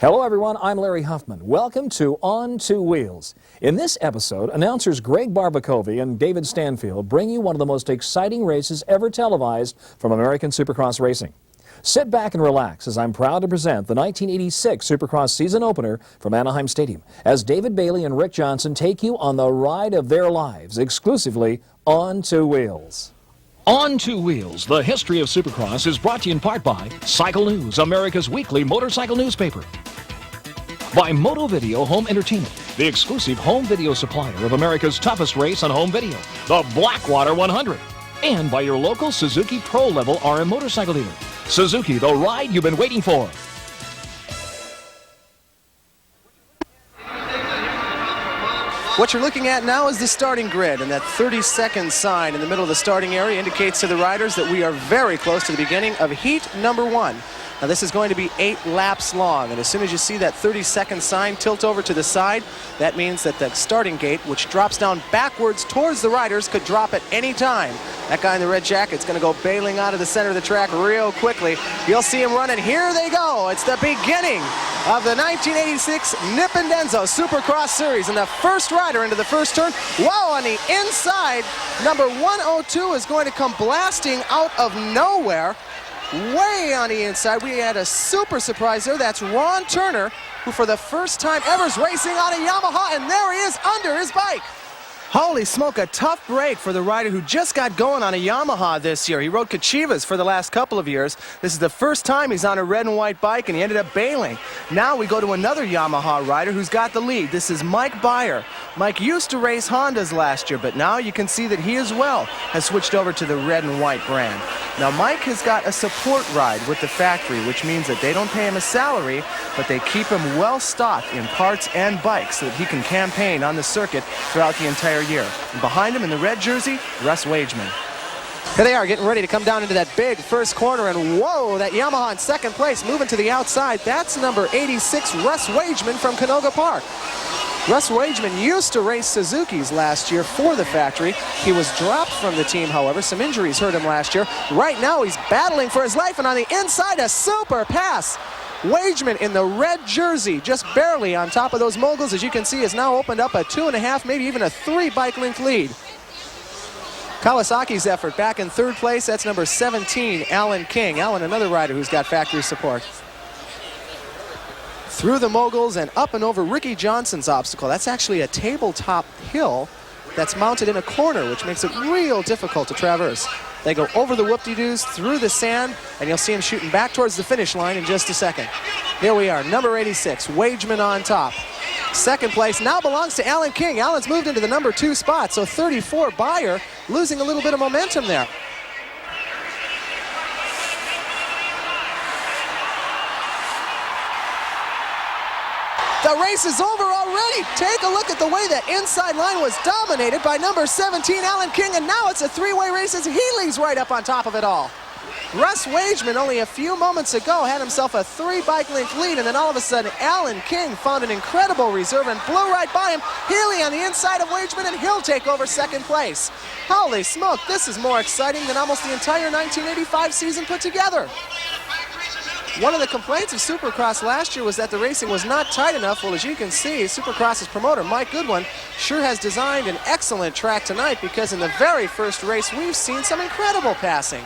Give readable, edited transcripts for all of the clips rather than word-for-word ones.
Hello everyone, I'm Larry Huffman. Welcome to On Two Wheels. In this episode, announcers Greg Barbacovi and David Stanfield bring you one of the most exciting races ever televised from American Supercross racing. Sit back and relax as I'm proud to present the 1986 Supercross season opener from Anaheim Stadium as David Bailey and Rick Johnson take you on the ride of their lives exclusively on Two Wheels. On Two Wheels, the history of Supercross is brought to you in part by Cycle News, America's weekly motorcycle newspaper. By Moto Video Home Entertainment, the exclusive home video supplier of America's toughest race on home video, the Blackwater 100. And by your local Suzuki Pro Level RM motorcycle dealer. Suzuki, the ride you've been waiting for. What you're looking at now is the starting grid, and that 30-second sign in the middle of the starting area indicates to the riders that we are very close to the beginning of heat number 1. Now this is going to be 8 laps long, and as soon as you see that 30-second sign tilt over to the side, that means that the starting gate, which drops down backwards towards the riders, could drop at any time. That guy in the red jacket is going to go bailing out of the center of the track real quickly. You'll see him running. Here they go. It's the beginning of the 1986 Nippendenzo Supercross Series, and the first rider into the first turn. Whoa, on the inside, number 102 is going to come blasting out of nowhere. Way on the inside, we had a super surprise there. That's Ron Turner, who for the first time ever is racing on a Yamaha, and there he is under his bike. Holy smoke, a tough break for the rider who just got going on a Yamaha this year. He rode Kachivas for the last couple of years. This is the first time he's on a red and white bike, and he ended up bailing. Now we go to another Yamaha rider who's got the lead. This is Mike Byer. Mike used to race Hondas last year, but now you can see that he as well has switched over to the red and white brand. Now Mike has got a support ride with the factory, which means that they don't pay him a salary, but they keep him well stocked in parts and bikes so that he can campaign on the circuit throughout the entire year. And behind him in the red jersey, Russ Wageman. Here they are getting ready to come down into that big first corner, and whoa, that Yamaha in second place moving to the outside. That's number 86, Russ Wageman from Canoga Park. Russ Wageman used to race Suzuki's last year for the factory. He was dropped from the team, however. Some injuries hurt him last year. Right now he's battling for his life, and on the inside a super pass. Wageman in the red jersey, just barely on top of those moguls, as you can see, has now opened up a 2.5, maybe even a 3 bike length lead. Kawasaki's effort back in third place, that's number 17, Alan King. Alan, another rider who's got factory support. Through the moguls and up and over Ricky Johnson's obstacle. That's actually a tabletop hill that's mounted in a corner, which makes it real difficult to traverse. They go over the whoop-de-doos, through the sand, and you'll see him shooting back towards the finish line in just a second. Here we are, number 86, Wageman on top. Second place now belongs to Alan King. Alan's moved into the number 2 spot, so 34, Byer losing a little bit of momentum there. The race is over already. Take a look at the way that inside line was dominated by number 17, Alan King, and now it's a 3-way race as Healy's right up on top of it all. Russ Wageman only a few moments ago had himself a 3 bike length lead, and then all of a sudden Alan King found an incredible reserve and blew right by him. Healy on the inside of Wageman, and he'll take over second place. Holy smoke, this is more exciting than almost the entire 1985 season put together. One of the complaints of Supercross last year was that the racing was not tight enough. Well, as you can see, Supercross's promoter, Mike Goodwin, sure has designed an excellent track tonight, because in the very first race, we've seen some incredible passing.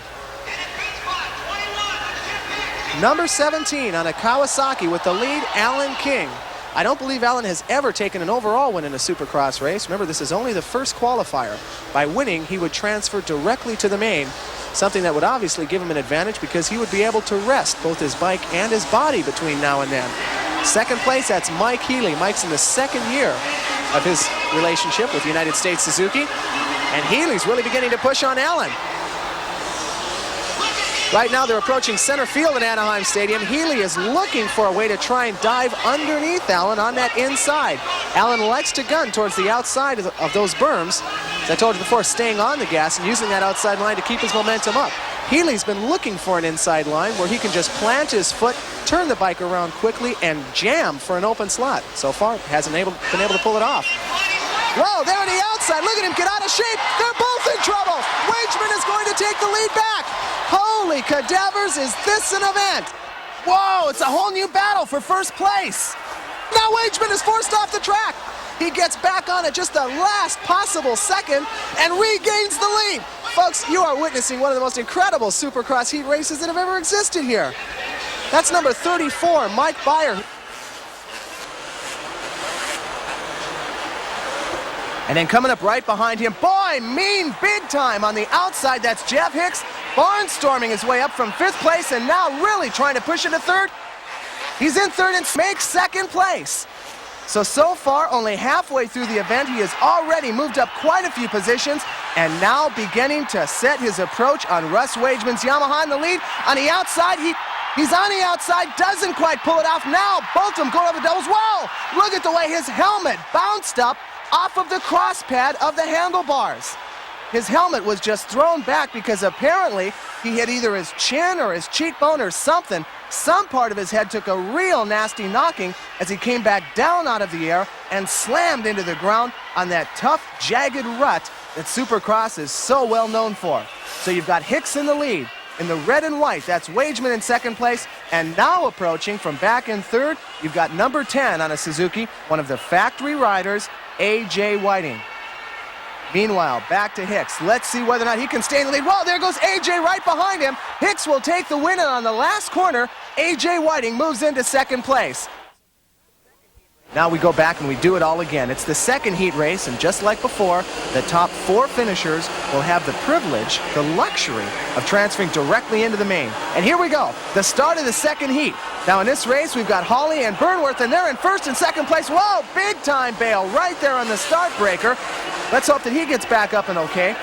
Number 17 on a Kawasaki with the lead, Alan King. I don't believe Alan has ever taken an overall win in a Supercross race. Remember, this is only the first qualifier. By winning, he would transfer directly to the main, something that would obviously give him an advantage because he would be able to rest both his bike and his body between now and then. Second place, that's Mike Healy. Mike's in the second year of his relationship with United States Suzuki, and Healy's really beginning to push on Alan. Right now they're approaching center field in Anaheim Stadium. Healy is looking for a way to try and dive underneath Alan on that inside. Alan likes to gun towards the outside of those berms. As I told you before, staying on the gas and using that outside line to keep his momentum up. Healy's been looking for an inside line where he can just plant his foot, turn the bike around quickly, and jam for an open slot. So far, hasn't been able to pull it off. Whoa, there on the outside. Look at him get out of shape. They're both in trouble. Wageman is going to take the lead back. Holy cadavers, is this an event? Whoa, it's a whole new battle for first place. Now Wageman is forced off the track. He gets back on at just the last possible second and regains the lead. Folks, you are witnessing one of the most incredible Supercross heat races that have ever existed here. That's number 34, Mike Beyer. And then coming up right behind him, boy, mean big time on the outside. That's Jeff Hicks, barnstorming his way up from 5th place and now really trying to push into 3rd. He's in 3rd and makes 2nd place. So far, only halfway through the event, he has already moved up quite a fefew positions and now beginning to set his approach on Russ Wageman's Yamaha in the lead. On the outside, he's on the outside, doesn't quite pull it off. Now, both of them going over doubles. Whoa! Look at the way his helmet bounced up off of the cross pad of the handlebars. His helmet was just thrown back because apparently he hit either his chin or his cheekbone or something. Some part of his head took a real nasty knocking as he came back down out of the air and slammed into the ground on that tough, jagged rut that Supercross is so well known for. So you've got Hicks in the lead. In the red and white, that's Wageman in 2nd place. And now approaching from back in 3rd, you've got number 10 on a Suzuki, one of the factory riders, A.J. Whiting. Meanwhile, back to Hicks. Let's see whether or not he can stay in the lead. Whoa, there goes A.J. right behind him. Hicks will take the win, and on the last corner, A.J. Whiting moves into 2nd place. Now we go back and we do it all again. It's the 2nd heat race, and just like before, the top 4 finishers will have the privilege, the luxury, of transferring directly into the main. And here we go, the start of the 2nd heat. Now in this race, we've got Hawley and Burnworth, and they're in 1st and 2nd place. Whoa, big time bail right there on the start breaker. Let's hope that he gets back up and okay.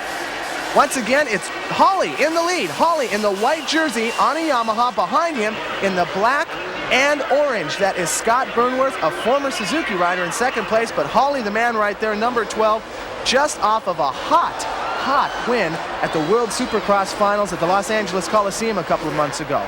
Once again, it's Hawley in the lead. Hawley in the white jersey on a Yamaha, behind him in the black and orange. That is Scott Burnworth, a former Suzuki rider, in 2nd place, but Hawley, the man right there, number 12, just off of a hot win at the World Supercross Finals at the Los Angeles Coliseum a couple of months ago.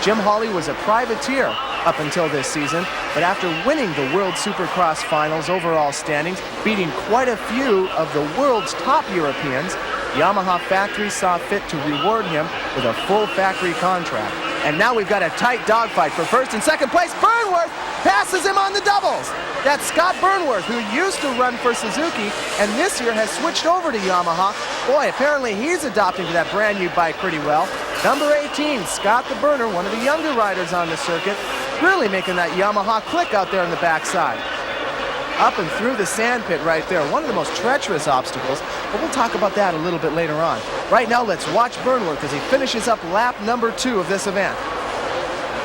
Jim Hawley was a privateer up until this season, but after winning the World Supercross Finals overall standings, beating quite a few of the world's top Europeans, Yamaha Factory saw fit to reward him with a full factory contract. And now we've got a tight dogfight for 1st and 2nd place. Burnworth passes him on the doubles. That's Scott Burnworth, who used to run for Suzuki and this year has switched over to Yamaha. Boy, apparently he's adopting to that brand new bike pretty well. Number 18, Scott the Burner, one of the younger riders on the circuit, really making that Yamaha click out there on the backside. Up and through the sand pit right there, one of the most treacherous obstacles, but we'll talk about that a little bit later on. Right now, let's watch Burnworth as he finishes up lap number 2 of this event.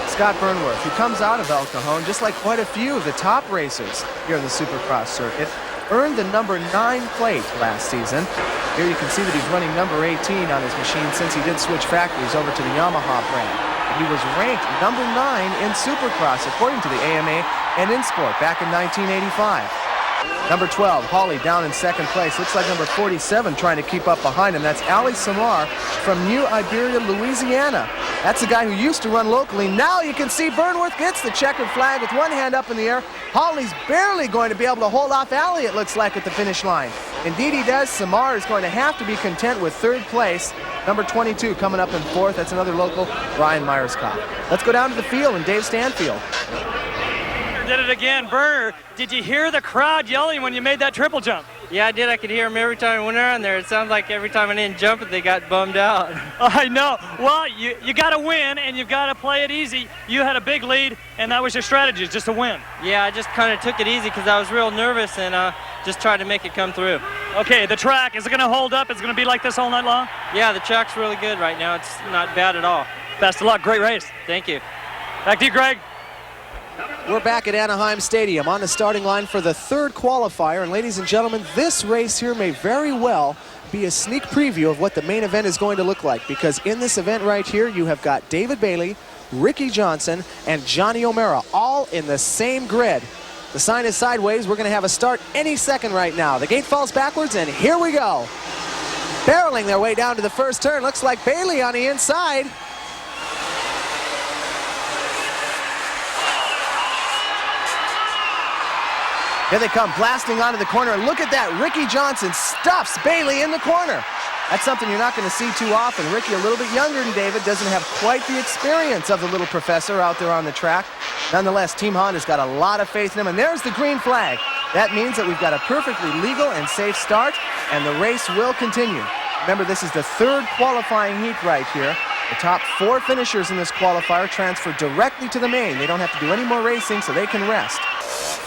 Scott Burnworth, who comes out of El Cajon, just like quite a few of the top racers here in the Supercross circuit, earned the number 9 plate last season. Here you can see that he's running number 18 on his machine since he did switch factories over to the Yamaha brand. He was ranked number 9 in Supercross, according to the AMA and InSport, back in 1985. Number 12, Hawley, down in 2nd place. Looks like number 47 trying to keep up behind him. That's Ali Samar from New Iberia, Louisiana. That's the guy who used to run locally. Now you can see Burnworth gets the checkered flag with one hand up in the air. Hawley's barely going to be able to hold off Ali, it looks like, at the finish line. Indeed he does. Samar is going to have to be content with 3rd place. Number 22 coming up in 4th. That's another local, Brian Myerscough. Let's go down to the field and Dave Stanfield. Did it again. Burner, did you hear the crowd yelling when you made that triple jump? Yeah, I did. I could hear them every time I went around there. It sounded like every time I didn't jump it, they got bummed out. I know. Well, you got to win, and you've got to play it easy. You had a big lead, and that was your strategy, just to win. Yeah, I just kind of took it easy because I was real nervous and just tried to make it come through. Okay, the track, is it going to hold up? Is it going to be like this all night long? Yeah, the track's really good right now. It's not bad at all. Best of luck. Great race. Thank you. Back to you, Greg. We're back at Anaheim Stadium on the starting line for the 3rd qualifier. And ladies and gentlemen, this race here may very well be a sneak preview of what the main event is going to look like, because in this event right here, you have got David Bailey, Ricky Johnson, and Johnny O'Mara all in the same grid. The sign is sideways. We're going to have a start any second right now. The gate falls backwards, and here we go. Barreling their way down to the first turn. Looks like Bailey on the inside. Here they come, blasting onto the corner, and look at that. Ricky Johnson stuffs Bailey in the corner. That's something you're not going to see too often. Ricky, a little bit younger than David, doesn't have quite the experience of the little professor out there on the track. Nonetheless, Team Honda's got a lot of faith in him, and there's the green flag. That means that we've got a perfectly legal and safe start, and the race will continue. Remember, this is the third qualifying heat right here. The top 4 finishers in this qualifier transfer directly to the main. They don't have to do any more racing, so they can rest.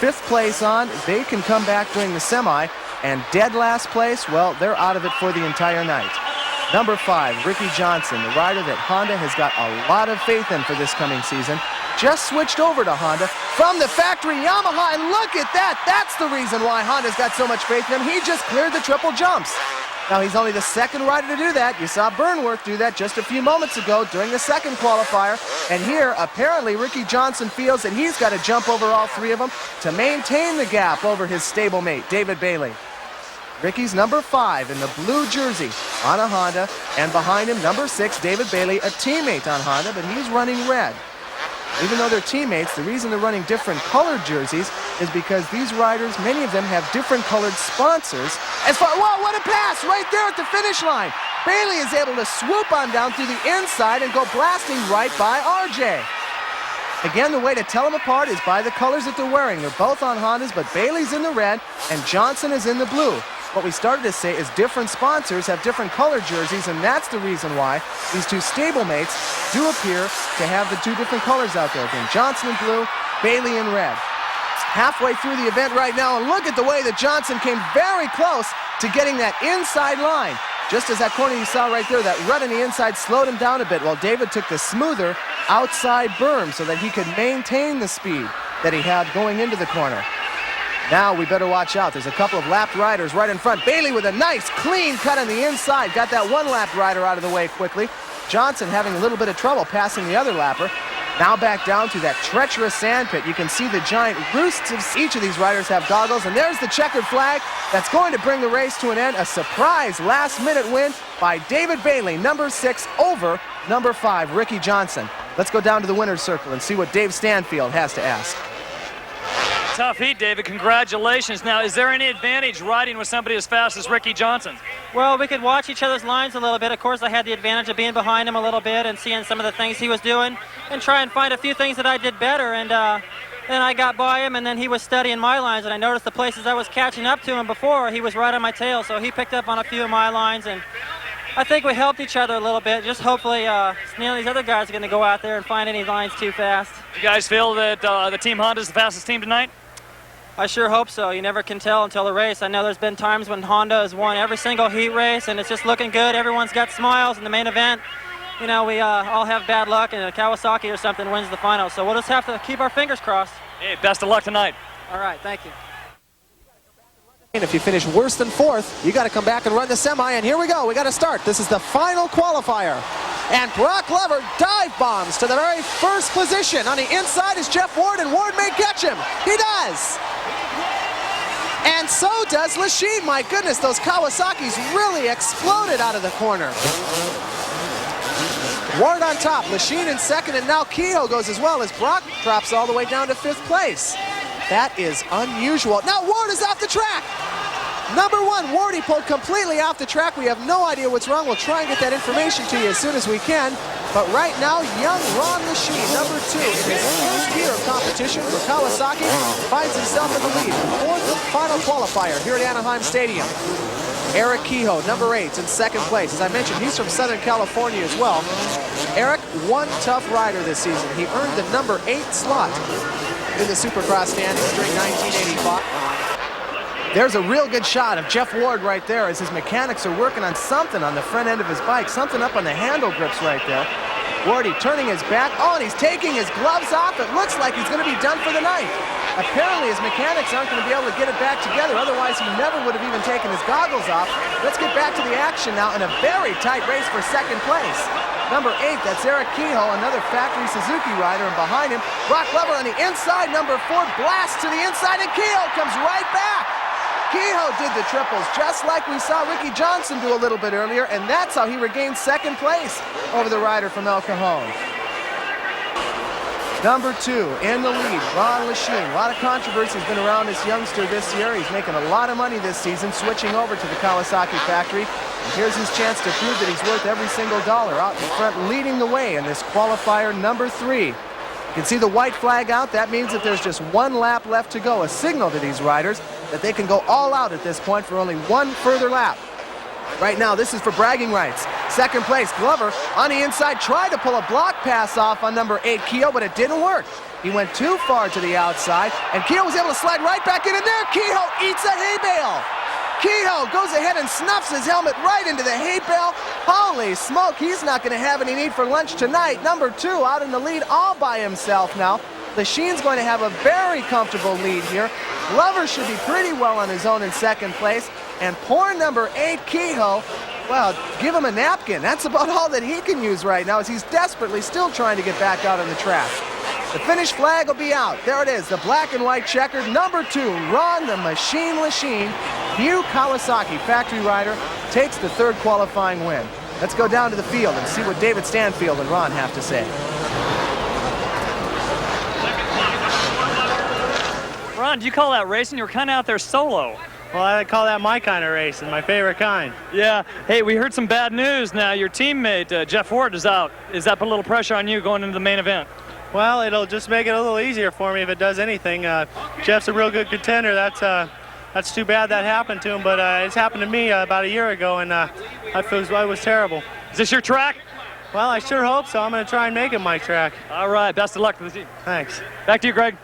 5th place on, they can come back during the semi. And dead last place, well, they're out of it for the entire night. Number 5, Ricky Johnson, the rider that Honda has got a lot of faith in for this coming season, just switched over to Honda from the factory Yamaha, and look at that. That's the reason why Honda's got so much faith in him. He just cleared the triple jumps. Now, he's only the 2nd rider to do that. You saw Burnworth do that just a few moments ago during the 2nd qualifier. And here, apparently, Ricky Johnson feels that he's got to jump over all 3 of them to maintain the gap over his stablemate, David Bailey. Ricky's number 5 in the blue jersey on a Honda, and behind him, number 6, David Bailey, a teammate on Honda, but he's running red. Even though they're teammates, the reason they're running different colored jerseys is because these riders, many of them have different colored sponsors. Whoa, what a pass right there at the finish line. Bailey is able to swoop on down through the inside and go blasting right by RJ. Again, the way to tell them apart is by the colors that they're wearing. They're both on Hondas, but Bailey's in the red and Johnson is in the blue. What we started to say is different sponsors have different colored jerseys, and that's the reason why these 2 stablemates do appear to have the 2 different colors out there. Again, Johnson in blue, Bailey in red. Halfway through the event right now, and look at the way that Johnson came very close to getting that inside line. Just as that corner you saw right there, that rut on the inside slowed him down a bit, while David took the smoother outside berm so that he could maintain the speed that he had going into the corner. Now we better watch out. There's a couple of lapped riders right in front. Bailey with a nice clean cut on the inside. Got that 1 lapped rider out of the way quickly. Johnson having a little bit of trouble passing the other lapper. Now back down to that treacherous sand pit. You can see the giant roosts of each of these riders have goggles. And there's the checkered flag that's going to bring the race to an end. A surprise last-minute win by David Bailey, number 6, over number 5, Ricky Johnson. Let's go down to the winner's circle and see what Dave Stanfield has to ask. Tough heat, David. Congratulations. Now, is there any advantage riding with somebody as fast as Ricky Johnson? Well, we could watch each other's lines a little bit. Of course, I had the advantage of being behind him a little bit and seeing some of the things he was doing and try and find a few things that I did better. And then I got by him, and then he was studying my lines, and I noticed the places I was catching up to him before, he was right on my tail. So he picked up on a few of my lines, and I think we helped each other a little bit. Just hopefully these other guys are going to go out there and find any lines too fast. You guys feel that the Team Honda is the fastest team tonight? I sure hope so. You never can tell until the race. I know there's been times when Honda has won every single heat race, and it's just looking good. Everyone's got smiles in the main event. You know, we all have bad luck, and a Kawasaki or something wins the final. So we'll just have to keep our fingers crossed. Hey, best of luck tonight. All right, thank you. And if you finish worse than 4th, you got to come back and run the semi, and here we go. We got to start. This is the final qualifier. And Brock Lever dive bombs to the very first position. On the inside is Jeff Ward, and Ward may catch him. He does. And so does Lachine. My goodness, those Kawasaki's really exploded out of the corner. Ward on top, Lachine in 2nd, and now Kehoe goes as well as Brock drops all the way down to 5th place. That is unusual. Now Ward is off the track. Number 1, Ward, he pulled completely off the track. We have no idea what's wrong. We'll try and get that information to you as soon as we can. But right now, young Ron Lachine, number 2, in his first year of competition for Kawasaki, finds himself in the lead. 4th final qualifier here at Anaheim Stadium. Eric Kehoe, number 8, in 2nd place. As I mentioned, he's from Southern California as well. Eric, one tough rider this season. He earned the number 8 slot in the Supercross standings during 1985. There's a real good shot of Jeff Ward right there as his mechanics are working on something on the front end of his bike, something up on the handle grips right there. Wardy turning his back. Oh, and he's taking his gloves off. It looks like he's going to be done for the night. Apparently his mechanics aren't going to be able to get it back together. Otherwise, he never would have even taken his goggles off. Let's get back to the action now in a very tight race for 2nd place. Number 8, that's Eric Kehoe, another factory Suzuki rider, and behind him, Brock Lever on the inside. Number 4 blasts to the inside, and Kehoe comes right back. Kehoe did the triples just like we saw Ricky Johnson do a little bit earlier, and that's how he regained 2nd place over the rider from El Cajon. Number 2 in the lead, Ron Lachine. A lot of controversy has been around this youngster this year. He's making a lot of money this season, switching over to the Kawasaki factory. And here's his chance to prove that he's worth every single dollar. Out in front, leading the way in this qualifier number 3. You can see the white flag out. That means that there's just one lap left to go, a signal to these riders that they can go all out at this point for only one further lap. Right now, this is for bragging rights. Second place, Glover on the inside tried to pull a block pass off on number 8, Kehoe, but it didn't work. He went too far to the outside, and Kehoe was able to slide right back in, and there Kehoe eats a hay bale. Kehoe goes ahead and snuffs his helmet right into the hay bale. Holy smoke, he's not going to have any need for lunch tonight. Number 2 out in the lead all by himself now. Lachine's going to have a very comfortable lead here. Glover should be pretty well on his own in second place. And poor number 8, Kehoe, well, give him a napkin. That's about all that he can use right now as he's desperately still trying to get back out on the track. The finish flag will be out. There it is, the black and white checkered. Number 2, Ron the Machine Lachine, new Kawasaki factory rider, takes the third qualifying win. Let's go down to the field and see what David Stanfield and Ron have to say. Ron, do you call that racing? You were kind of out there solo. Well, I call that my kind of racing, my favorite kind. Yeah. Hey, we heard some bad news now. Your teammate, Jeff Ward, is out. Is that put a little pressure on you going into the main event? Well, it'll just make it a little easier for me if it does anything. Jeff's a real good contender. That's too bad that happened to him, but it's happened to me about a year ago, and I was terrible. Is this your track? Well, I sure hope so. I'm going to try and make it my track. All right. Best of luck to the team. Thanks. Back to you, Greg.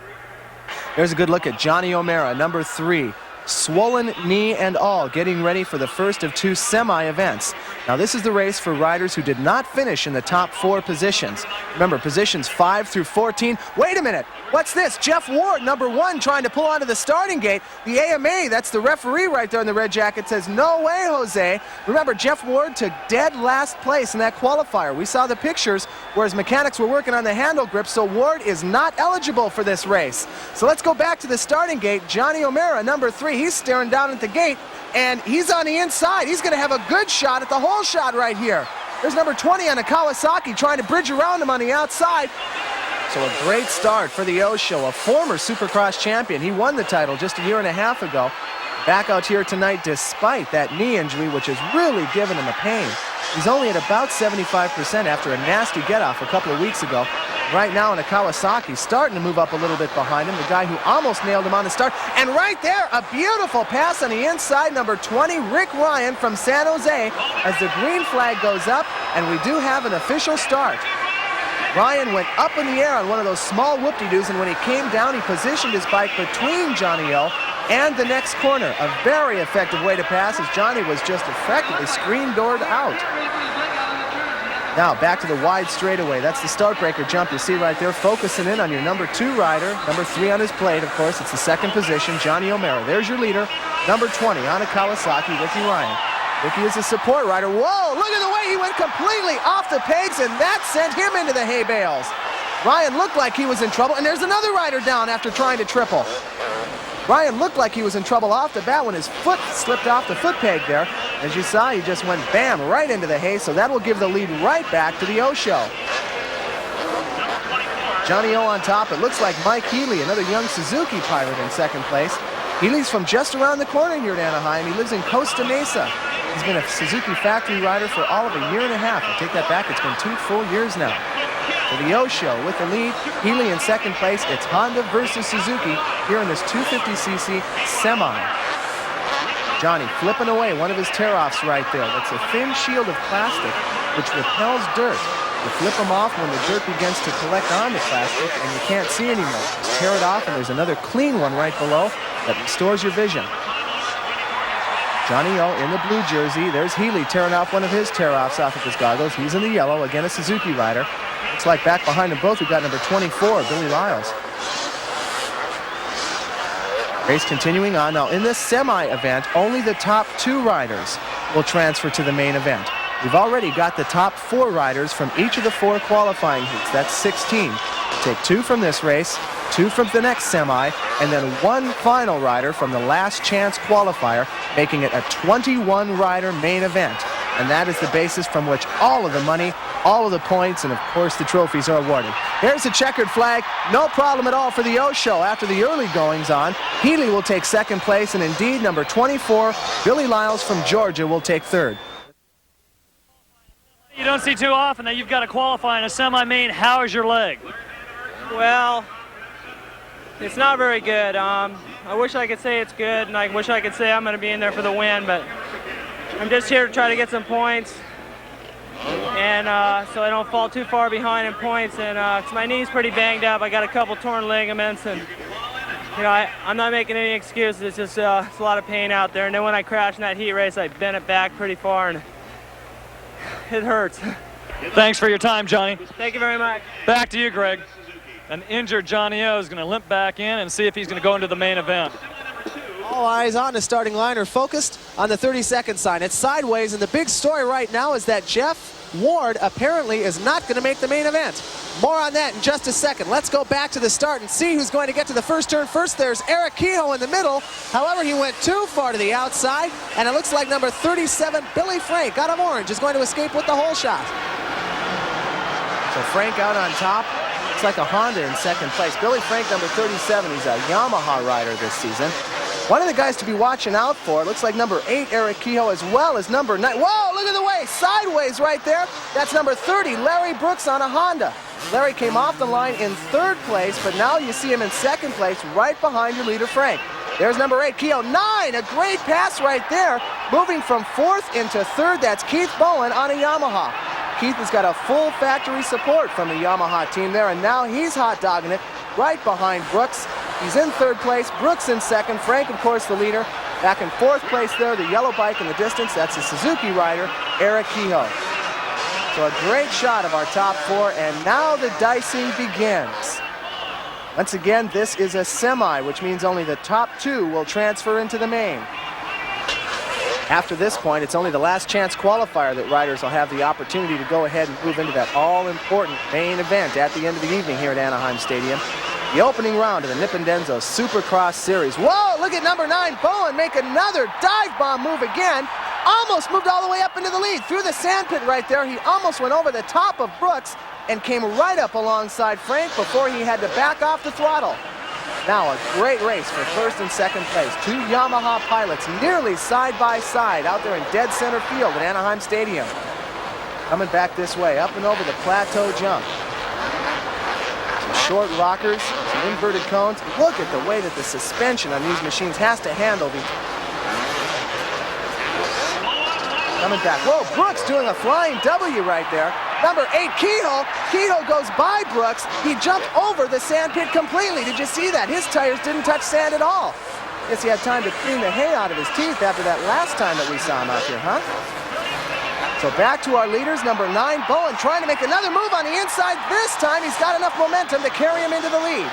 There's a good look at Johnny O'Mara, number 3. Swollen knee and all, getting ready for the first of 2 semi-events. Now this is the race for riders who did not finish in the top 4 positions. Remember, positions 5 through 14. Wait a minute, what's this? Jeff Ward, number 1, trying to pull onto the starting gate. The AMA, that's the referee right there in the red jacket, says, no way, Jose. Remember, Jeff Ward took dead last place in that qualifier. We saw the pictures where his mechanics were working on the handle grip, so Ward is not eligible for this race. So let's go back to the starting gate. Johnny O'Mara, number 3, he's staring down at the gate, and he's on the inside. He's going to have a good shot at the hole shot right here. There's number 20 on a Kawasaki trying to bridge around him on the outside. So a great start for the O Show, a former Supercross champion. He won the title just a year and a half ago. Back out here tonight despite that knee injury, which has really given him a pain. He's only at about 75% after a nasty get-off a couple of weeks ago. Right now in a Kawasaki, starting to move up a little bit behind him, the guy who almost nailed him on the start. And right there, a beautiful pass on the inside, number 20, Rick Ryan from San Jose, as the green flag goes up, and we do have an official start. Ryan went up in the air on one of those small whoop-de-doos, and when he came down, he positioned his bike between Johnny O and the next corner. A very effective way to pass, as Johnny was just effectively screen-doored out. Now back to the wide straightaway. That's the start breaker jump you see right there, focusing in on your number 2 rider. Number 3 on his plate, of course, it's the second position, Johnny O'Mara. There's your leader, number 20 on a Kawasaki, Ricky Ryan. Ricky is a support rider. Whoa, look at the way he went completely off the pegs, and that sent him into the hay bales. Ryan looked like he was in trouble, and there's another rider down after trying to triple. Ryan looked like he was in trouble off the bat when his foot slipped off the foot peg there. As you saw, he just went bam right into the hay, so that will give the lead right back to the O Show. Johnny O on top. It looks like Mike Healy, another young Suzuki pilot, in second place. Healy's from just around the corner here at Anaheim. He lives in Costa Mesa. He's been a Suzuki factory rider for all of a year and a half. I take that back, it's been 2 full years now. For the O Show with the lead, Healy in second place. It's Honda versus Suzuki here in this 250cc semi. Johnny flipping away one of his tear-offs right there. That's a thin shield of plastic which repels dirt. You flip them off when the dirt begins to collect on the plastic and you can't see anymore. Just tear it off, and there's another clean one right below that restores your vision. Johnny O in the blue jersey. There's Healy tearing off one of his tear-offs off of his goggles. He's in the yellow, again a Suzuki rider. Looks like back behind them both, we've got number 24, Billy Lyles. Race continuing on. Now in this semi-event, only the top 2 riders will transfer to the main event. We've already got the top 4 riders from each of the 4 qualifying heats. That's 16. Take 2 from this race, 2 from the next semi, and then 1 final rider from the last chance qualifier, making it a 21-rider main event. And that is the basis from which all of the money all of the points, and of course the trophies are awarded. Here's the checkered flag. No problem at all for the O-Show. After the early goings on, Healy will take second place, and indeed number 24, Billy Lyles from Georgia, will take third. You don't see too often that you've got to qualify in a semi-main. How is your leg? Well, it's not very good. I wish I could say it's good, and I wish I could say I'm going to be in there for the win, but I'm just here to try to get some points, and so I don't fall too far behind in points. And 'cause my knee's pretty banged up, I got a couple torn ligaments, and you know I'm not making any excuses. It's just it's a lot of pain out there. And then when I crashed in that heat race, I bent it back pretty far, and it hurts. Thanks for your time, Johnny. Thank you very much. Back to you, Greg. An injured Johnny O is going to limp back in and see if he's going to go into the main event. All eyes on the starting line are focused on the 30-second sign. It's sideways, and the big story right now is that Jeff Ward apparently is not going to make the main event. More on that in just a second. Let's go back to the start and see who's going to get to the first turn first. There's Eric Kehoe in the middle. However, he went too far to the outside, and it looks like number 37, Billy Frank, out of orange, is going to escape with the hole shot. So Frank out on top. Looks like a Honda in second place. Billy Frank, number 37, he's a Yamaha rider this season. One of the guys to be watching out for, looks like number 8, Eric Kehoe, as well as number 9. Whoa, look at the way, sideways right there. That's number 30, Larry Brooks on a Honda. Larry came off the line in third place, but now you see him in second place, right behind your leader, Frank. There's number 8, Kehoe. 9, a great pass right there. Moving from fourth into third, that's Keith Bowen on a Yamaha. Keith has got a full factory support from the Yamaha team there, and now he's hot dogging it right behind Brooks. He's in third place, Brooks in second, Frank, of course, the leader. Back in fourth place there, the yellow bike in the distance, that's the Suzuki rider, Eric Kehoe. So a great shot of our top four, and now the dicing begins. Once again, this is a semi, which means only the top 2 will transfer into the main. After this point, it's only the last chance qualifier that riders will have the opportunity to go ahead and move into that all-important main event at the end of the evening here at Anaheim Stadium. The opening round of the Nippondenso Supercross Series. Whoa, look at number 9, Bowen, make another dive bomb move again. Almost moved all the way up into the lead. Through the sandpit right there, he almost went over the top of Brooks and came right up alongside Frank before he had to back off the throttle. Now a great race for first and second place. 2 Yamaha pilots nearly side by side out there in dead center field at Anaheim Stadium. Coming back this way, up and over the plateau jump. Some short rockers, some inverted cones. Look at the way that the suspension on these machines has to handle these. Coming back. Whoa, Brooks doing a flying W right there. Number 8, Kehoe. Kehoe goes by Brooks. He jumped over the sand pit completely. Did you see that? His tires didn't touch sand at all. Guess he had time to clean the hay out of his teeth after that last time that we saw him out here, huh? So back to our leaders. Number 9, Bowen, trying to make another move on the inside. This time he's got enough momentum to carry him into the lead.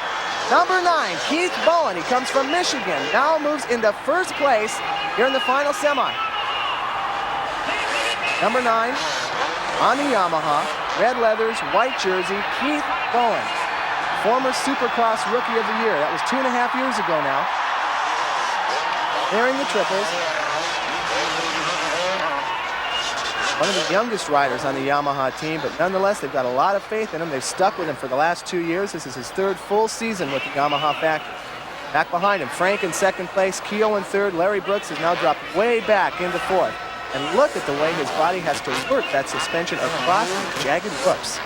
Number 9, Keith Bowen. He comes from Michigan. Now moves into first place here in the final semi. Number 9, on the Yamaha, red leathers, white jersey, Keith Bowen. Former Supercross Rookie of the Year. That was 2.5 years ago now. Clearing the triples. One of the youngest riders on the Yamaha team, but nonetheless, they've got a lot of faith in him. They've stuck with him for the last 2 years. This is his 3rd full season with the Yamaha factory. Back behind him, Frank in second place, Kehoe in third. Larry Brooks has now dropped way back into fourth. And look at the way his body has to work that suspension across the jagged whoops.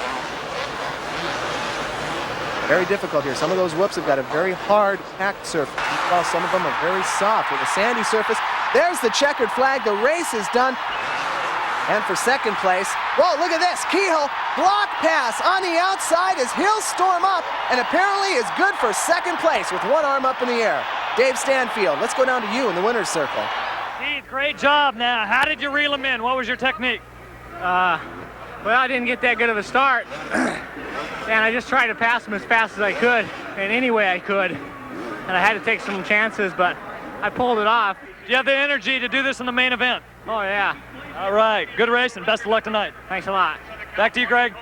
Very difficult here. Some of those whoops have got a very hard packed surface, while some of them are very soft with a sandy surface. There's the checkered flag. The race is done. And for second place, whoa, look at this. Kehoe, block pass on the outside as he'll storm up and apparently is good for second place with one arm up in the air. Dave Stanfield, let's go down to you in the winner's circle. Keith, great job now. How did you reel him in? What was your technique? Well, I didn't get that good of a start. And I just tried to pass him as fast as I could in any way I could. And I had to take some chances, but I pulled it off. Do you have the energy to do this in the main event? Oh, yeah. All right. Good race and best of luck tonight. Thanks a lot. Back to you, Greg.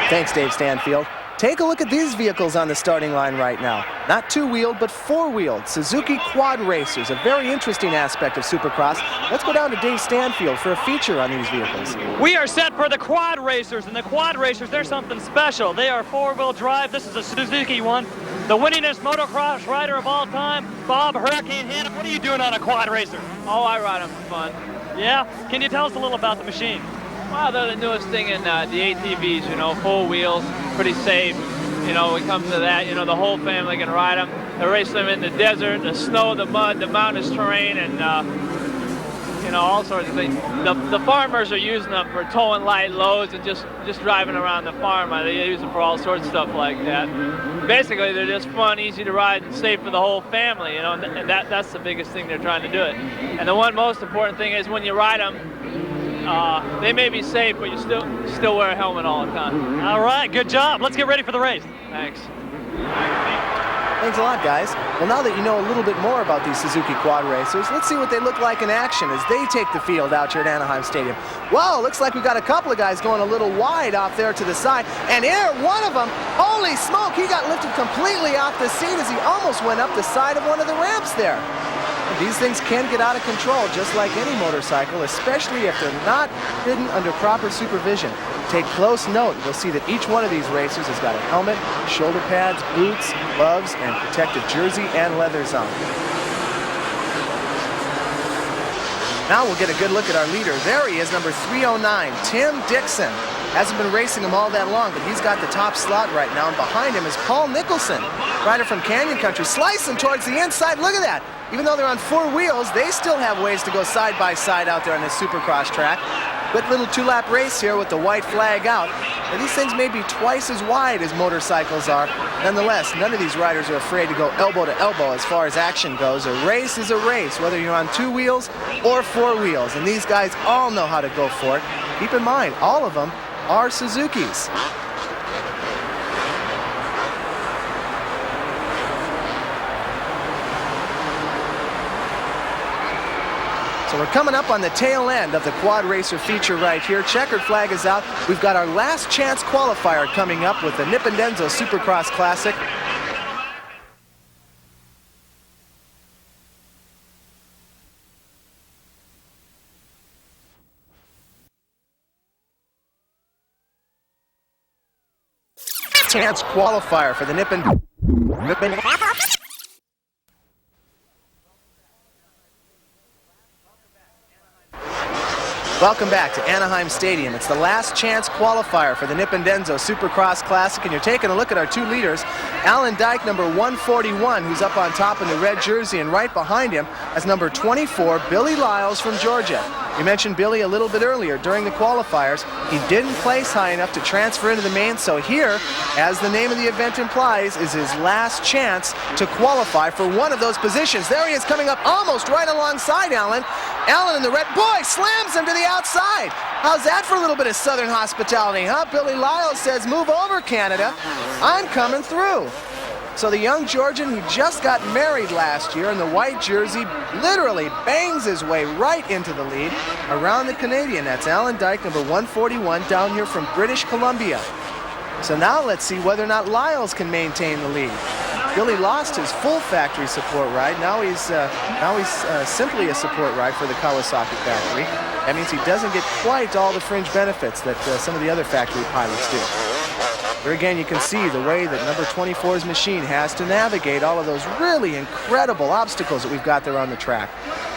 Thanks, Dave Stanfield. Take a look at these vehicles on the starting line right now. Not two-wheeled, but four-wheeled. Suzuki quad racers, a very interesting aspect of Supercross. Let's go down to Dave Stanfield for a feature on these vehicles. We are set for the quad racers, and the quad racers, they're something special. They are four-wheel drive. This is a Suzuki one. The winningest motocross rider of all time, Bob Hurricane Hanna. What are you doing on a quad racer? Oh, I ride them for fun. Yeah? Can you tell us a little about the machine? Well, they're the newest thing in the ATVs, you know, full wheels, pretty safe. You know, when it comes to that, you know, the whole family can ride them. They race them in the desert, the snow, the mud, the mountainous terrain, and, you know, all sorts of things. The farmers are using them for towing light loads and just driving around the farm. They use them for all sorts of stuff like that. Basically, they're just fun, easy to ride, and safe for the whole family, you know, and that's the biggest thing they're trying to do it. And the one most important thing is when you ride them, they may be safe, but you still wear a helmet all the time. All right, good job. Let's get ready for the race. Thanks. Thanks a lot, guys. Well, now that you know a little bit more about these Suzuki quad racers, let's see what they look like in action as they take the field out here at Anaheim Stadium. Wow, looks like we've got a couple of guys going a little wide off there to the side. And here, one of them, holy smoke, he got lifted completely off the seat as he almost went up the side of one of the ramps there. These things can get out of control just like any motorcycle, especially if they're not ridden under proper supervision. Take close note. You'll see that each one of these racers has got a helmet, shoulder pads, boots, gloves, and protective jersey and leathers on. Now we'll get a good look at our leader. There he is, number 309, Tim Dixon. Hasn't been racing him all that long, but he's got the top slot right now. And behind him is Paul Nicholson, rider from Canyon Country, slicing towards the inside. Look at that. Even though they're on four wheels, they still have ways to go side by side out there on this Supercross track. Quick little two-lap race here with the white flag out. Now, these things may be twice as wide as motorcycles are. Nonetheless, none of these riders are afraid to go elbow to elbow as far as action goes. A race is a race, whether you're on two wheels or four wheels. And these guys all know how to go for it. Keep in mind, all of them are Suzukis. So we're coming up on the tail end of the quad racer feature right here. Checkered flag is out. We've got our last chance qualifier coming up with the Nippondenzo Supercross Classic. Chance qualifier for the Nippon. Welcome back to Anaheim Stadium. It's the last chance qualifier for the Nippondenzo Supercross Classic, and you're taking a look at our two leaders. Alan Dyke, number 141, who's up on top in the red jersey, and right behind him is number 24, Billy Lyles from Georgia. We mentioned Billy a little bit earlier during the qualifiers. He didn't place high enough to transfer into the main, so here, as the name of the event implies, is his last chance to qualify for one of those positions. There he is coming up almost right alongside Alan. Alan in the red, boy, slams him to the outside. How's that for a little bit of Southern hospitality, huh? Billy Lyles says, move over, Canada. I'm coming through. So the young Georgian who just got married last year in the white jersey literally bangs his way right into the lead around the Canadian. That's Alan Dyke, number 141, down here from British Columbia. So now let's see whether or not Lyles can maintain the lead. Billy lost his full factory support ride. Now he's simply a support ride for the Kawasaki factory. That means he doesn't get quite all the fringe benefits that some of the other factory pilots do. Here again, you can see the way that number 24's machine has to navigate all of those really incredible obstacles that we've got there on the track.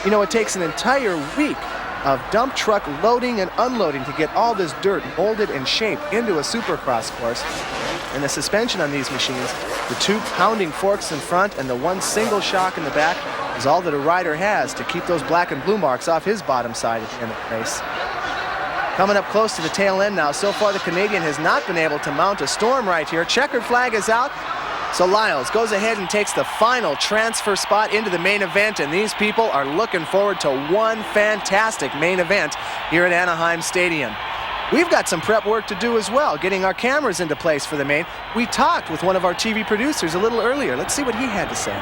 You know, it takes an entire week of dump truck loading and unloading to get all this dirt molded and shaped into a Supercross course. And the suspension on these machines, the two pounding forks in front and the one single shock in the back, is all that a rider has to keep those black and blue marks off his bottom side at the end of the race. Coming up close to the tail end now. So far the Canadian has not been able to mount a storm right here. Checkered flag is out. So Lyles goes ahead and takes the final transfer spot into the main event, and these people are looking forward to one fantastic main event here at Anaheim Stadium. We've got some prep work to do as well, getting our cameras into place for the main. We talked with one of our TV producers a little earlier. Let's see what he had to say.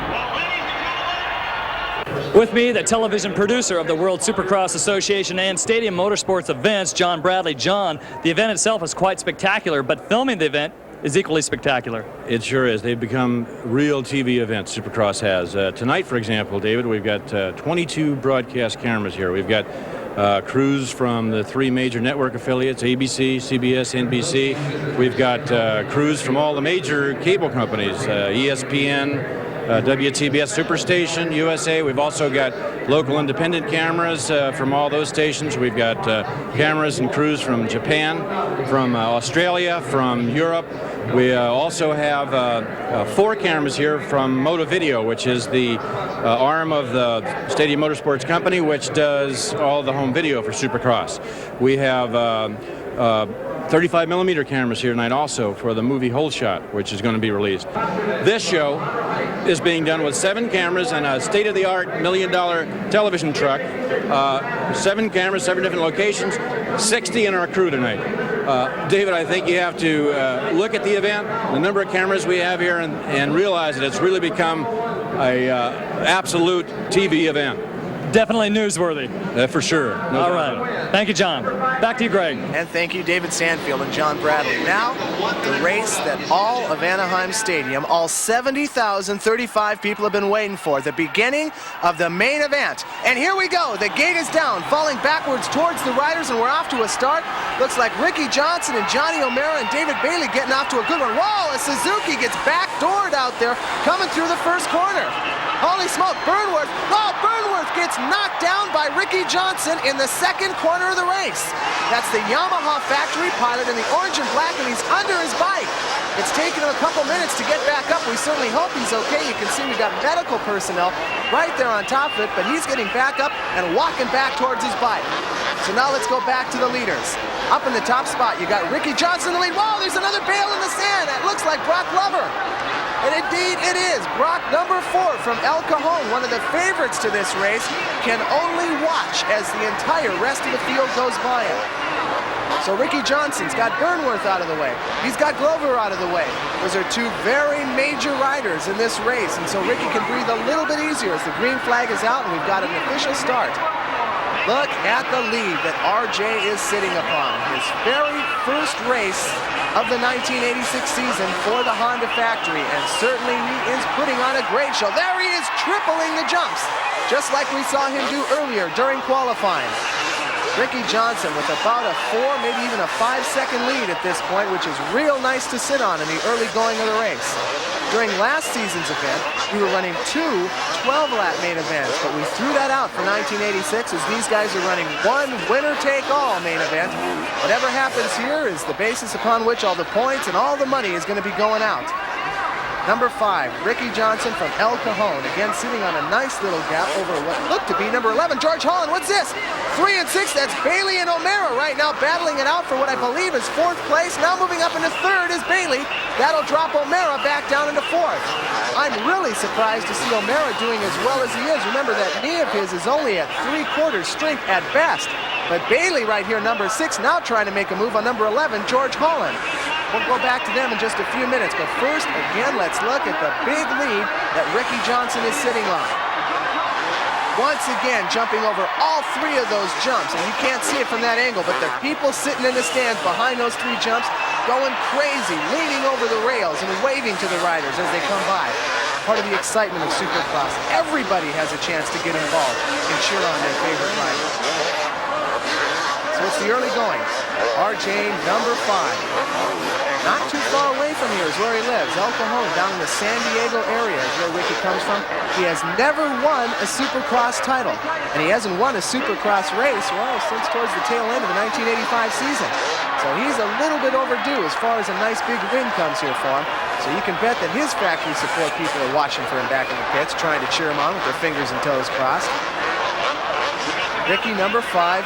With me, the television producer of the World Supercross Association and Stadium Motorsports events, John Bradley. John, the event itself is quite spectacular, but filming the event is equally spectacular. It sure is. They've become real TV events, Supercross has. Tonight, for example, David, we've got 22 broadcast cameras here. We've got crews from the 3 major network affiliates, ABC, CBS, NBC. We've got crews from all the major cable companies, ESPN, WTBS Superstation, USA. We've also got local independent cameras from all those stations. We've got cameras and crews from Japan, from Australia, from Europe. We also have 4 cameras here from Moto Video, which is the arm of the Stadium Motorsports Company, which does all the home video for Supercross. We have 35mm cameras here tonight also for the movie Whole Shot, which is going to be released. This show is being done with 7 cameras and a state-of-the-art $1 million television truck. 7 cameras, 7 different locations, 60 in our crew tonight. David, I think you have to look at the event, the number of cameras we have here, and realize that it's really become a absolute TV event. Definitely newsworthy. For sure. No All doubt. right. Thank you, John. Back to you, Greg. And thank you, David Stanfield and John Bradley. Now, the race that all of Anaheim Stadium, all 70,035 people have been waiting for, the beginning of the main event. And here we go. The gate is down, falling backwards towards the riders, and we're off to a start. Looks like Ricky Johnson and Johnny O'Mara and David Bailey getting off to a good one. Whoa, a Suzuki gets backdoored out there, coming through the first corner. Holy smoke, Burnworth. Oh, Burnworth gets knocked down by Ricky Johnson in the second corner of the race. That's the Yamaha factory pilot in the orange and black, and he's under his bike. It's taken him a couple minutes to get back up. We certainly hope he's okay. You can see we've got medical personnel right there on top of it, but he's getting back up and walking back towards his bike. So now let's go back to the leaders. Up in the top spot, you got Ricky Johnson in the lead. Whoa, there's another bale in the sand. That looks like Brock Lover. And indeed it is. Brock, number 4 from El Cajon, one of the favorites to this race, can only watch as the entire rest of the field goes by him. So Ricky Johnson's got Burnworth out of the way. He's got Glover out of the way. Those are 2 very major riders in this race, and so Ricky can breathe a little bit easier as the green flag is out and we've got an official start. Look at the lead that RJ is sitting upon. His very first race of the 1986 season for the Honda factory, and certainly he is putting on a great show. There he is, tripling the jumps, just like we saw him do earlier during qualifying. Ricky Johnson with about a 4, maybe even a 5-second lead at this point, which is real nice to sit on in the early going of the race. During last season's event, we were running 2 12-lap main events, but we threw that out for 1986 as these guys are running 1 winner-take-all main event. Whatever happens here is the basis upon which all the points and all the money is going to be going out. Number 5, Ricky Johnson from El Cajon, again sitting on a nice little gap over what looked to be number 11, George Holland. What's this? 3 and 6, that's Bailey and O'Mara right now battling it out for what I believe is 4th place. Now moving up into 3rd is Bailey. That'll drop O'Mara back down into 4th. I'm really surprised to see O'Mara doing as well as he is. Remember, that knee of his is only at 3/4 strength at best. But Bailey right here, number 6, now trying to make a move on number 11, George Holland. We'll go back to them in just a few minutes, but first, again, let's look at the big lead that Ricky Johnson is sitting on. Once again, jumping over all 3 of those jumps, and you can't see it from that angle, but the people sitting in the stands behind those 3 jumps going crazy, leaning over the rails and waving to the riders as they come by. Part of the excitement of Supercross. Everybody has a chance to get involved and cheer on their favorite rider. So it's the early going. RJ, number 5. Not too far away from here is where he lives. El Cajon, down in the San Diego area is where Ricky comes from. He has never won a Supercross title. And he hasn't won a Supercross race, well, since towards the tail end of the 1985 season. So he's a little bit overdue as far as a nice big win comes here for him. So you can bet that his factory support people are watching for him back in the pits, trying to cheer him on with their fingers and toes crossed. Ricky, number 5.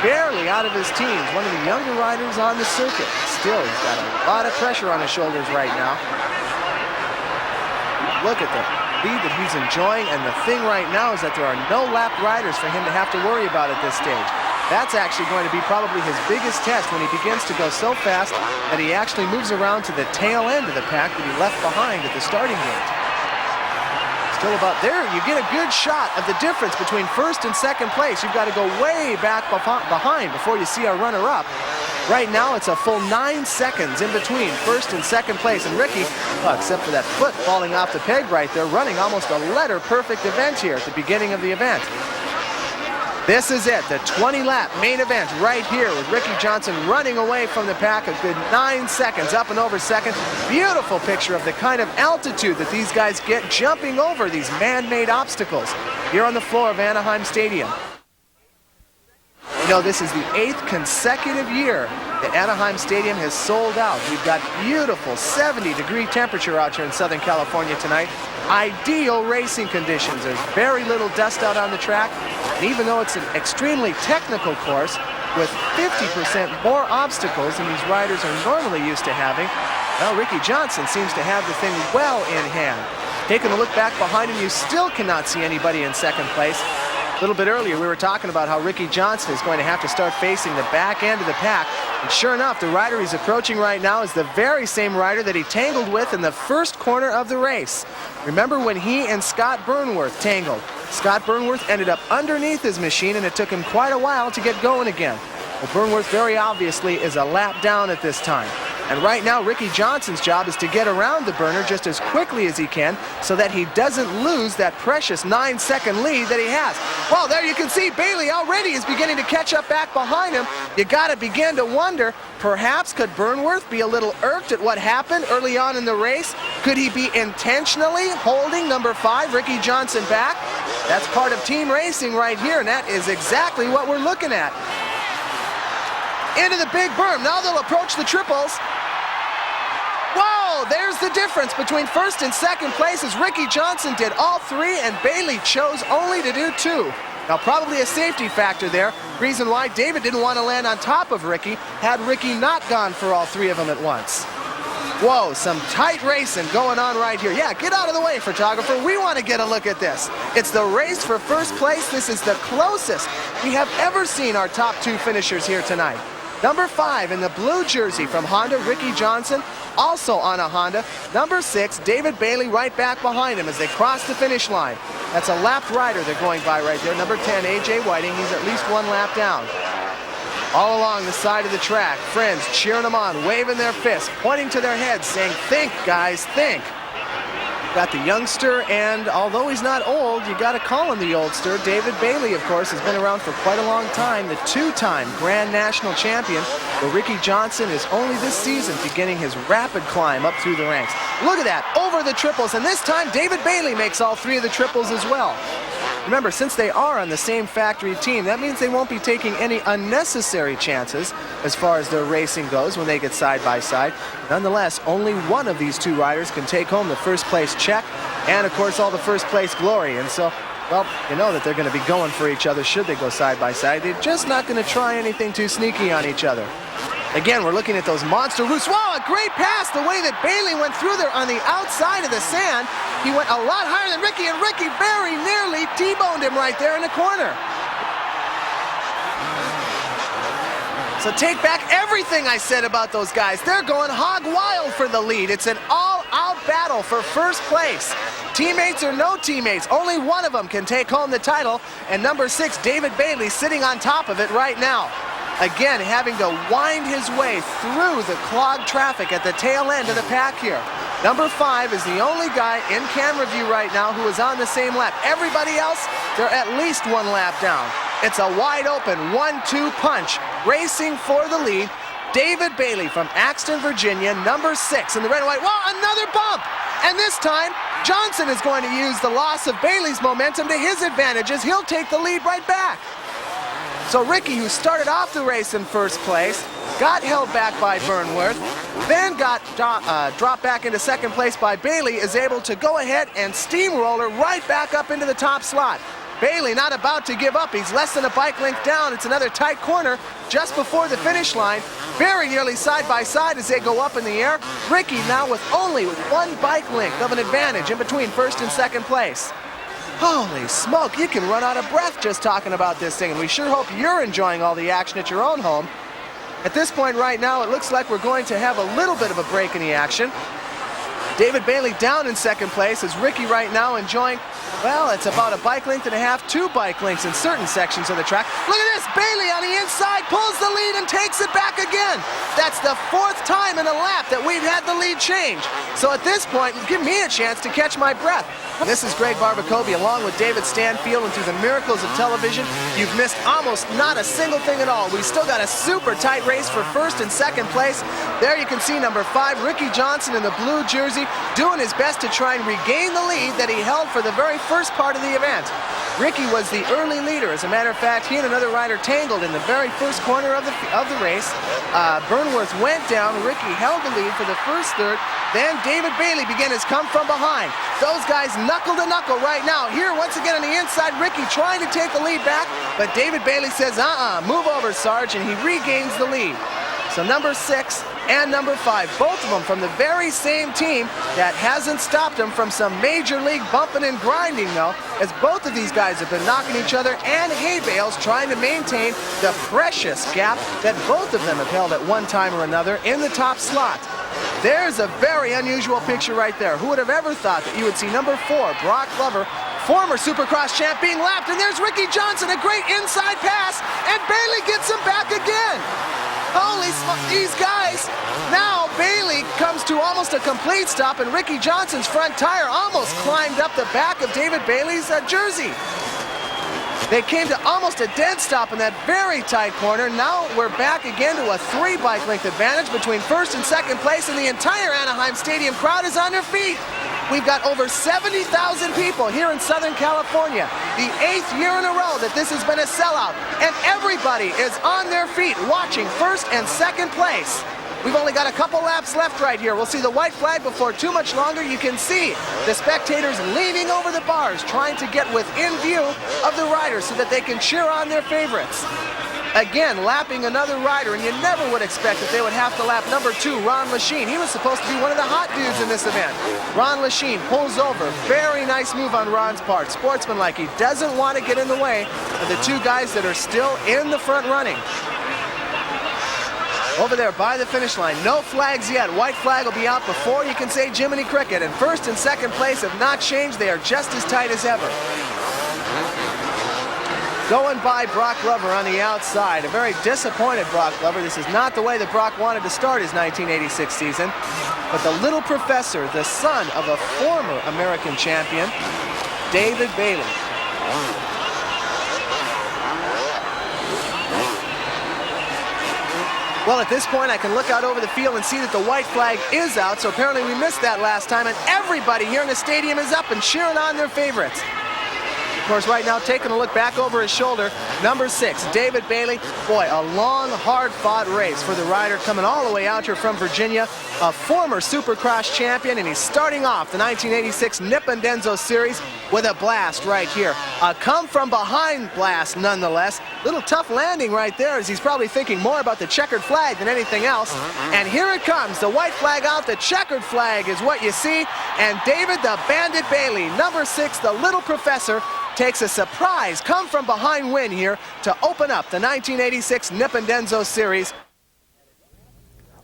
Barely out of his teens, one of the younger riders on the circuit. Still, he's got a lot of pressure on his shoulders right now. Look at the lead that he's enjoying, and the thing right now is that there are no lap riders for him to have to worry about at this stage. That's actually going to be probably his biggest test when he begins to go so fast that he actually moves around to the tail end of the pack that he left behind at the starting gate. Still about there, you get a good shot of the difference between 1st and 2nd place. You've got to go way back behind before you see our runner-up. Right now, it's a full 9 seconds in between first and second place. And Ricky, well, except for that foot falling off the peg right there, running almost a letter-perfect event here at the beginning of the event. This is it, the 20-lap main event right here with Ricky Johnson running away from the pack a good 9 seconds, up and over second. Beautiful picture of the kind of altitude that these guys get jumping over these man-made obstacles here on the floor of Anaheim Stadium. You know, this is the 8th consecutive year that Anaheim Stadium has sold out. We've got beautiful 70-degree temperature out here in Southern California tonight. Ideal racing conditions. There's very little dust out on the track. And even though it's an extremely technical course with 50% more obstacles than these riders are normally used to having, well, Ricky Johnson seems to have the thing well in hand. Taking a look back behind him, you still cannot see anybody in second place. A little bit earlier, we were talking about how Ricky Johnson is going to have to start facing the back end of the pack. And sure enough, the rider he's approaching right now is the very same rider that he tangled with in the first corner of the race. Remember when he and Scott Burnworth tangled? Scott Burnworth ended up underneath his machine, and it took him quite a while to get going again. Well, Burnworth very obviously is a lap down at this time. And right now, Ricky Johnson's job is to get around the burner just as quickly as he can so that he doesn't lose that precious 9-second lead that he has. Well, there you can see Bailey already is beginning to catch up back behind him. You got to begin to wonder, perhaps could Burnworth be a little irked at what happened early on in the race? Could he be intentionally holding number 5, Ricky Johnson, back? That's part of team racing right here, and that is exactly what we're looking at. Into the big berm. Now they'll approach the triples. Whoa, there's the difference between first and second place, as Ricky Johnson did all 3 and Bailey chose only to do 2. Now probably a safety factor there. Reason why David didn't want to land on top of Ricky had Ricky not gone for all 3 of them at once. Whoa, some tight racing going on right here. Yeah, get out of the way, photographer. We want to get a look at this. It's the race for first place. This is the closest we have ever seen our top 2 finishers here tonight. Number 5 in the blue jersey from Honda, Ricky Johnson, also on a Honda. Number 6, David Bailey, right back behind him as they cross the finish line. That's a lapped rider they're going by right there. Number 10, A.J. Whiting, he's at least 1 lap down. All along the side of the track, friends cheering them on, waving their fists, pointing to their heads, saying, think, guys, think. Got the youngster, and although he's not old, you got to call him the oldster. David Bailey, of course, has been around for quite a long time, the 2-time Grand National Champion, where Ricky Johnson is only this season beginning his rapid climb up through the ranks. Look at that, over the triples, and this time David Bailey makes all 3 of the triples as well. Remember, since they are on the same factory team, that means they won't be taking any unnecessary chances as far as their racing goes when they get side by side. Nonetheless, only one of these 2 riders can take home the first place check and, of course, all the first place glory. And so, well, you know that they're going to be going for each other should they go side by side. They're just not going to try anything too sneaky on each other. Again, we're looking at those monster roofs. Wow, a great pass the way that Bailey went through there on the outside of the sand. He went a lot higher than Ricky, and Ricky very nearly T-boned him right there in the corner. So take back everything I said about those guys. They're going hog wild for the lead. It's an all-out battle for first place. Teammates or no teammates, only one of them can take home the title, and number 6, David Bailey, sitting on top of it right now. Again, having to wind his way through the clogged traffic at the tail end of the pack here. Number 5 is the only guy in camera view right now who is on the same lap. Everybody else, they're at least 1 lap down. It's a wide open 1-2 punch. Racing for the lead, David Bailey from Axton, Virginia, number 6 in the red and white. Well, another bump! And this time, Johnson is going to use the loss of Bailey's momentum to his advantage as he'll take the lead right back. So Ricky, who started off the race in first place, got held back by Burnworth, then got dropped back into second place by Bailey, is able to go ahead and steamroller right back up into the top slot. Bailey not about to give up. He's less than a bike length down. It's another tight corner just before the finish line. Very nearly side by side as they go up in the air. Ricky now with only 1 bike length of an advantage in between first and second place. Holy smoke, you can run out of breath just talking about this thing, and we sure hope you're enjoying all the action at your own home. At this point right now, it looks like we're going to have a little bit of a break in the action. David Bailey down in second place as Ricky right now enjoying, well, it's about 1.5 bike lengths, 2 bike lengths in certain sections of the track. Look at this, Bailey on the inside pulls the the lead and takes it back again. That's the 4th time in a lap that we've had the lead change. So at this point, give me a chance to catch my breath. This is Greg Barbacovi along with David Stanfield, and through the miracles of television, you've missed almost not a single thing at all. We've still got a super tight race for 1st and 2nd place. There you can see number 5, Ricky Johnson in the blue jersey, doing his best to try and regain the lead that he held for the very first part of the event. Ricky was the early leader. As a matter of fact, he and another rider tangled in the very first corner of the race. Burnworth went down. Ricky held the lead for the first third. Then David Bailey began his come from behind. Those guys knuckle to knuckle right now. Here, once again on the inside, Ricky trying to take the lead back, but David Bailey says, move over, Sarge, and he regains the lead. So number 6 and number 5, both of them from the very same team. That hasn't stopped them from some major league bumping and grinding, though, as both of these guys have been knocking each other and hay bales trying to maintain the precious gap that both of them have held at one time or another in the top slot. There's a very unusual picture right there. Who would have ever thought that you would see number 4, Brock Glover, former Supercross champ, being lapped, and there's Ricky Johnson, a great inside pass, and Bailey gets him back again. Holy smoke, these guys. Now Bailey comes to almost a complete stop, and Ricky Johnson's front tire almost climbed up the back of David Bailey's jersey. They came to almost a dead stop in that very tight corner. Now we're back again to a 3-bike length advantage between 1st and 2nd place, and the entire Anaheim Stadium crowd is on their feet. We've got over 70,000 people here in Southern California. The 8th year in a row that this has been a sellout, and everybody is on their feet watching 1st and 2nd place. We've only got a couple laps left right here. We'll see the white flag before too much longer. You can see the spectators leaning over the bars, trying to get within view of the riders so that they can cheer on their favorites. Again, lapping another rider, and you never would expect that they would have to lap number 2, Ron Lachine. He was supposed to be one of the hot dudes in this event. Ron Lachine pulls over. Very nice move on Ron's part. Sportsmanlike. He doesn't want to get in the way of the 2 guys that are still in the front running. Over there by the finish line, no flags yet. White flag will be out before you can say Jiminy Cricket. And 1st and 2nd place have not changed. They are just as tight as ever. Going by Brock Glover on the outside. A very disappointed Brock Glover. This is not the way that Brock wanted to start his 1986 season. But the little professor, the son of a former American champion, David Bailey. Well, at this point, I can look out over the field and see that the white flag is out, so apparently we missed that last time, and everybody here in the stadium is up and cheering on their favorites. Of course, right now, taking a look back over his shoulder, number 6, David Bailey. Boy, a long, hard-fought race for the rider coming all the way out here from Virginia, a former Supercross champion, and he's starting off the 1986 Nippon Denso Series with a blast right here. A come-from-behind blast, nonetheless. Little tough landing right there, as he's probably thinking more about the checkered flag than anything else. And here it comes, the white flag out, the checkered flag is what you see, and David the Bandit Bailey, number 6, the little professor, takes a surprise come-from-behind win here to open up the 1986 Nippon Denso Series.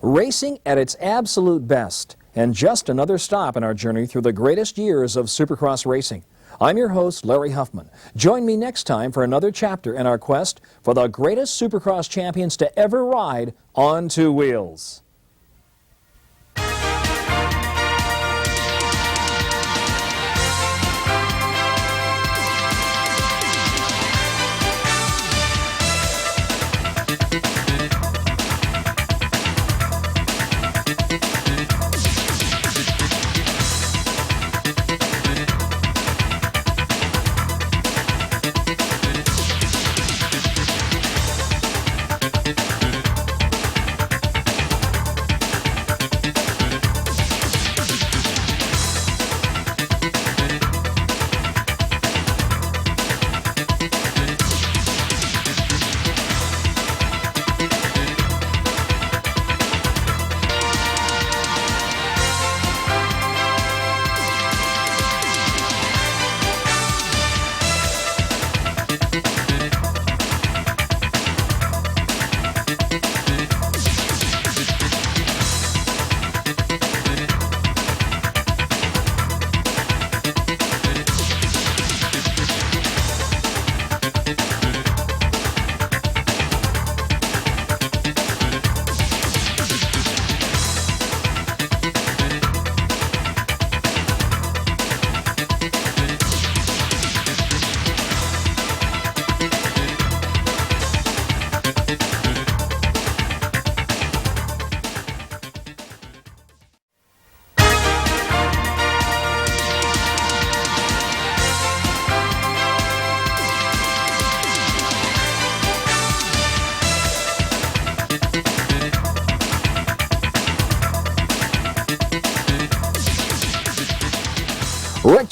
Racing at its absolute best, and just another stop in our journey through the greatest years of Supercross racing. I'm your host, Larry Huffman. Join me next time for another chapter in our quest for the greatest Supercross champions to ever ride on 2 wheels.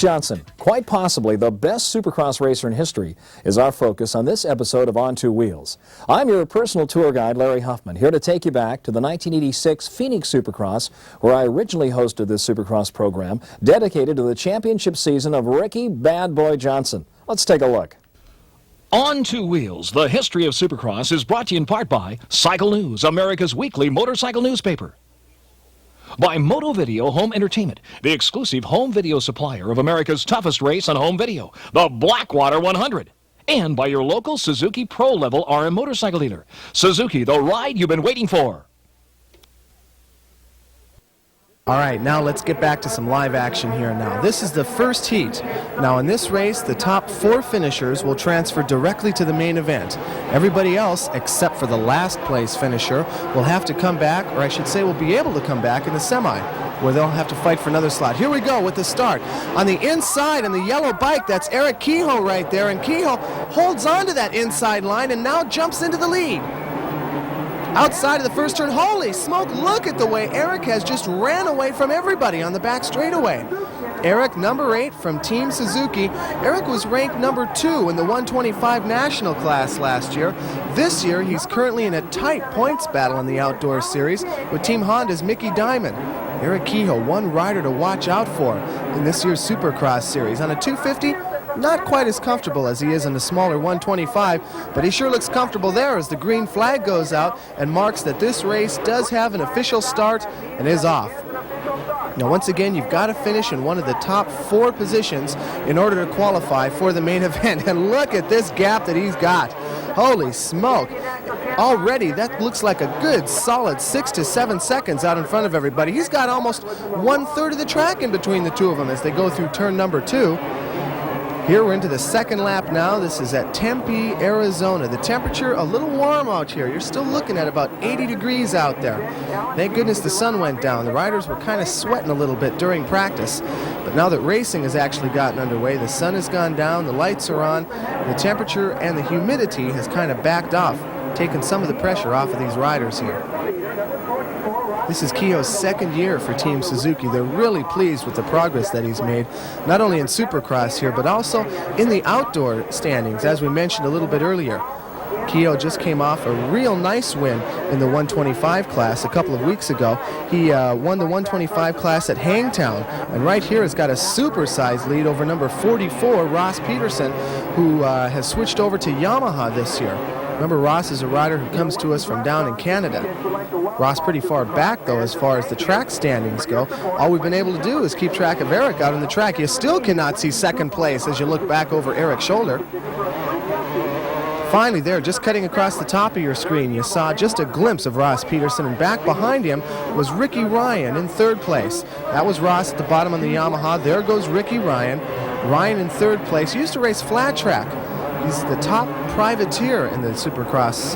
Johnson, quite possibly the best Supercross racer in history, is our focus on this episode of On Two Wheels. I'm your personal tour guide, Larry Huffman, here to take you back to the 1986 Phoenix Supercross, where I originally hosted this Supercross program dedicated to the championship season of Ricky Bad Boy Johnson. Let's take a look. On Two Wheels, the history of Supercross is brought to you in part by Cycle News, America's weekly motorcycle newspaper. By Moto Video Home Entertainment, the exclusive home video supplier of America's toughest race on home video, the Blackwater 100. And by your local Suzuki Pro Level RM motorcycle dealer. Suzuki, the ride you've been waiting for. All right, now let's get back to some live action here now. This is the first heat. Now in this race, the top 4 finishers will transfer directly to the main event. Everybody else, except for the last place finisher, will have to come back, or I should say will be able to come back in the semi, where they'll have to fight for another slot. Here we go with the start. On the inside, on the yellow bike, that's Eric Kehoe right there, and Kehoe holds on to that inside line and now jumps into the lead. Outside of the first turn, holy smoke, look at the way Eric has just ran away from everybody on the back straightaway. Eric, number 8 from Team Suzuki. Eric was ranked number 2 in the 125 national class last year. This year, he's currently in a tight points battle in the outdoor series with Team Honda's Mickey Diamond. Eric Kehoe, one rider to watch out for in this year's Supercross series. On a 250, not quite as comfortable as he is on the smaller 125, but he sure looks comfortable there as the green flag goes out and marks that this race does have an official start and is off. Now once again, you've got to finish in one of the top 4 positions in order to qualify for the main event. And look at this gap that he's got. Holy smoke. Already, that looks like a good solid 6 to 7 seconds out in front of everybody. He's got almost 1/3 of the track in between the two of them as they go through turn number 2. Here we're into the second lap now. This is at Tempe, Arizona. The temperature a little warm out here. You're still looking at about 80 degrees out there. Thank goodness the sun went down. The riders were kind of sweating a little bit during practice. But now that racing has actually gotten underway, the sun has gone down, the lights are on, the temperature and the humidity has kind of backed off, taking some of the pressure off of these riders here. This is Kehoe's second year for Team Suzuki. They're really pleased with the progress that he's made, not only in Supercross here, but also in the outdoor standings, as we mentioned a little bit earlier. Kehoe just came off a real nice win in the 125 class a couple of weeks ago. He won the 125 class at Hangtown, and right here has got a supersized lead over number 44, Ross Peterson, who has switched over to Yamaha this year. Remember, Ross is a rider who comes to us from down in Canada. Ross pretty far back, though, as far as the track standings go. All we've been able to do is keep track of Eric out on the track. You still cannot see second place as you look back over Eric's shoulder. Finally there, just cutting across the top of your screen, you saw just a glimpse of Ross Peterson, and back behind him was Ricky Ryan in 3rd place. That was Ross at the bottom on the Yamaha. There goes Ricky Ryan. Ryan in 3rd place. He used to race flat track. He's the top privateer in the Supercross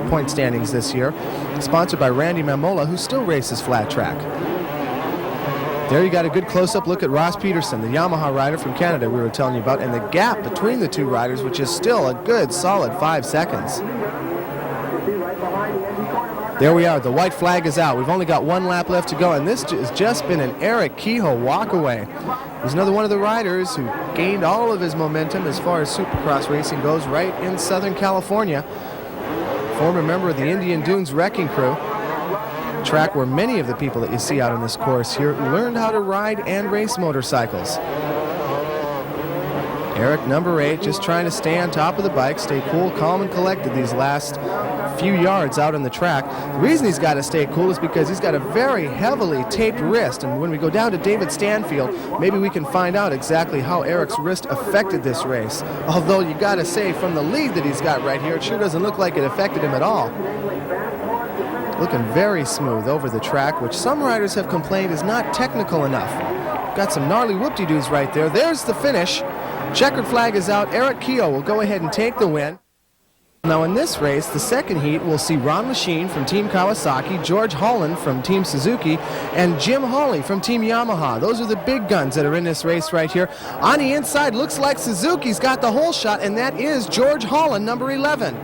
point standings this year, sponsored by Randy Mamola, who still races flat track. There you got a good close-up look at Ross Peterson, the Yamaha rider from Canada we were telling you about, and the gap between the two riders, which is still a good solid 5 seconds. There we are. The white flag is out. We've only got 1 lap left to go, and this has just been an Eric Kehoe walk-away. He's another one of the riders who gained all of his momentum as far as Supercross racing goes right in Southern California. Former member of the Indian Dunes Wrecking Crew, track where many of the people that you see out on this course here learned how to ride and race motorcycles. Eric, number 8, just trying to stay on top of the bike, stay cool, calm, and collected these last few yards out on the track. The reason he's got to stay cool is because he's got a very heavily taped wrist, and when we go down to David Stanfield, maybe we can find out exactly how Eric's wrist affected this race. Although you got to say, from the lead that he's got right here, it sure doesn't look like it affected him at all. Looking very smooth over the track, which some riders have complained is not technical enough. Got some gnarly whoop-de-doos right there. There's the finish. Checkered flag is out. Eric Kehoe will go ahead and take the win. Now in this race, the second heat, we'll see Ron Lachine from Team Kawasaki, George Holland from Team Suzuki, and Jim Hawley from Team Yamaha. Those are the big guns that are in this race right here. On the inside, looks like Suzuki's got the whole shot, and that is George Holland, number 11.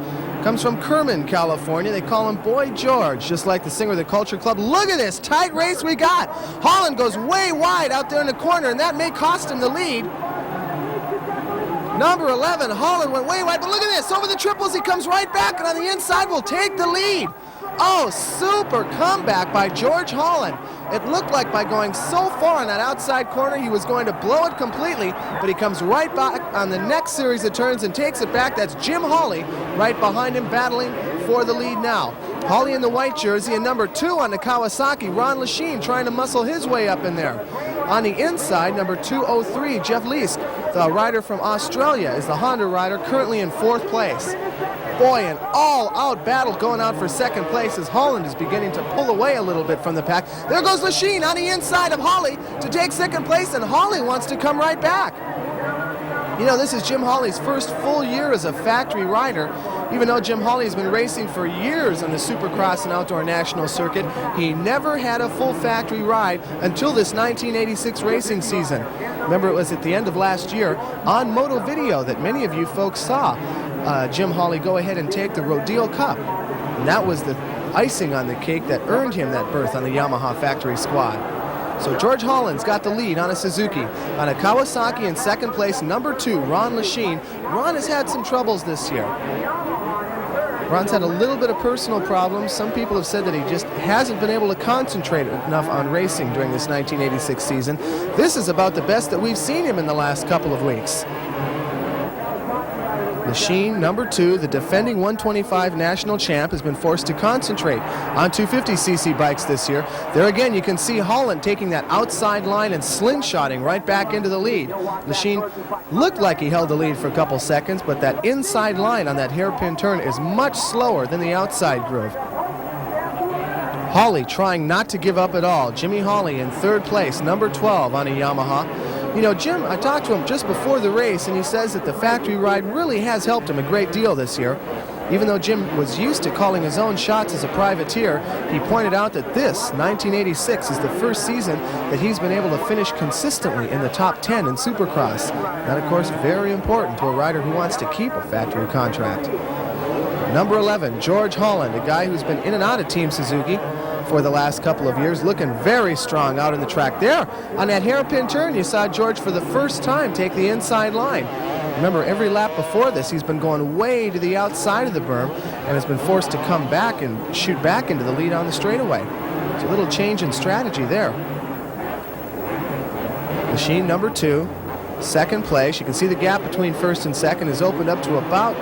Comes from Kerman, California. They call him Boy George, just like the singer of the Culture Club. Look at this tight race we got. Holland goes way wide out there in the corner, and that may cost him the lead. Number 11, Holland went way wide, but look at this. Over the triples, he comes right back, and on the inside will take the lead. Oh, super comeback by George Holland. It looked like by going so far on that outside corner, he was going to blow it completely, but he comes right back on the next series of turns and takes it back. That's Jim Hawley right behind him, battling for the lead now. Hawley in the white jersey, and number 2 on the Kawasaki, Ron Lechien, trying to muscle his way up in there. On the inside, number 203, Jeff Leask, the rider from Australia, is the Honda rider, currently in 4th place. Boy, an all-out battle going on for 2nd place as Holland is beginning to pull away a little bit from the pack. There goes Lechien on the inside of Hawley to take 2nd place, and Hawley wants to come right back. You know, this is Jim Hawley's first full year as a factory rider. Even though Jim Hawley has been racing for years on the Supercross and Outdoor National Circuit, he never had a full factory ride until this 1986 racing season. Remember, it was at the end of last year on Moto Video that many of you folks saw Jim Hawley go ahead and take the Rodeo Cup. And that was the icing on the cake that earned him that berth on the Yamaha factory squad. So George Holland's got the lead on a Suzuki. On a Kawasaki in 2nd place, number 2, Ron Lechien. Ron has had some troubles this year. Ron's had a little bit of personal problems. Some people have said that he just hasn't been able to concentrate enough on racing during this 1986 season. This is about the best that we've seen him in the last couple of weeks. Lechien, number 2, the defending 125 national champ, has been forced to concentrate on 250cc bikes this year. There again, you can see Holland taking that outside line and slingshotting right back into the lead. Lechien looked like he held the lead for a couple seconds, but that inside line on that hairpin turn is much slower than the outside groove. Hawley trying not to give up at all. Jimmy Hawley in 3rd place, number 12 on a Yamaha. You know, Jim, I talked to him just before the race, and he says that the factory ride really has helped him a great deal this year. Even though Jim was used to calling his own shots as a privateer, he pointed out that this, 1986, is the first season that he's been able to finish consistently in the top 10 in Supercross. That, of course, very important to a rider who wants to keep a factory contract. Number 11, George Holland, a guy who's been in and out of Team Suzuki for the last couple of years, looking very strong out in the track. There, on that hairpin turn, you saw George for the first time take the inside line. Remember, every lap before this, he's been going way to the outside of the berm and has been forced to come back and shoot back into the lead on the straightaway. It's a little change in strategy there. Lechien, number 2. 2nd place. You can see the gap between 1st and 2nd has opened up to about,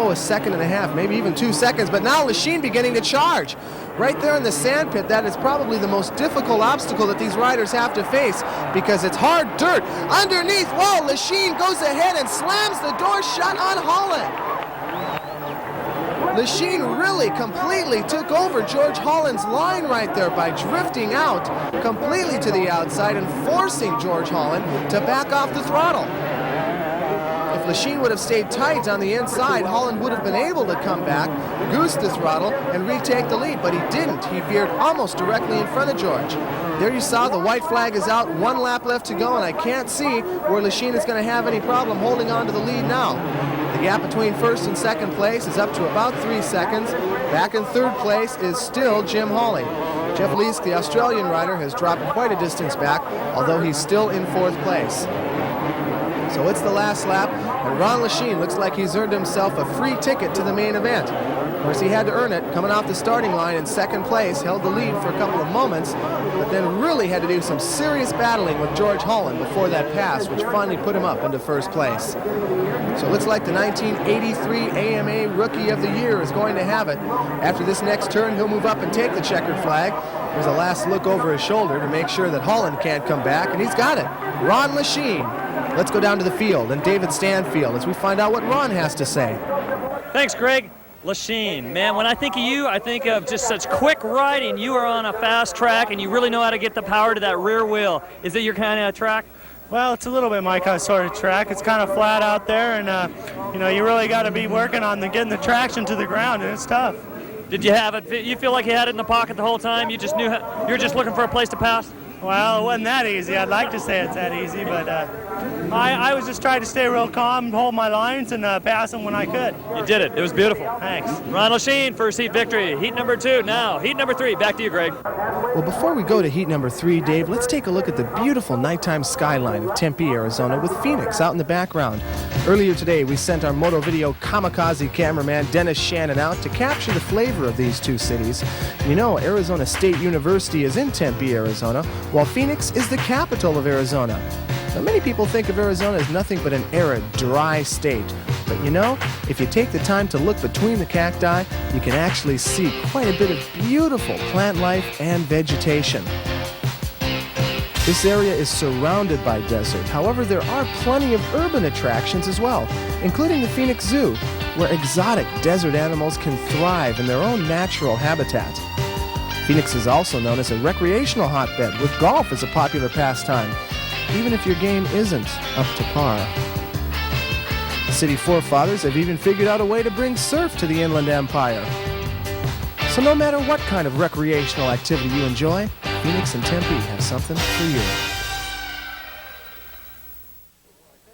a second and a half, maybe even 2 seconds. But now Lechien beginning to charge. Right there in the sand pit, that is probably the most difficult obstacle that these riders have to face because it's hard dirt. Underneath, whoa, Lechien goes ahead and slams the door shut on Holland. Lechien really completely took over George Holland's line right there by drifting out completely to the outside and forcing George Holland to back off the throttle. If Lechien would have stayed tight on the inside, Holland would have been able to come back, goose the throttle, and retake the lead, but he didn't. He veered almost directly in front of George. There you saw the white flag is out, 1 lap left to go, and I can't see where Lechien is going to have any problem holding on to the lead now. The gap between 1st and 2nd place is up to about 3 seconds. Back in 3rd place is still Jim Hawley. Jeff Leask, the Australian rider, has dropped quite a distance back, although he's still in 4th place. So it's the last lap, and Ron Lechien looks like he's earned himself a free ticket to the main event. Of course, he had to earn it, coming off the starting line in 2nd place, held the lead for a couple of moments, but then really had to do some serious battling with George Holland before that pass, which finally put him up into 1st place. So it looks like the 1983 AMA Rookie of the Year is going to have it. After this next turn, he'll move up and take the checkered flag. There's a last look over his shoulder to make sure that Holland can't come back, and he's got it. Ron Lechien. Let's go down to the field and David Stanfield as we find out what Ron has to say. Thanks, Greg. Lechien, man, when I think of you, I think of just such quick riding. You are on a fast track, and you really know how to get the power to that rear wheel. Is it your kind of track? Well, it's a little bit my kind of sort of track. It's kind of flat out there, and you really got to be working on getting the traction to the ground, and it's tough. Did you have it? You feel like you had it in the pocket the whole time? You just knew you were just looking for a place to pass? Well, it wasn't that easy. I'd like to say it's that easy, but I was just trying to stay real calm, hold my lines, and pass them when I could. You did it. It was beautiful. Thanks. Ronald Sheen, first heat victory. Heat number 2 now. Heat number 3. Back to you, Greg. Well, before we go to heat number 3, Dave, let's take a look at the beautiful nighttime skyline of Tempe, Arizona, with Phoenix out in the background. Earlier today, we sent our Moto Video kamikaze cameraman Dennis Shannon out to capture the flavor of these two cities. You know, Arizona State University is in Tempe, Arizona, while Phoenix is the capital of Arizona. Now, many people think of Arizona as nothing but an arid, dry state. But you know, if you take the time to look between the cacti, you can actually see quite a bit of beautiful plant life and vegetation. This area is surrounded by desert. However, there are plenty of urban attractions as well, including the Phoenix Zoo, where exotic desert animals can thrive in their own natural habitat. Phoenix is also known as a recreational hotbed, with golf as a popular pastime, even if your game isn't up to par. City forefathers have even figured out a way to bring surf to the Inland Empire. So no matter what kind of recreational activity you enjoy, Phoenix and Tempe have something for you.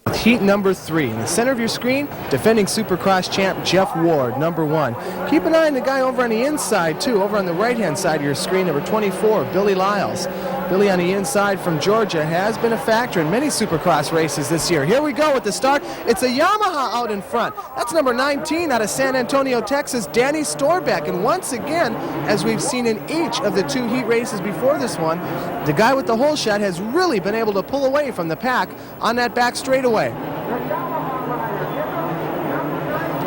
With heat number 3, in the center of your screen, defending Supercross champ Jeff Ward, number 1. Keep an eye on the guy over on the inside, too, over on the right-hand side of your screen, number 24, Billy Lyles. Billy on the inside from Georgia has been a factor in many Supercross races this year. Here we go at the start. It's a Yamaha out in front. That's number 19 out of San Antonio, Texas, Danny Storbeck. And once again, as we've seen in each of the 2 heat races before this one, the guy with the hole shot has really been able to pull away from the pack on that back straightaway.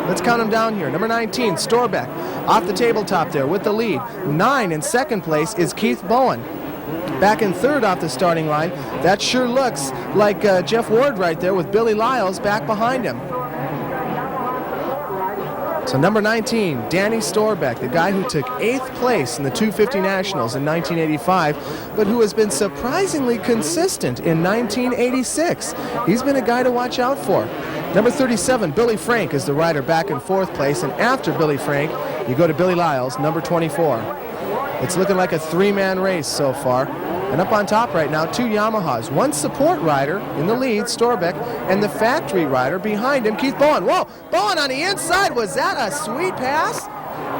Let's count them down here. Number 19, Storbeck, off the tabletop there with the lead. 9 in second place is Keith Bowen. Back in third off the starting line, that sure looks like Jeff Ward right there with Billy Lyles back behind him. So number 19, Danny Storbeck, the guy who took 8th place in the 250 Nationals in 1985, but who has been surprisingly consistent in 1986. He's been a guy to watch out for. Number 37, Billy Frank, is the rider back in 4th place, and after Billy Frank, you go to Billy Lyles, number 24. It's looking like a 3-man race so far. And up on top right now, 2 Yamahas. 1 support rider in the lead, Storbeck, and the factory rider behind him, Keith Bowen. Whoa, Bowen on the inside. Was that a sweet pass?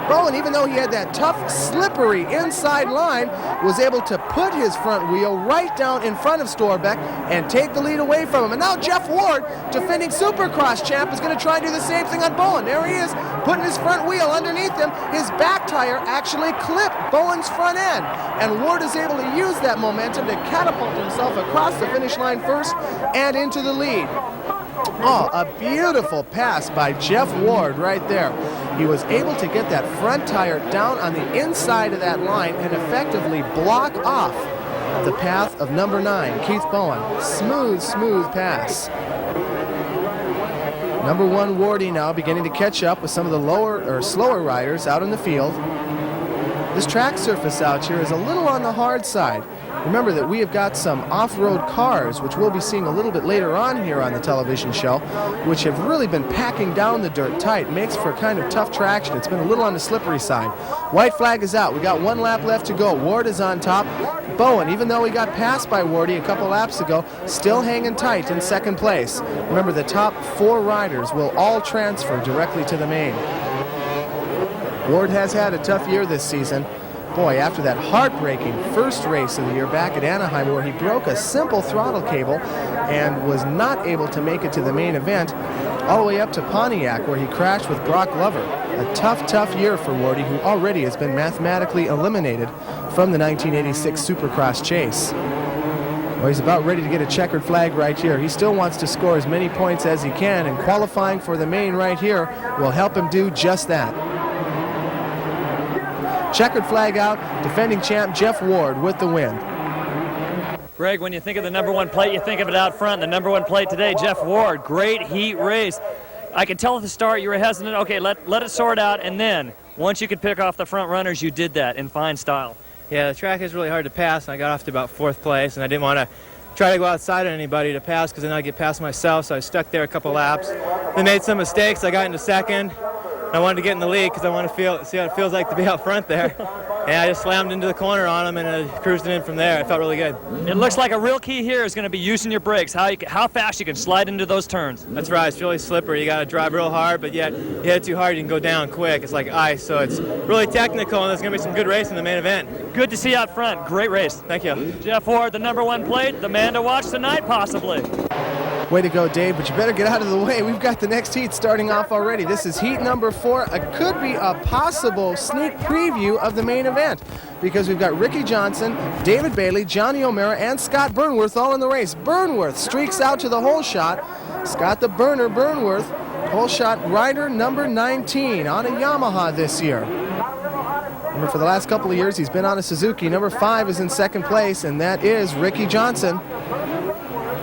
Bowen, even though he had that tough, slippery inside line, was able to put his front wheel right down in front of Storbeck and take the lead away from him. And now Jeff Ward, defending Supercross champ, is going to try and do the same thing on Bowen. There he is, putting his front wheel underneath him. His back tire actually clipped Bowen's front end, and Ward is able to use that momentum to catapult himself across the finish line first and into the lead. Oh, a beautiful pass by Jeff Ward right there. He was able to get that front tire down on the inside of that line and effectively block off the path of number 9, Keith Bowen. Smooth, smooth pass. Number 1, Wardy now beginning to catch up with some of the lower or slower riders out in the field. This track surface out here is a little on the hard side. Remember that we have got some off-road cars, which we'll be seeing a little bit later on here on the television show, which have really been packing down the dirt tight. Makes for kind of tough traction. It's been a little on the slippery side. White flag is out. We got 1 lap left to go. Ward is on top. Bowen, even though he got passed by Wardy a couple laps ago, still hanging tight in 2nd place. Remember, the top 4 riders will all transfer directly to the main. Ward has had a tough year this season. Boy, after that heartbreaking first race of the year back at Anaheim, where he broke a simple throttle cable and was not able to make it to the main event, all the way up to Pontiac, where he crashed with Brock Glover. A tough, tough year for Wardy, who already has been mathematically eliminated from the 1986 Supercross chase. Well, he's about ready to get a checkered flag right here. He still wants to score as many points as he can, and qualifying for the main right here will help him do just that. Checkered flag out, defending champ Jeff Ward with the win. Greg, when you think of the number 1 plate, you think of it out front. The number 1 plate today, Jeff Ward, great heat race. I could tell at the start you were hesitant. Okay, let it sort out, and then once you could pick off the front runners, you did that in fine style. Yeah, the track is really hard to pass, and I got off to about 4th place, and I didn't want to try to go outside on anybody to pass because then I'd get past myself, so I stuck there a couple laps. Then made some mistakes. I got into 2nd. I wanted to get in the lead because I want to see what it feels like to be out front there. and I just slammed into the corner on him and cruised it in from there. It felt really good. It looks like a real key here is going to be using your brakes, how fast you can slide into those turns. That's right. It's really slippery. You got to drive real hard, but yet you hit it too hard, you can go down quick. It's like ice, so it's really technical, and there's going to be some good racing in the main event. Good to see you out front. Great race. Thank you. Jeff Ward, the #1 plate, the man to watch tonight, possibly. Way to go, Dave, but you better get out of the way. We've got the next heat starting off already. This is heat number 4. It could be a possible sneak preview of the main event because we've got Ricky Johnson, David Bailey, Johnny O'Mara, and Scott Burnworth all in the race. Burnworth streaks out to the hole shot. Scott the Burner Burnworth, hole shot rider number 19 on a Yamaha this year. Remember, for the last couple of years, he's been on a Suzuki. Number 5 is in second place, and that is Ricky Johnson.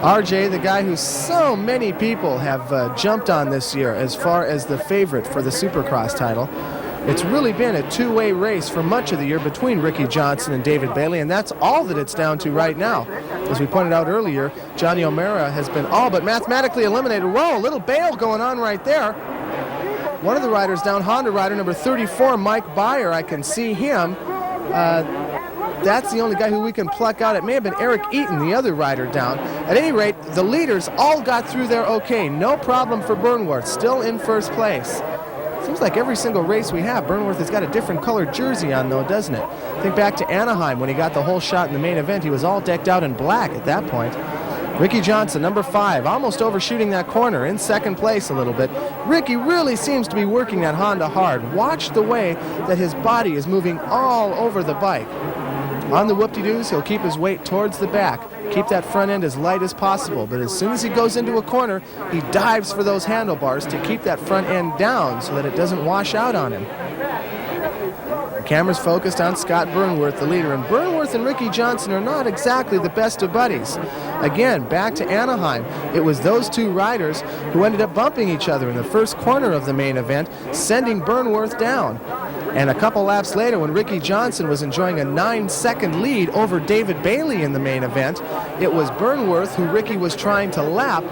RJ, the guy who so many people have jumped on this year as far as the favorite for the Supercross title. It's really been a two-way race for much of the year between Ricky Johnson and David Bailey, and that's all that it's down to right now. As we pointed out earlier, Johnny O'Mara has been all but mathematically eliminated. Whoa, a little bail going on right there. One of the riders down, Honda rider number 34, Mike Byer, I can see him. That's the only guy who we can pluck out. It may have been Eric Eaton, the other rider down. At any rate, the leaders all got through there okay. No problem for Burnworth, still in first place. Seems like every single race we have, Burnworth has got a different colored jersey on, though, doesn't it? Think back to Anaheim when he got the whole shot in the main event. He was all decked out in black at that point. Ricky Johnson, number 5, almost overshooting that corner, in second place a little bit. Ricky really seems to be working that Honda hard. Watch the way that his body is moving all over the bike. On the whoop-de-doos, he'll keep his weight towards the back, keep that front end as light as possible, but as soon as he goes into a corner, he dives for those handlebars to keep that front end down so that it doesn't wash out on him. The camera's focused on Scott Burnworth, the leader, and Burnworth and Ricky Johnson are not exactly the best of buddies. Again, back to Anaheim, it was those two riders who ended up bumping each other in the first corner of the main event, sending Burnworth down. And a couple laps later, when Ricky Johnson was enjoying a 9-second lead over David Bailey in the main event, it was Burnworth who Ricky was trying to lap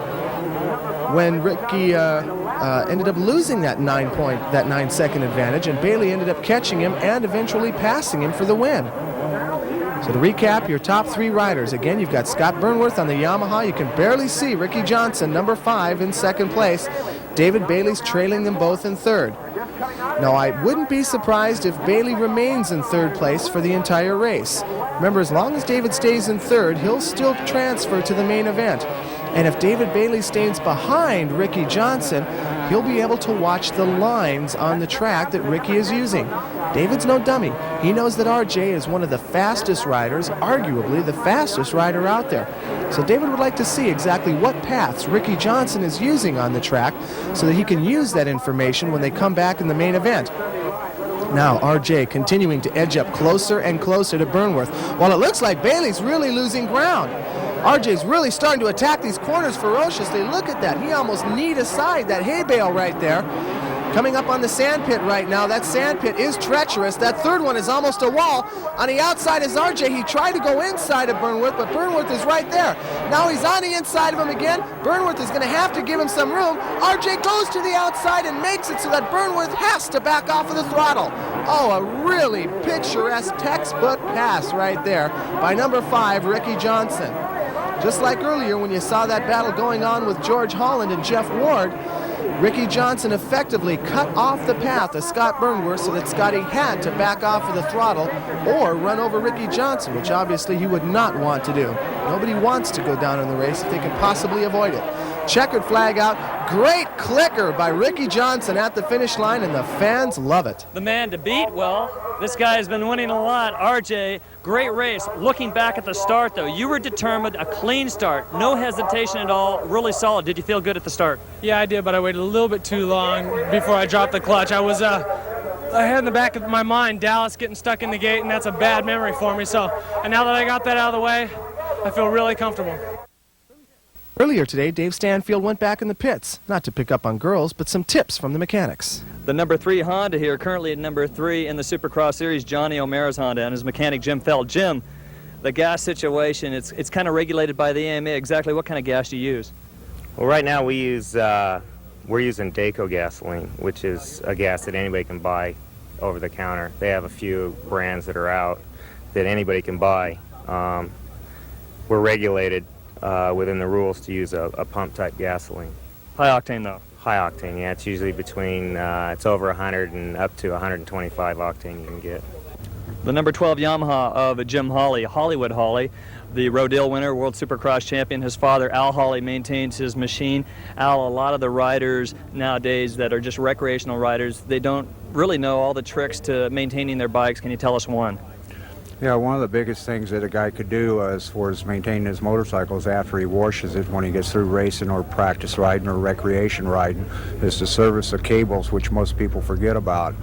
when Ricky ended up losing that 9-second advantage, and Bailey ended up catching him and eventually passing him for the win. So to recap, your top 3 riders. Again, you've got Scott Burnworth on the Yamaha. You can barely see Ricky Johnson, number 5, in second place. David Bailey's trailing them both in third. Now, I wouldn't be surprised if Bailey remains in third place for the entire race. Remember, as long as David stays in third, he'll still transfer to the main event. And if David Bailey stays behind Ricky Johnson, he'll be able to watch the lines on the track that Ricky is using. David's no dummy. He knows that RJ is one of the fastest riders, arguably the fastest rider out there. So David would like to see exactly what paths Ricky Johnson is using on the track so that he can use that information when they come back in the main event. Now RJ continuing to edge up closer and closer to Burnworth, while it looks like Bailey's really losing ground. RJ's really starting to attack these corners ferociously. Look at that. He almost kneed aside that hay bale right there. Coming up on the sand pit right now. That sand pit is treacherous. That third one is almost a wall. On the outside is RJ. He tried to go inside of Burnworth, but Burnworth is right there. Now he's on the inside of him again. Burnworth is going to have to give him some room. RJ goes to the outside and makes it so that Burnworth has to back off of the throttle. Oh, a really picturesque textbook pass right there by number 5, Ricky Johnson. Just like earlier when you saw that battle going on with George Holland and Jeff Ward, Ricky Johnson effectively cut off the path of Scott Burnworth so that Scotty had to back off of the throttle or run over Ricky Johnson, which obviously he would not want to do. Nobody wants to go down in the race if they can possibly avoid it. Checkered flag out. Great clicker by Ricky Johnson at the finish line, and the fans love it. The man to beat, well, this guy has been winning a lot. RJ, great race. Looking back at the start, though, you were determined, a clean start, no hesitation at all, really solid. Did you feel good at the start? Yeah, I did, but I waited a little bit too long before I dropped the clutch. I had in the back of my mind Dallas getting stuck in the gate, and that's a bad memory for me. And now that I got that out of the way, I feel really comfortable. Earlier today, Dave Stanfield went back in the pits, not to pick up on girls, but some tips from the mechanics. The number 3 Honda here, currently at number 3 in the Supercross Series, Johnny O'Mara's Honda, and his mechanic Jim Feld. Jim, the gas situation, it's kind of regulated by the AMA. Exactly what kind of gas do you use? Well, right now we're using Daco gasoline, which is a gas that anybody can buy over the counter. They have a few brands that are out that anybody can buy. We're regulated within the rules to use a pump-type gasoline. High octane, though. High octane, yeah. It's usually between, it's over 100 and up to 125 octane you can get. The number 12 Yamaha of Jim Hawley, Hollywood Hawley, the Rodale winner, World Supercross champion. His father, Al Hawley, maintains his machine. Al, a lot of the riders nowadays that are just recreational riders, they don't really know all the tricks to maintaining their bikes. Can you tell us one? Yeah, one of the biggest things that a guy could do as far as maintaining his motorcycle is after he washes it, when he gets through racing or practice riding or recreation riding, is to service the cables, which most people forget about.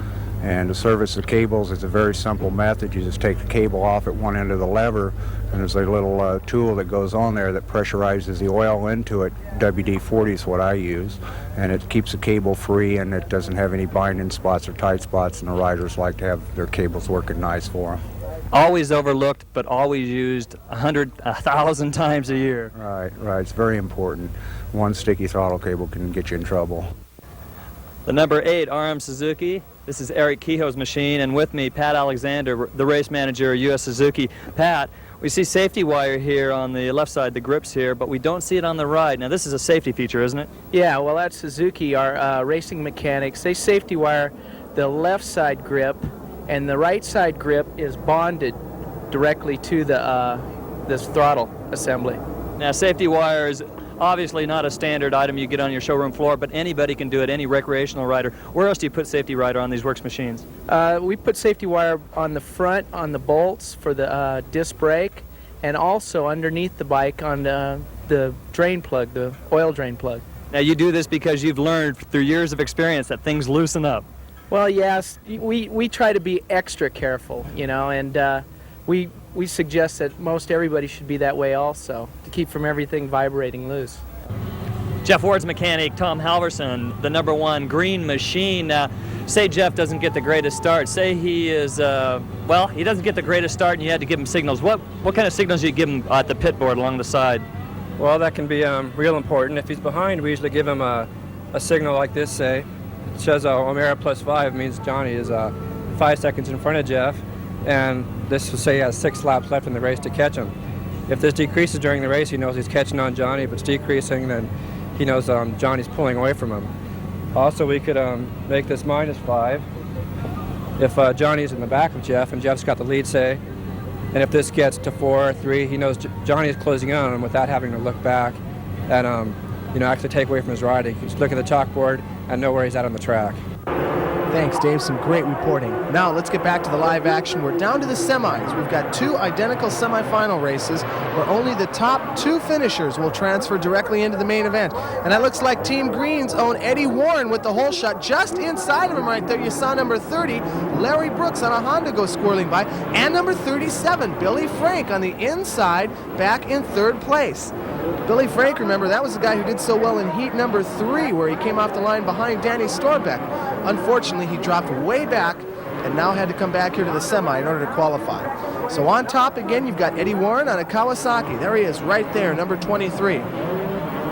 And to service the cables is a very simple method. You just take the cable off at one end of the lever, and there's a little tool that goes on there that pressurizes the oil into it. WD-40 is what I use, and it keeps the cable free, and it doesn't have any binding spots or tight spots, and the riders like to have their cables working nice for them. Always overlooked, but always used 1,000 times a year. Right. It's very important. One sticky throttle cable can get you in trouble. The number 8 RM Suzuki. This is Eric Kehoe's machine, and with me, Pat Alexander, the race manager of US Suzuki. Pat, we see safety wire here on the left side, the grips here, but we don't see it on the right. Now, this is a safety feature, isn't it? Yeah, well, that's Suzuki, our racing mechanics. They safety wire the left side grip, and the right side grip is bonded directly to this throttle assembly. Now, safety wire is obviously not a standard item you get on your showroom floor, but anybody can do it, any recreational rider. Where else do you put safety wire on these works machines? We put safety wire on the front, on the bolts for the disc brake, and also underneath the bike on the drain plug, the oil drain plug. Now, you do this because you've learned through years of experience that things loosen up. Well, yes, we try to be extra careful, you know, and we suggest that most everybody should be that way also, to keep from everything vibrating loose. Jeff Ward's mechanic, Tom Halverson, the number 1 green machine. Say Jeff doesn't get the greatest start. Say he is, he doesn't get the greatest start and you had to give him signals. What kind of signals do you give him at the pit board along the side? Well, that can be real important. If he's behind, we usually give him a signal like this, say. It says O'Mara +5 means Johnny is 5 seconds in front of Jeff, and this will say he has 6 laps left in the race to catch him. If this decreases during the race, he knows he's catching on Johnny. If it's decreasing, then he knows Johnny's pulling away from him. Also, we could make this -5 if Johnny's in the back of Jeff and Jeff's got the lead, say. And if this gets to 4 or 3, he knows Johnny is closing in on him without having to look back and actually take away from his riding. He can just look at the chalkboard and know where he's at on the track. Thanks, Dave. Some great reporting. Now, let's get back to the live action. We're down to the semis. We've got 2 identical semifinal races where only the top 2 finishers will transfer directly into the main event. And it looks like Team Green's own Eddie Warren with the hole shot just inside of him right there. You saw number 30, Larry Brooks on a Honda go squirreling by, and number 37, Billy Frank on the inside, back in 3rd place. Billy Frank, remember, that was the guy who did so well in heat number 3, where he came off the line behind Danny Storbeck. Unfortunately, he dropped way back and now had to come back here to the semi in order to qualify. So on top again, you've got Eddie Warren on a Kawasaki. There he is right there, number 23.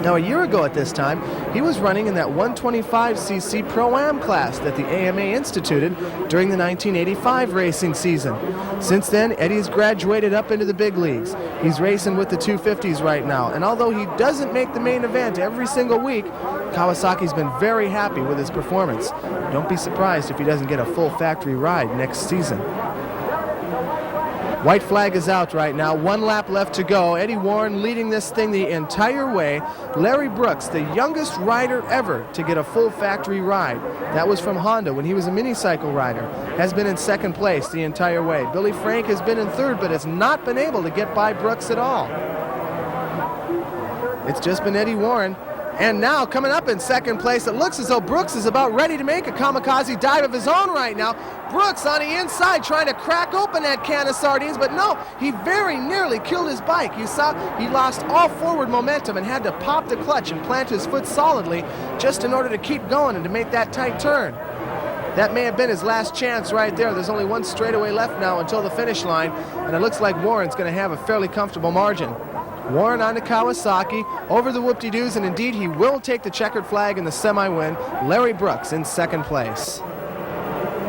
Now, a year ago at this time, he was running in that 125cc Pro-Am class that the AMA instituted during the 1985 racing season. Since then, Eddie's graduated up into the big leagues. He's racing with the 250s right now, and although he doesn't make the main event every single week, Kawasaki's been very happy with his performance. Don't be surprised if he doesn't get a full factory ride next season. White flag is out right now. 1 lap left to go. Eddie Warren leading this thing the entire way. Larry Brooks, the youngest rider ever to get a full factory ride. That was from Honda when he was a mini-cycle rider. Has been in 2nd place the entire way. Billy Frank has been in 3rd, but has not been able to get by Brooks at all. It's just been Eddie Warren. And now, coming up in 2nd place, it looks as though Brooks is about ready to make a kamikaze dive of his own right now. Brooks on the inside trying to crack open that can of sardines, but no, he very nearly killed his bike. You saw he lost all forward momentum and had to pop the clutch and plant his foot solidly just in order to keep going and to make that tight turn. That may have been his last chance right there. There's only 1 straightaway left now until the finish line, and it looks like Warren's going to have a fairly comfortable margin. Warren on to Kawasaki, over the whoop-de-doos, and indeed he will take the checkered flag in the semi-win. Larry Brooks in 2nd place.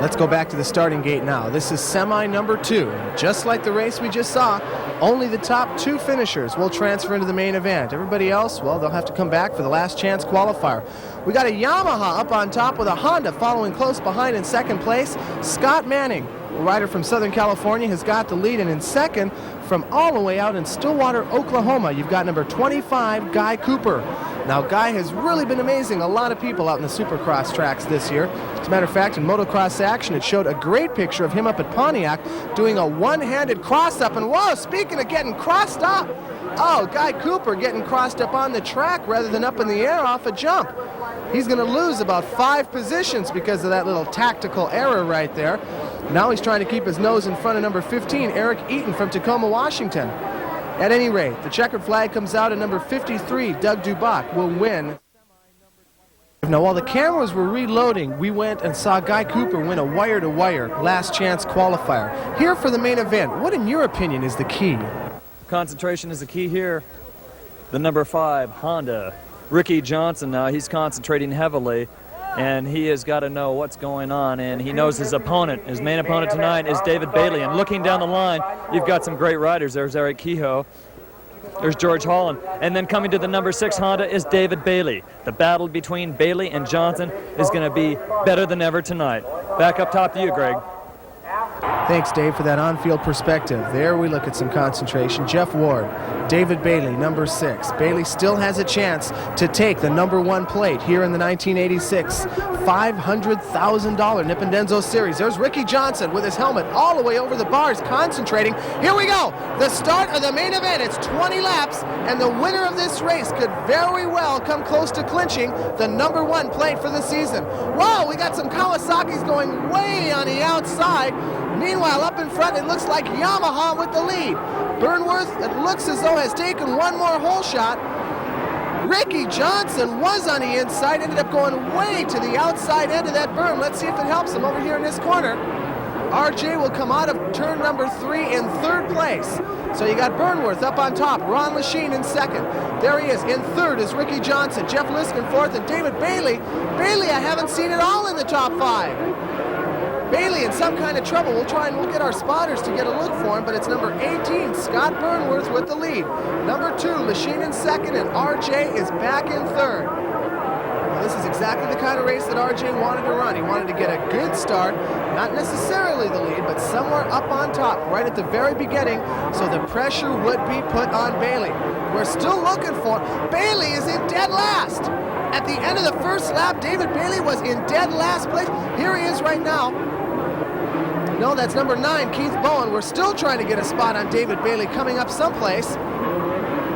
Let's go back to the starting gate now. This is semi number 2. Just like the race we just saw, only the top 2 finishers will transfer into the main event. Everybody else, well, they'll have to come back for the last chance qualifier. We got a Yamaha up on top with a Honda following close behind in second place. Scott Manning, a rider from Southern California, has got the lead, and in second, from all the way out in Stillwater, Oklahoma, you've got number 25, Guy Cooper. Now, Guy has really been amazing a lot of people out in the Supercross tracks this year. As a matter of fact, in Motocross Action, it showed a great picture of him up at Pontiac doing a one-handed cross-up. And whoa, speaking of getting crossed up, oh, Guy Cooper getting crossed up on the track rather than up in the air off a jump. He's going to lose about 5 positions because of that little tactical error right there. Now he's trying to keep his nose in front of number 15, Eric Eaton from Tacoma, Washington. At any rate, the checkered flag comes out, and number 53, Doug Duboc, will win. Now, while the cameras were reloading, we went and saw Guy Cooper win a wire-to-wire last chance qualifier. Here for the main event, what in your opinion is the key? Concentration is the key here. The number 5, Honda, Ricky Johnson. Now he's concentrating heavily, and he has got to know what's going on, and he knows his opponent. His main opponent tonight is David Bailey, and looking down the line, you've got some great riders. There's Eric Kehoe, there's George Holland, and then coming to the number 6 Honda is David Bailey. The battle between Bailey and Johnson is going to be better than ever tonight. Back up top to you, Greg. Thanks, Dave, for that on-field perspective. There we look at some concentration. Jeff Ward, David Bailey, number 6. Bailey still has a chance to take the number 1 plate here in the 1986 $500,000 Nippendenso Series. There's Ricky Johnson with his helmet all the way over the bars, concentrating. Here we go. The start of the main event. It's 20 laps, and the winner of this race could very well come close to clinching the number 1 plate for the season. Whoa, we got some Kawasaki's going way on the outside. Meanwhile, up in front, it looks like Yamaha with the lead. Burnworth, it looks as though, has taken one more hole shot. Ricky Johnson was on the inside, ended up going way to the outside end of that berm. Let's see if it helps him over here in this corner. RJ will come out of turn number 3 in 3rd place. So you got Burnworth up on top, Ron Lachine in 2nd. There he is. In 3rd is Ricky Johnson, Jeff Liskin 4th, and David Bailey. Bailey, I haven't seen it all in the top 5. Bailey in some kind of trouble. We'll get our spotters to get a look for him, but it's number 18, Scott Burnworth with the lead. Number 2, Lachine in 2nd, and RJ is back in 3rd. Well, this is exactly the kind of race that RJ wanted to run. He wanted to get a good start, not necessarily the lead, but somewhere up on top, right at the very beginning, so the pressure would be put on Bailey. We're still looking for Bailey is in dead last. At the end of the first lap, David Bailey was in dead last place. Here he is right now. No, that's number 9, Keith Bowen. We're still trying to get a spot on David Bailey coming up someplace.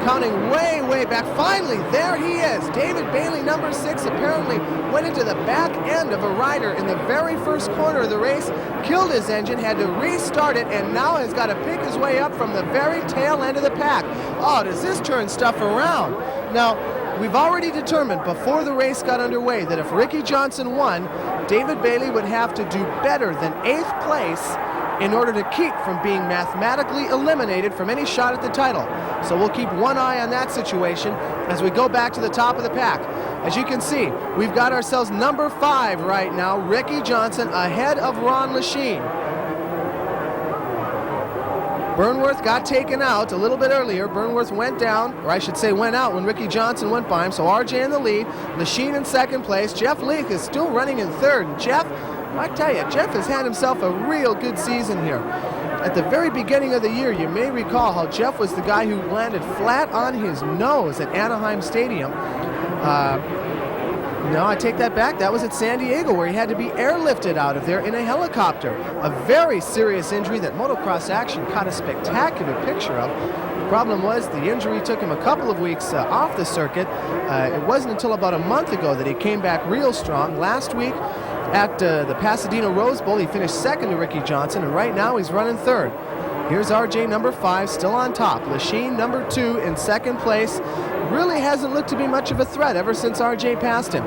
Counting way, way back. Finally, there he is. David Bailey, number 6, apparently went into the back end of a rider in the very first corner of the race, killed his engine, had to restart it, and now has got to pick his way up from the very tail end of the pack. Oh, does this turn stuff around? Now, we've already determined before the race got underway that if Ricky Johnson won, David Bailey would have to do better than 8th place in order to keep from being mathematically eliminated from any shot at the title. So we'll keep one eye on that situation as we go back to the top of the pack. As you can see, we've got ourselves number 5 right now, Ricky Johnson, ahead of Ron Lachine. Burnworth got taken out a little bit earlier. Burnworth went down, or I should say went out when Ricky Johnson went by him. So RJ in the lead, Lachine in 2nd place. Jeff Leake is still running in 3rd. And Jeff, I tell you, Jeff has had himself a real good season here. At the very beginning of the year, you may recall how Jeff was the guy who landed flat on his nose at Anaheim Stadium. No, I take that back. That was at San Diego, where he had to be airlifted out of there in a helicopter. A very serious injury that Motocross Action caught a spectacular picture of. The problem was the injury took him a couple of weeks off the circuit. It wasn't until about a month ago that he came back real strong. Last week at the Pasadena Rose Bowl, he finished 2nd to Ricky Johnson, and right now he's running 3rd. Here's RJ number 5 still on top. Lachine number 2 in 2nd place. Really hasn't looked to be much of a threat ever since RJ passed him.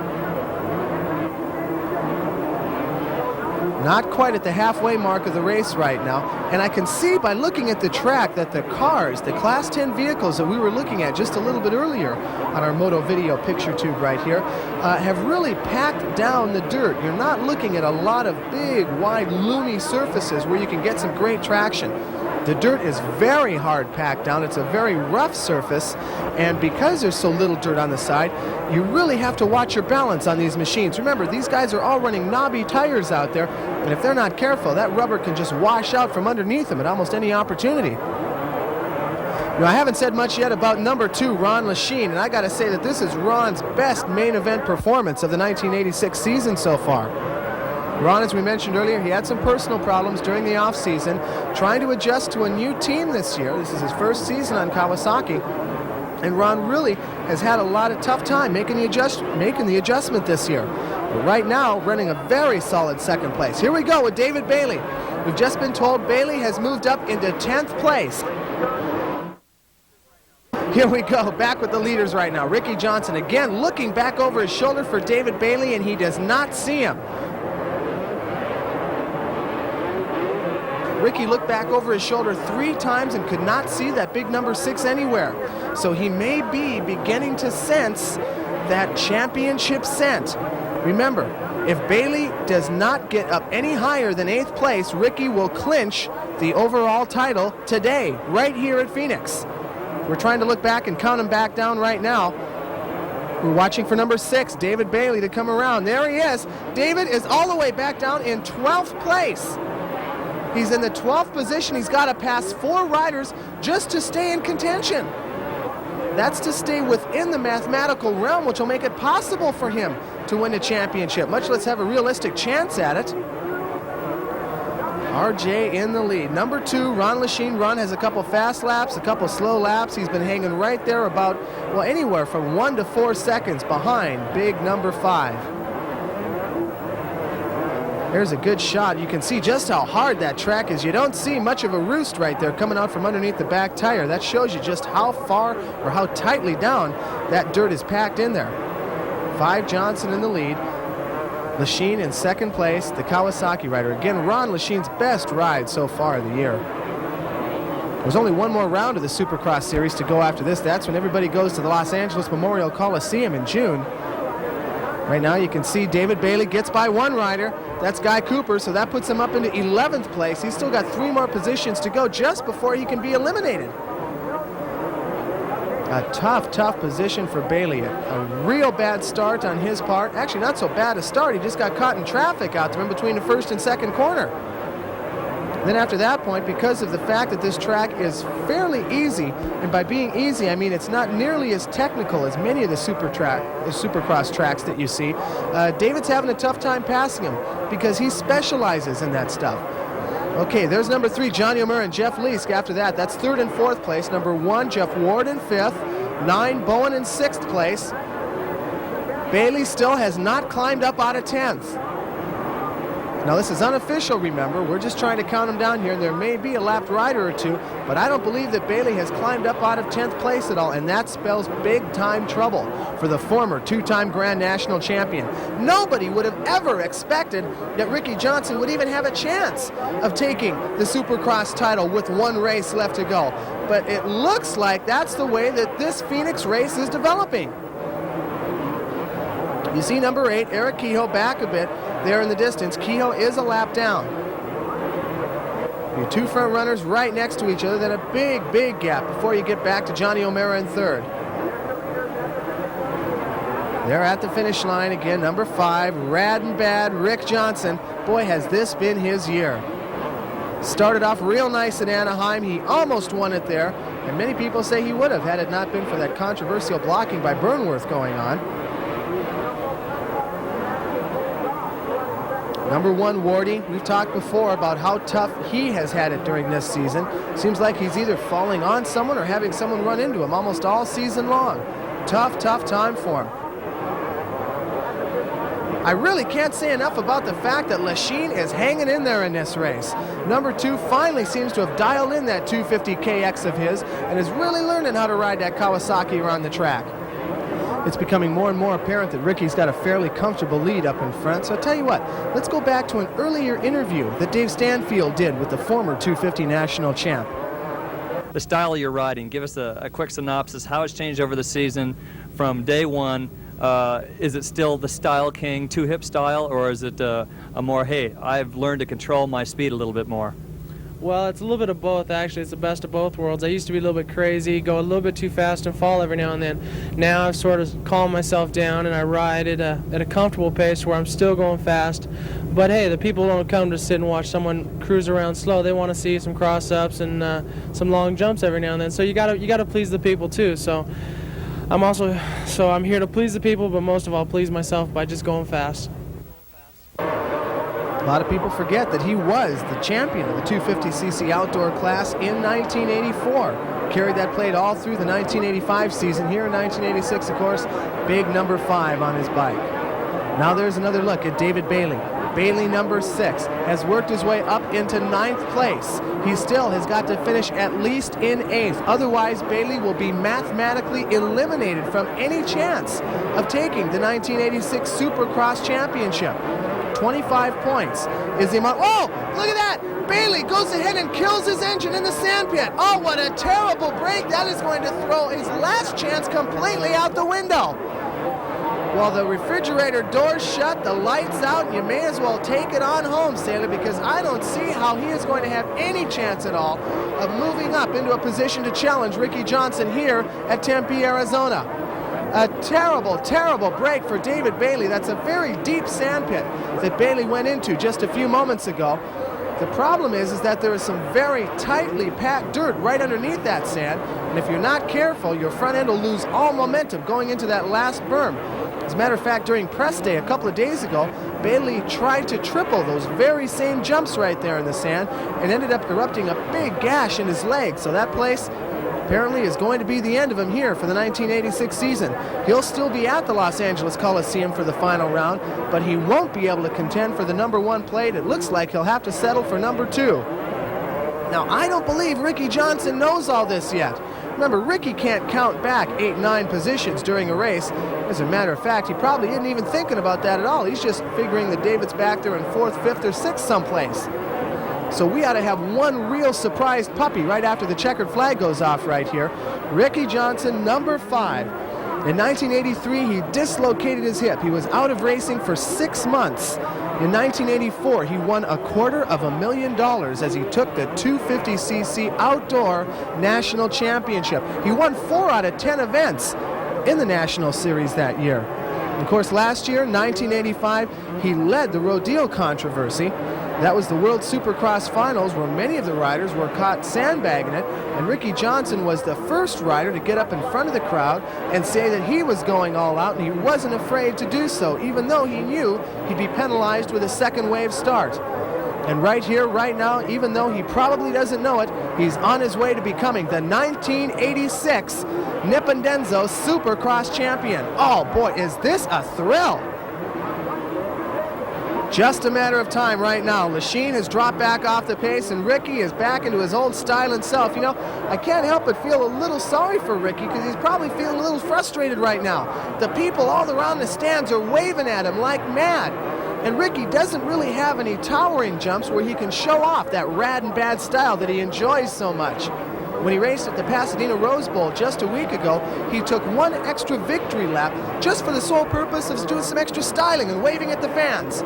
Not quite at the halfway mark of the race right now. And I can see by looking at the track that the cars, the Class 10 vehicles that we were looking at just a little bit earlier on our Moto Video picture tube right here, have really packed down the dirt. You're not looking at a lot of big, wide, loomy surfaces where you can get some great traction. The dirt is very hard packed down. It's a very rough surface, and because there's so little dirt on the side, you really have to watch your balance on these machines. Remember, these guys are all running knobby tires out there, and if they're not careful, that rubber can just wash out from underneath them at almost any opportunity. Now, I haven't said much yet about number 2, Ron Lachine, and I got to say that this is Ron's best main event performance of the 1986 season so far. Ron, as we mentioned earlier, he had some personal problems during the off-season, trying to adjust to a new team this year. This is his first season on Kawasaki, and Ron really has had a lot of tough time making the adjustment this year. But right now, running a very solid second place. Here we go with David Bailey. We've just been told Bailey has moved up into 10th place. Here we go, back with the leaders right now. Ricky Johnson again looking back over his shoulder for David Bailey, and he does not see him. Ricky looked back over his shoulder 3 times and could not see that big number 6 anywhere. So he may be beginning to sense that championship scent. Remember, if Bailey does not get up any higher than 8th place, Ricky will clinch the overall title today, right here at Phoenix. We're trying to look back and count him back down right now. We're watching for number 6, David Bailey, to come around. There he is. David is all the way back down in 12th place. He's in the 12th position. He's got to pass 4 riders just to stay in contention. That's to stay within the mathematical realm, which will make it possible for him to win a championship, much less have a realistic chance at it. RJ in the lead. Number 2, Ron Lachine. Ron has a couple fast laps, a couple slow laps. He's been hanging right there about, well, anywhere from 1 to 4 seconds behind big number 5. There's a good shot. You can see just how hard that track is. You don't see much of a roost right there coming out from underneath the back tire. That shows you just how far or how tightly down that dirt is packed in there. 5 Johnson in the lead. Lachine in 2nd place, the Kawasaki rider. Again, Ron Lachine's best ride so far of the year. There's only one more round of the Supercross series to go after this. That's when everybody goes to the Los Angeles Memorial Coliseum in June. Right now you can see David Bailey gets by 1 rider. That's Guy Cooper, so that puts him up into 11th place. He's still got 3 more positions to go just before he can be eliminated. A tough position for Bailey. A real bad start on his part. Actually, not so bad a start. He just got caught in traffic out there in between the 1st and 2nd corner. Then after that point, because of the fact that this track is fairly easy, and by being easy, I mean it's not nearly as technical as many of the Supercross tracks that you see, David's having a tough time passing him because he specializes in that stuff. Okay, there's number 3, Johnny O'Mara and Jeff Leask. After that, that's 3rd and 4th place. Number 1, Jeff Ward in 5th. 9, Bowen in 6th place. Bailey still has not climbed up out of 10th. Now this is unofficial, remember. We're just trying to count them down here, and there may be a lapped rider or 2, but I don't believe that Bailey has climbed up out of 10th place at all, and that spells big-time trouble for the former 2-time Grand National champion. Nobody would have ever expected that Ricky Johnson would even have a chance of taking the Supercross title with 1 race left to go. But it looks like that's the way that this Phoenix race is developing. You see number 8, Eric Kehoe, back a bit there in the distance. Kehoe is a lap down. Your 2 front runners right next to each other, then a big gap before you get back to Johnny O'Mara in 3rd. They're at the finish line again. Number 5, Rad and Bad, Rick Johnson. Boy, has this been his year. Started off real nice at Anaheim. He almost won it there, and many people say he would have had it not been for that controversial blocking by Burnworth going on. Number 1, Wardy. We've talked before about how tough he has had it during this season. Seems like he's either falling on someone or having someone run into him almost all season long. Tough time for him. I really can't say enough about the fact that Lachine is hanging in there in this race. Number 2 finally seems to have dialed in that 250KX of his and is really learning how to ride that Kawasaki around the track. it's becoming more and more apparent that Ricky's got a fairly comfortable lead up in front. So I'll tell you what, let's go back to an earlier interview that Dave Stanfield did with the former 250 national champ. The style you're riding, give us a quick synopsis, how it's changed over the season from day one. Is it still the style king, two-hip style, or is it a more, hey, I've learned to control my speed a little bit more? Well, it's a little bit of both, actually. It's the best of both worlds. I used to be a little bit crazy, go a little bit too fast and fall every now and then. Now I've sort of calmed myself down and I ride at a comfortable pace where I'm still going fast. But hey, the people don't come to sit and watch someone cruise around slow. They want to see some cross-ups and some long jumps every now and then. So you gotta please the people too. So I'm here to please the people, but most of all please myself by just going fast. A lot of people forget that he was the champion of the 250cc outdoor class in 1984. Carried that plate all through the 1985 season. Here in 1986, of course, big number 5 on his bike. Now there's another look at David Bailey. Bailey, number 6, has worked his way up into 9th place. He still has got to finish at least in 8th. Otherwise, Bailey will be mathematically eliminated from any chance of taking the 1986 Supercross championship. 25 points is the amount. Oh, look at that! Bailey goes ahead and kills his engine in the sandpit. Oh, what a terrible break. That is going to throw his last chance completely out the window. Well, the refrigerator door's shut, the lights out, and you may as well take it on home, Sailor, because I don't see how he is going to have any chance at all of moving up into a position to challenge Ricky Johnson here at Tempe, Arizona. A terrible, terrible break for David Bailey. That's a very deep sandpit that Bailey went into just a few moments ago. The problem is that there is some very tightly packed dirt right underneath that sand, and if you're not careful, your front end will lose all momentum going into that last berm. As a matter of fact, during press day a couple of days ago, Bailey tried to triple those very same jumps right there in the sand and ended up erupting a big gash in his leg. So that place apparently is going to be the end of him here for the 1986 season. He'll still be at the Los Angeles Coliseum for the final round, but he won't be able to contend for the number 1 plate. It looks like he'll have to settle for number 2. Now, I don't believe Ricky Johnson knows all this yet. Remember, Ricky can't count back 8, 9 positions during a race. As a matter of fact, he probably isn't even thinking about that at all. He's just figuring that David's back there in 4th, 5th, or 6th someplace. So we ought to have one real surprised puppy right after the checkered flag goes off right here. Ricky Johnson, number 5. In 1983, he dislocated his hip. He was out of racing for 6 months. In 1984, he won $250,000 as he took the 250cc outdoor national championship. He won 4 out of 10 events in the National Series that year. Of course, last year, 1985, he led the Rodeo controversy. That was the World Supercross Finals where many of the riders were caught sandbagging it, and Ricky Johnson was the first rider to get up in front of the crowd and say that he was going all out and he wasn't afraid to do so, even though he knew he'd be penalized with a second wave start. And right here, right now, even though he probably doesn't know it, he's on his way to becoming the 1986 Nippondenzo Supercross champion. Oh boy, is this a thrill! Just a matter of time right now. Lachine has dropped back off the pace, and Ricky is back into his old style and self. You know, I can't help but feel a little sorry for Ricky because he's probably feeling a little frustrated right now. The people all around the stands are waving at him like mad. And Ricky doesn't really have any towering jumps where he can show off that rad and bad style that he enjoys so much. When he raced at the Pasadena Rose Bowl just a week ago, he took 1 extra victory lap just for the sole purpose of doing some extra styling and waving at the fans.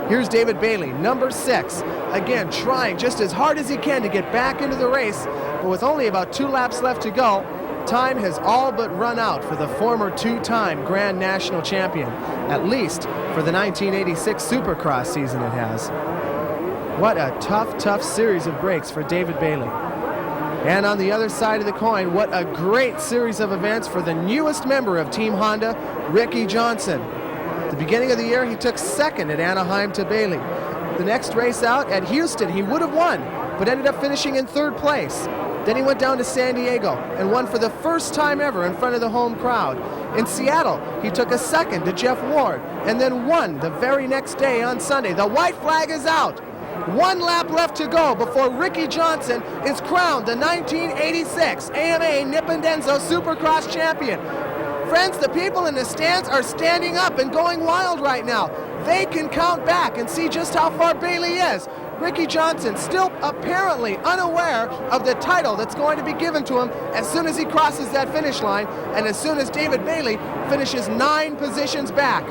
Here's David Bailey, number 6, again trying just as hard as he can to get back into the race, but with only about 2 laps left to go, time has all but run out for the former 2-time Grand National champion, at least for the 1986 Supercross season it has. What a tough, tough series of breaks for David Bailey. And on the other side of the coin, what a great series of events for the newest member of Team Honda, Ricky Johnson. At the beginning of the year, he took 2nd at Anaheim to Bailey. The next race out at Houston, he would have won, but ended up finishing in 3rd place. Then he went down to San Diego and won for the first time ever in front of the home crowd. In Seattle, he took a 2nd to Jeff Ward and then won the very next day on Sunday. The white flag is out. 1 lap left to go before Ricky Johnson is crowned the 1986 AMA Nippondenzo Supercross champion. friends, the people in the stands are standing up and going wild right now. They can count back and see just how far Bailey is. Ricky Johnson still apparently unaware of the title that's going to be given to him as soon as he crosses that finish line and as soon as David Bailey finishes 9 positions back.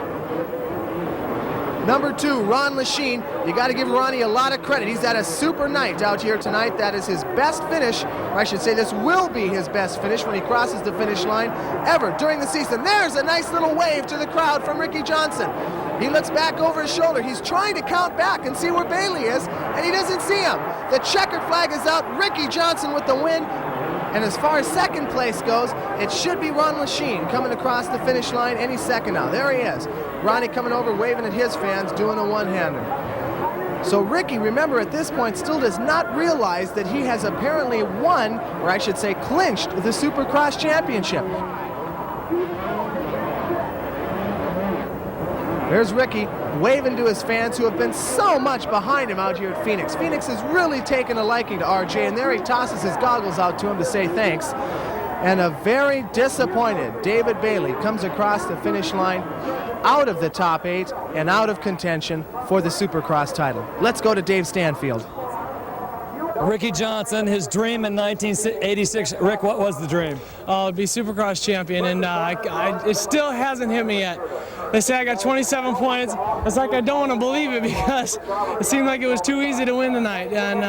Number 2, Ron Lachine. You got to give Ronnie a lot of credit. He's had a super night out here tonight. That is his best finish, or I should say this will be his best finish when he crosses the finish line ever during the season. There's a nice little wave to the crowd from Ricky Johnson. He looks back over his shoulder. He's trying to count back and see where Bailey is, and he doesn't see him. The checkered flag is out. Ricky Johnson with the win. And as far as second place goes, it should be Ron Lachine coming across the finish line any second now. There he is. Ronnie coming over, waving at his fans, doing a one-hander. So Ricky, remember, at this point still does not realize that he has apparently won, or I should say clinched, the Supercross championship. There's Ricky waving to his fans who have been so much behind him out here at Phoenix. Phoenix has really taken a liking to RJ, and there he tosses his goggles out to him to say thanks. And a very disappointed David Bailey comes across the finish line out of the top 8 and out of contention for the Supercross title. Let's go to Dave Stanfield. Ricky Johnson, his dream in 1986. Rick, what was the dream? To be Supercross champion, and it still hasn't hit me yet. They say I got 27 points. It's like I don't want to believe it because it seemed like it was too easy to win tonight. And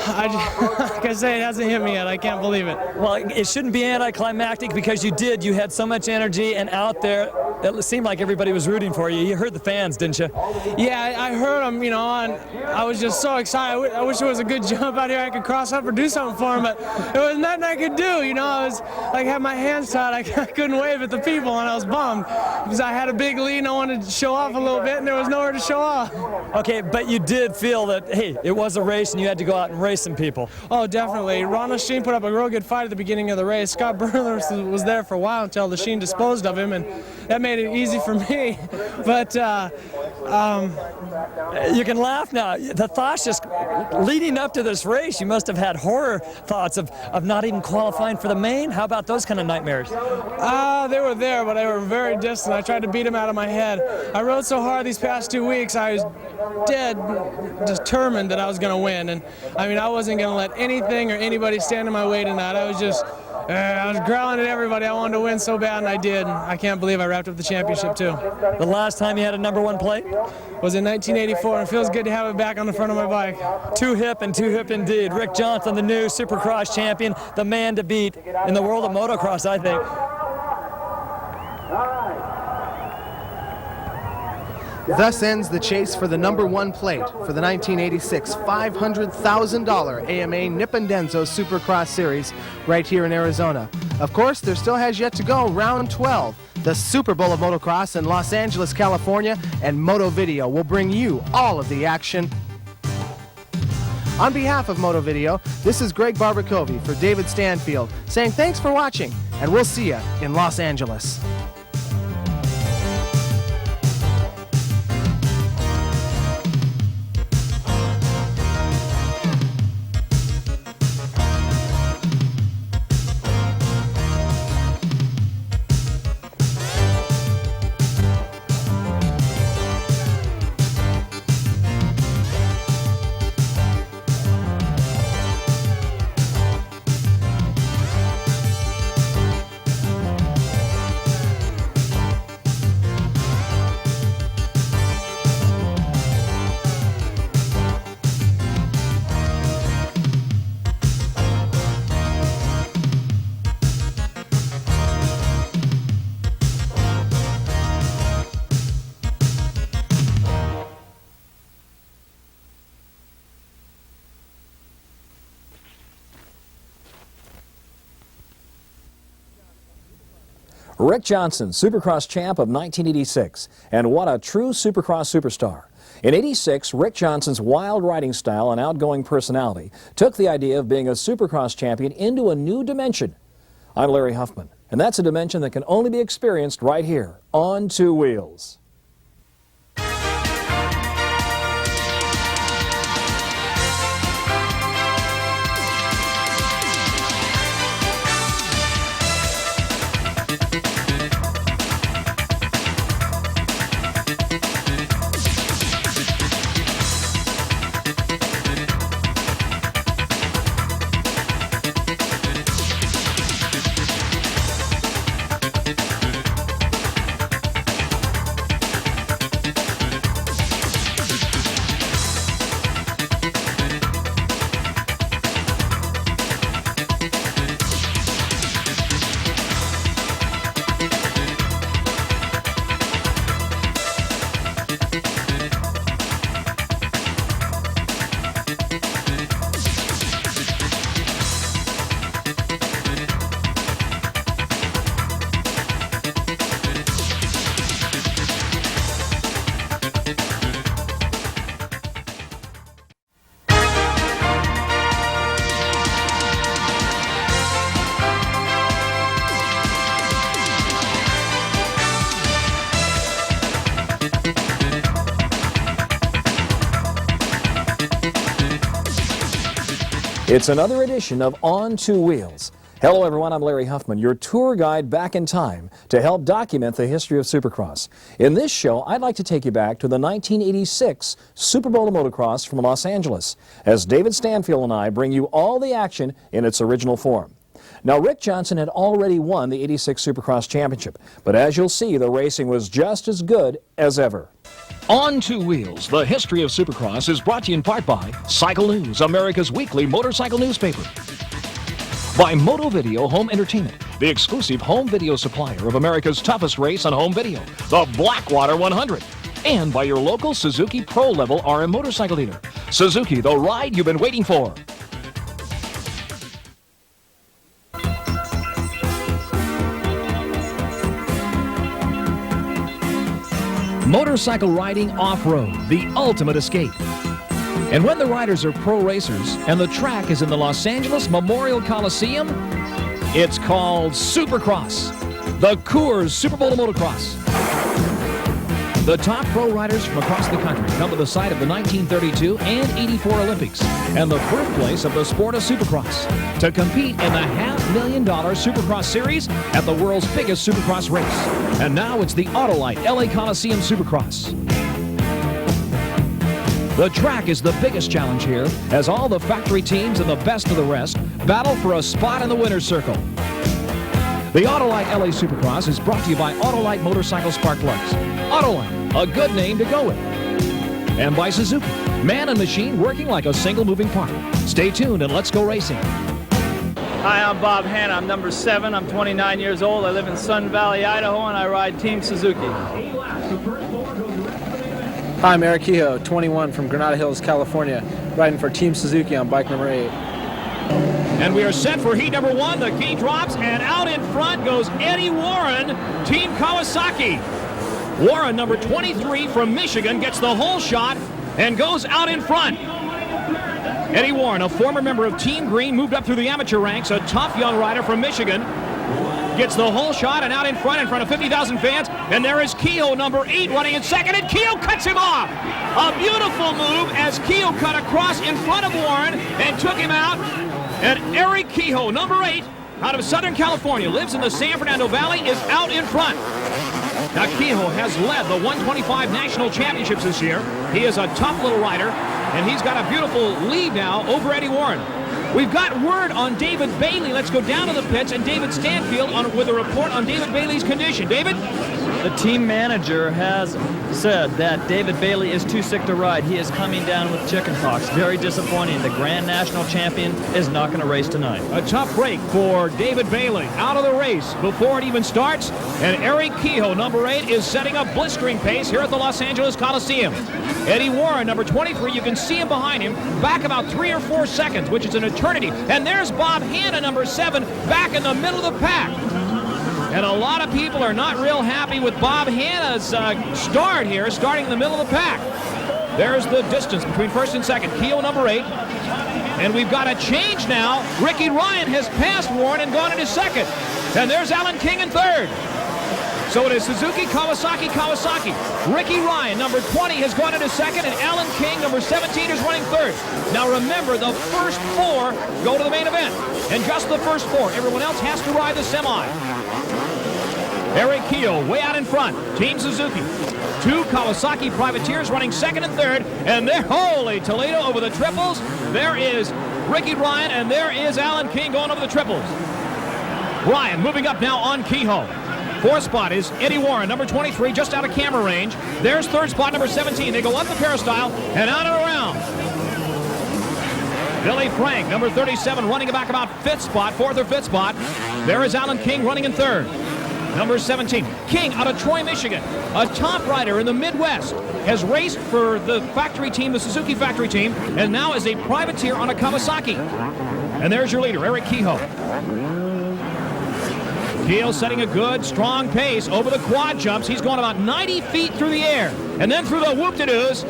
like I say, it hasn't hit me yet. I can't believe it. Well, it shouldn't be anticlimactic because you did. You had so much energy, and out there, it seemed like everybody was rooting for you. You heard the fans, didn't you? Yeah, I heard them, you know, and I was just so excited. I wish there was a good jump out here I could cross up or do something for him, but there was nothing I could do, you know. I was like, had my hands tied. I couldn't wave at the people, and I was bummed because I had a big lead and I wanted to show off a little bit, and there was nowhere to show off. Okay, but you did feel that, hey, it was a race and you had to go out and race some people. Oh, definitely. Ron Lachine put up a real good fight at the beginning of the race. Scott Burler was there for a while until Lachine disposed of him, and that made it easy for me. But you can laugh now. The thoughts just leading up to this race, you must have had horror thoughts of not even qualifying for the main. How about those kind of nightmares? They were there, but they were very distant. I tried to beat them out of my head. I rode so hard these past 2 weeks, I was dead determined that I was going to win. And I mean, I wasn't going to let anything or anybody stand in my way tonight. I was just, I was growling at everybody. I wanted to win so bad, and I did. And I can't believe I wrapped up the championship, too. The last time you had a #1 plate? Was in 1984, and it feels good to have it back on the front of my bike. Too hip and too hip indeed. Rick Johnson, the new Supercross champion, the man to beat in the world of motocross, I think. Thus ends the chase for the #1 plate for the 1986 $500,000 AMA Nippondenso Supercross Series right here in Arizona. Of course, there still has yet to go round 12. The Super Bowl of Motocross in Los Angeles, California, and Moto Video will bring you all of the action. On behalf of Moto Video, this is Greg Barbacovi for David Stanfield saying thanks for watching, and we'll see you in Los Angeles. Rick Johnson, Supercross champ of 1986, and what a true Supercross superstar. In '86, Rick Johnson's wild riding style and outgoing personality took the idea of being a Supercross champion into a new dimension. I'm Larry Huffman, and that's a dimension that can only be experienced right here on Two Wheels. It's another edition of On Two Wheels. Hello everyone, I'm Larry Huffman, your tour guide back in time to help document the history of Supercross. In this show, I'd like to take you back to the 1986 Super Bowl of Motocross from Los Angeles, as David Stanfield and I bring you all the action in its original form. Now, Rick Johnson had already won the '86 Supercross Championship, but as you'll see, the racing was just as good as ever. On Two Wheels, the history of Supercross is brought to you in part by Cycle News, America's weekly motorcycle newspaper. By Moto Video Home Entertainment, the exclusive home video supplier of America's toughest race on home video, the Blackwater 100. And by your local Suzuki Pro Level RM motorcycle dealer. Suzuki, the ride you've been waiting for. Motorcycle riding off-road, the ultimate escape. And when the riders are pro racers and the track is in the Los Angeles Memorial Coliseum, it's called Supercross, the Coors Super Bowl of Motocross. The top pro riders from across the country come to the site of the 1932 and 84 Olympics and the birthplace of the sport of Supercross to compete in the $500,000 Supercross Series at the world's biggest Supercross race. And now it's the Autolite LA Coliseum Supercross. The track is the biggest challenge here as all the factory teams and the best of the rest battle for a spot in the winner's circle. The Autolite LA Supercross is brought to you by Autolite Motorcycle Spark Plugs. Autolite, a good name to go with. And by Suzuki, man and machine working like a single moving part. Stay tuned and let's go racing. Hi, I'm Bob Hanna. I'm number 7. I'm 29 years old. I live in Sun Valley, Idaho, and I ride Team Suzuki. Hi, I'm Eric Kehoe, 21, from Granada Hills, California, riding for Team Suzuki on bike number 8. And we are set for heat number 1. The key drops, and out in front goes Eddie Warren, Team Kawasaki. Warren, number 23 from Michigan, gets the whole shot and goes out in front. Eddie Warren, a former member of Team Green, moved up through the amateur ranks, a tough young rider from Michigan. Gets the whole shot and out in front of 50,000 fans. And there is Kehoe, number 8, running in second, and Kehoe cuts him off. A beautiful move as Kehoe cut across in front of Warren and took him out. And Eric Kehoe, number 8, out of Southern California, lives in the San Fernando Valley, is out in front. Now, Kehoe has led the 125 national championships this year. He is a tough little rider, and he's got a beautiful lead now over Eddie Warren. We've got word on David Bailey. Let's go down to the pits, and David Stanfield with a report on David Bailey's condition. David? The team manager has said that David Bailey is too sick to ride. He is coming down with chickenpox. Very disappointing. The Grand National Champion is not going to race tonight. A tough break for David Bailey. Out of the race before it even starts. And Eric Kehoe, number 8, is setting a blistering pace here at the Los Angeles Coliseum. Eddie Warren, number 23, you can see him behind him, back about 3 or 4 seconds, which is an eternity. And there's Bob Hanna, number 7, back in the middle of the pack. And a lot of people are not real happy with Bob Hanna's start here, starting in the middle of the pack. There's the distance between first and second. Kehoe, number 8. And we've got a change now. Ricky Ryan has passed Warren and gone into second. And there's Alan King in third. So it is Suzuki, Kawasaki, Kawasaki. Ricky Ryan, number 20, has gone into second, and Alan King, number 17, is running third. Now remember, the first 4 go to the main event. And just the first 4. Everyone else has to ride the semi. Eric Kehoe way out in front. Team Suzuki. 2 Kawasaki privateers running second and third. And there, holy Toledo over the triples. There is Ricky Ryan, and there is Alan King going over the triples. Ryan moving up now on Kehoe. 4th spot is Eddie Warren, number 23, just out of camera range. There's 3rd spot, number 17. They go up the peristyle and out and around. Billy Frank, number 37, running back about 5th spot, 4th or 5th spot. There is Alan King running in 3rd. Number 17, King out of Troy, Michigan. A top rider in the Midwest. Has raced for the factory team, the Suzuki factory team, and now is a privateer on a Kawasaki. And there's your leader, Eric Kehoe. Kehoe setting a good, strong pace over the quad jumps. He's going about 90 feet through the air. And then through the whoop-de-doos,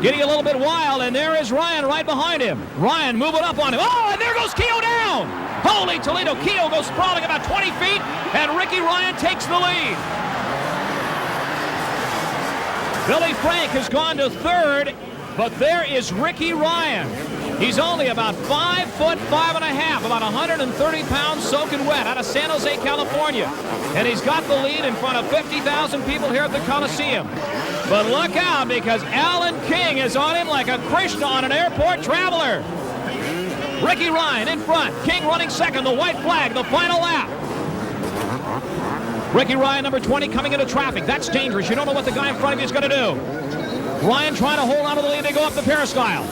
getting a little bit wild, and there is Ryan right behind him. Ryan moving up on him. Oh, and there goes Kehoe down! Holy Toledo, Kehoe goes sprawling about 20 feet, and Ricky Ryan takes the lead. Billy Frank has gone to 3rd, but there is Ricky Ryan. He's only about 5 foot 5.5, about 130 pounds soaking wet out of San Jose, California. And he's got the lead in front of 50,000 people here at the Coliseum. But look out, because Alan King is on him like a Krishna on an airport traveler. Ricky Ryan in front. King running second. The white flag, the final lap. Ricky Ryan, number 20, coming into traffic. That's dangerous. You don't know what the guy in front of you is going to do. Ryan trying to hold on to the lead. They go up the peristyle.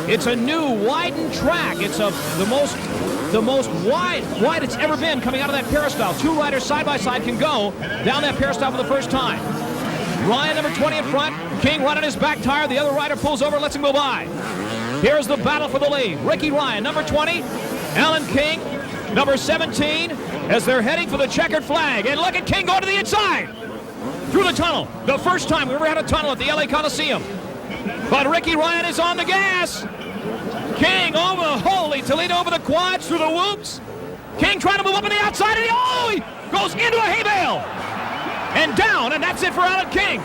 It's a new widened track. It's the most wide it's ever been coming out of that peristyle. Two riders side by side can go down that peristyle for the first time. Ryan, number 20 in front. King running his back tire. The other rider pulls over, lets him go by. Here's the battle for the lead. Ricky Ryan, number 20. Alan King, number 17, as they're heading for the checkered flag. And look at King going to the inside. Through the tunnel. The first time we ever had a tunnel at the LA Coliseum. But Ricky Ryan is on the gas. King over, holy Toledo, over the quads through the whoops. King trying to move up on the outside, and he goes into a hay bale. And down, and that's it for Alan King.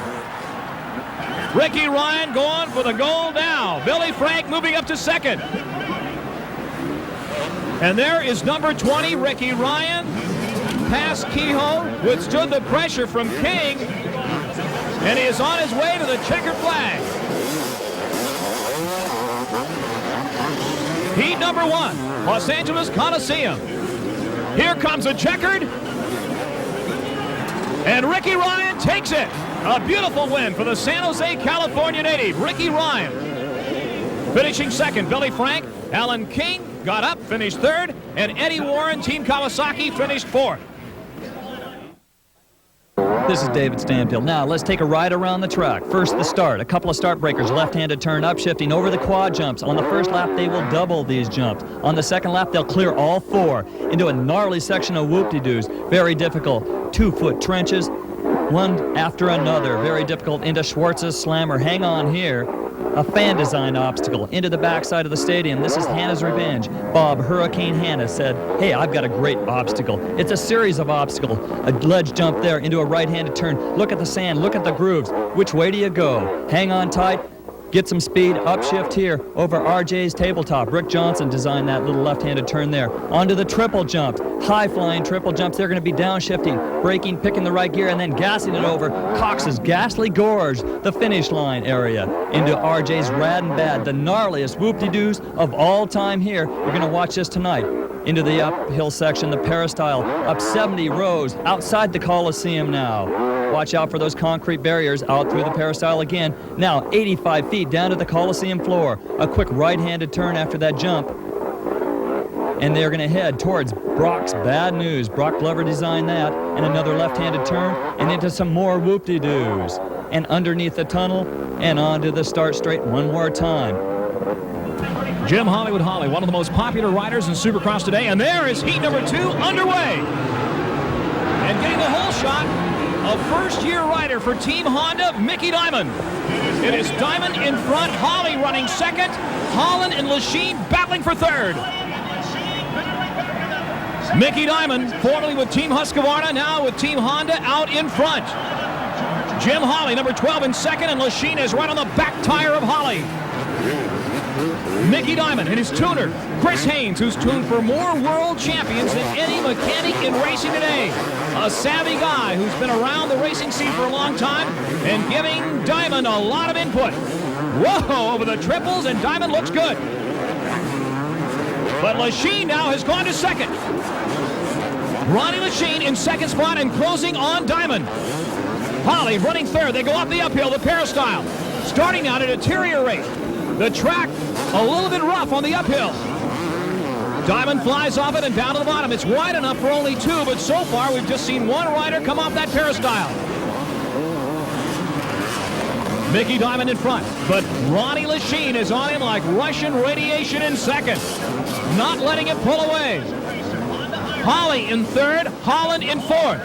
Ricky Ryan going for the goal now. Billy Frank moving up to second. And there is number 20, Ricky Ryan. Past Kehoe, withstood the pressure from King. And he is on his way to the checkered flag. Heat number 1, Los Angeles Coliseum. Here comes a checkered. And Ricky Ryan takes it. A beautiful win for the San Jose, California native, Ricky Ryan. Finishing second, Billy Frank. Alan King got up, finished third. And Eddie Warren, Team Kawasaki, finished fourth. This is David Stanfield. Now, let's take a ride around the track. First, the start. A couple of start breakers, left-handed turn, upshifting over the quad jumps. On the first lap, they will double these jumps. On the second lap, they'll clear all 4 into a gnarly section of whoop-de-doos. Very difficult. 2-foot trenches, one after another. Very difficult into Schwartz's slammer. Hang on here. A fan-designed obstacle into the backside of the stadium. This is Hannah's Revenge. Bob Hurricane Hannah said, hey, I've got a great obstacle. It's a series of obstacles. A ledge jump there into a right-handed turn. Look at the sand. Look at the grooves. Which way do you go? Hang on tight. Get some speed, upshift here over RJ's tabletop. Rick Johnson designed that little left-handed turn there. Onto the triple jumps, high-flying triple jumps. They're going to be downshifting, braking, picking the right gear, and then gassing it over Cox's Ghastly Gorge, the finish line area, into RJ's Rad and Bad, the gnarliest whoop-de-doos of all time here. You're going to watch this tonight. Into the uphill section, the peristyle, up 70 rows outside the Coliseum now. Watch out for those concrete barriers out through the peristyle again. Now 85 feet down to the Coliseum floor. A quick right-handed turn after that jump. And they're going to head towards Brock's Bad News. Brock Glover designed that. And another left-handed turn and into some more whoop-de-doos. And underneath the tunnel and onto the start straight one more time. Jim Hollywood Holly, one of the most popular riders in Supercross today. And there is heat number 2 underway. And getting the whole shot, a first-year rider for Team Honda, Mickey Diamond. It is Diamond in front, Holly running second, Holland and Lachine battling for third. Mickey Diamond, formerly with Team Husqvarna, now with Team Honda, out in front. Jim Holly, number 12 in second, and Lachine is right on the back tire of Holly. Mickey Diamond and his tuner, Chris Haynes, who's tuned for more world champions than any mechanic in racing today. A savvy guy who's been around the racing scene for a long time and giving Diamond a lot of input. Whoa, over the triples, and Diamond looks good. But Lachine now has gone to second. Ronnie Lachine in second spot and closing on Diamond. Holly running third. They go up the uphill, the peristyle. Starting now to deteriorate. The track a little bit rough on the uphill. Diamond flies off it and down to the bottom. It's wide enough for only 2, but so far we've just seen one rider come off that peristyle. Mickey Diamond in front, but Ronnie Lachine is on him like Russian radiation in second, not letting it pull away. Holly in third, Holland in fourth.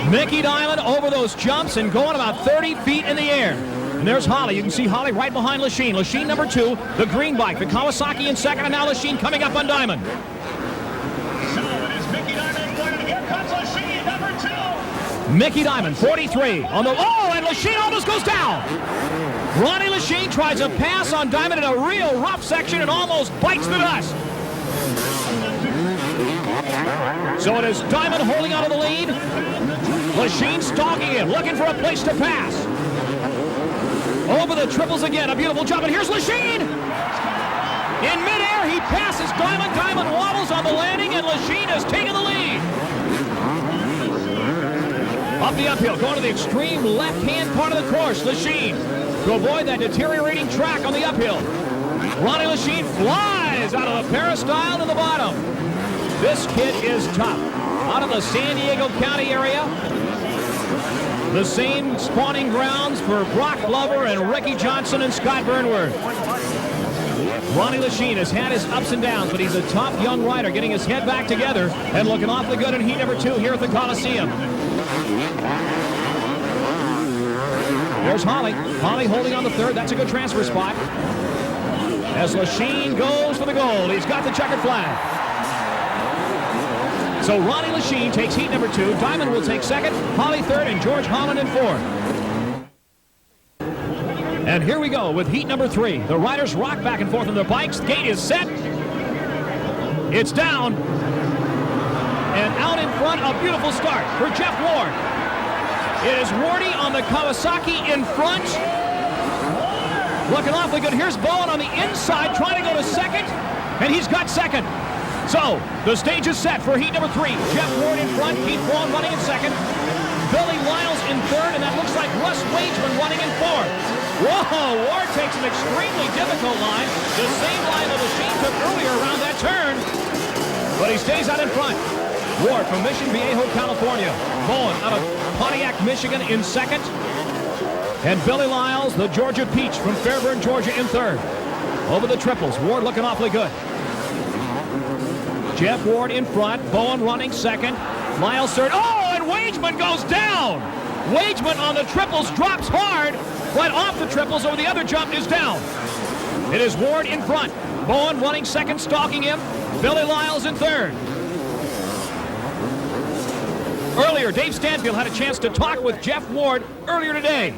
Mickey Diamond over those jumps and going about 30 feet in the air. And there's Holly. You can see Holly right behind Lachine. Lachine number 2, the green bike, the Kawasaki in second, and now Lachine coming up on Diamond. Mickey Diamond, 43 on the, and Lachine almost goes down. Ronnie Lachine tries a pass on Diamond in a real rough section and almost bites the dust. So it is Diamond holding out of the lead. Lachine stalking him, looking for a place to pass. Over the triples again, a beautiful jump, and here's Lachine! In midair, he passes Diamond. Diamond wobbles on the landing, and Lachine has taken the lead. Up the uphill, going to the extreme left-hand part of the course. Lachine to avoid that deteriorating track on the uphill. Ronnie Lachine flies out of the peristyle to the bottom. This kid is tough. Out of the San Diego County area. The same spawning grounds for Brock Glover and Ricky Johnson and Scott Burnworth. Ronnie Lachine has had his ups and downs, but he's a tough young rider, getting his head back together and looking awfully good in heat number 2 here at the Coliseum. There's Holly. Holly holding on the third. That's a good transfer spot. As Lachine goes for the gold, he's got the checkered flag. So Ronnie Lachine takes heat number 2. Diamond will take second, Holly third, and George Holland in fourth. And here we go with heat number 3. The riders rock back and forth on their bikes. The gate is set. It's down. And out in front, a beautiful start for Jeff Ward. It is Wardy on the Kawasaki in front. Looking awfully good. Here's Bowen on the inside trying to go to second, and he's got second. So the stage is set for heat number 3. Jeff Ward in front, Keith Bowen running in second, Billy Lyles in third, and that looks like Russ Wageman running in fourth. Whoa, Ward takes an extremely difficult line, the same line that Lachine took earlier around that turn, but he stays out in front. Ward from Mission Viejo, California. Bowen out of Pontiac, Michigan in second. And Billy Lyles, the Georgia Peach from Fairburn, Georgia in third. Over the triples, Ward looking awfully good. Jeff Ward in front, Bowen running second. Lyles third. Oh, and Wageman goes down. Wageman on the triples drops hard, but off the triples over the other jump is down. It is Ward in front. Bowen running second, stalking him. Billy Lyles in third. Earlier, Dave Stanfield had a chance to talk with Jeff Ward earlier today.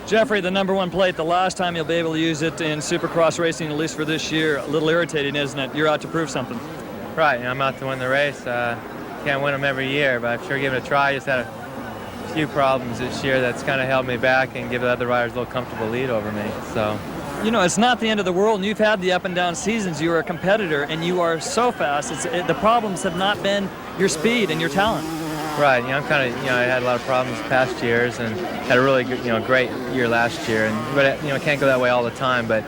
Jeffrey, the number 1 plate, the last time you'll be able to use it in Supercross racing, at least for this year, a little irritating, isn't it? You're out to prove something. Right, I'm out to win the race. Can't win them every year, but I'm sure give it a try. Just had a few problems this year that's kind of held me back and give the other riders a little comfortable lead over me. So, you know, it's not the end of the world, and you've had the up and down seasons. You are a competitor, and you are so fast. The problems have not been your speed and your talent. Right, I'm kind of, I had a lot of problems past years and had a really good, great year last year. But it can't go that way all the time. But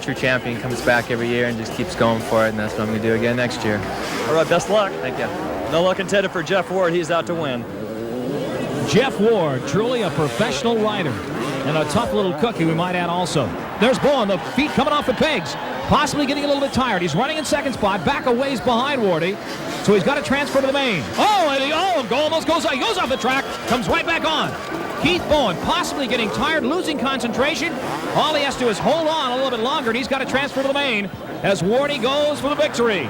true champion comes back every year and just keeps going for it, and that's what I'm going to do again next year. All right, best luck. Thank you. No luck intended for Jeff Ward. He's out to win. Jeff Ward, truly a professional rider, and a tough little cookie, we might add also. There's Bowen, the feet coming off the pegs, possibly getting a little bit tired. He's running in second spot, back a ways behind Wardy, so he's got to transfer to the main. Almost goes off the track, comes right back on. Keith Bowen possibly getting tired, losing concentration. All he has to do is hold on a little bit longer, and he's got to transfer to the main as Wardy goes for the victory.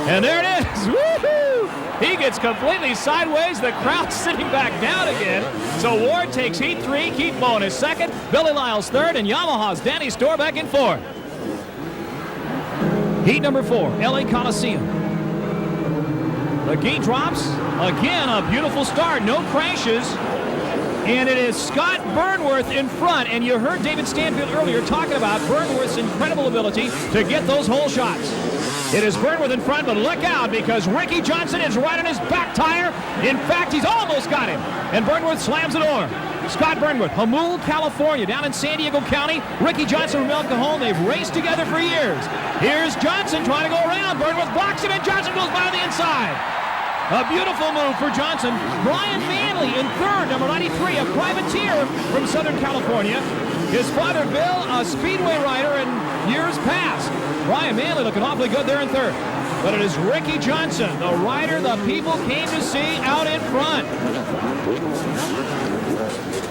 And there it is. Woo-hoo! He gets completely sideways. The crowd's sitting back down again. So Ward takes heat 3. Keith Bowen is second. Billy Lyles third. And Yamaha's Danny Storbeck in fourth. Heat number 4, LA Coliseum. The gate drops. Again, a beautiful start. No crashes. And it is Scott Burnworth in front. And you heard David Stanfield earlier talking about Burnworth's incredible ability to get those hole shots. It is Burnworth in front, but look out because Ricky Johnson is right on his back tire. In fact, he's almost got him. And Burnworth slams the door. Scott Burnworth, Hamul, California, down in San Diego County. Ricky Johnson from El Cajon. They've raced together for years. Here's Johnson trying to go around. Burnworth blocks him, and Johnson goes by on the inside. A beautiful move for Johnson. Brian Manley in third, number 93, a privateer from Southern California. His father, Bill, a speedway rider in years past. Brian Manley looking awfully good there in third. But it is Ricky Johnson, the rider the people came to see out in front.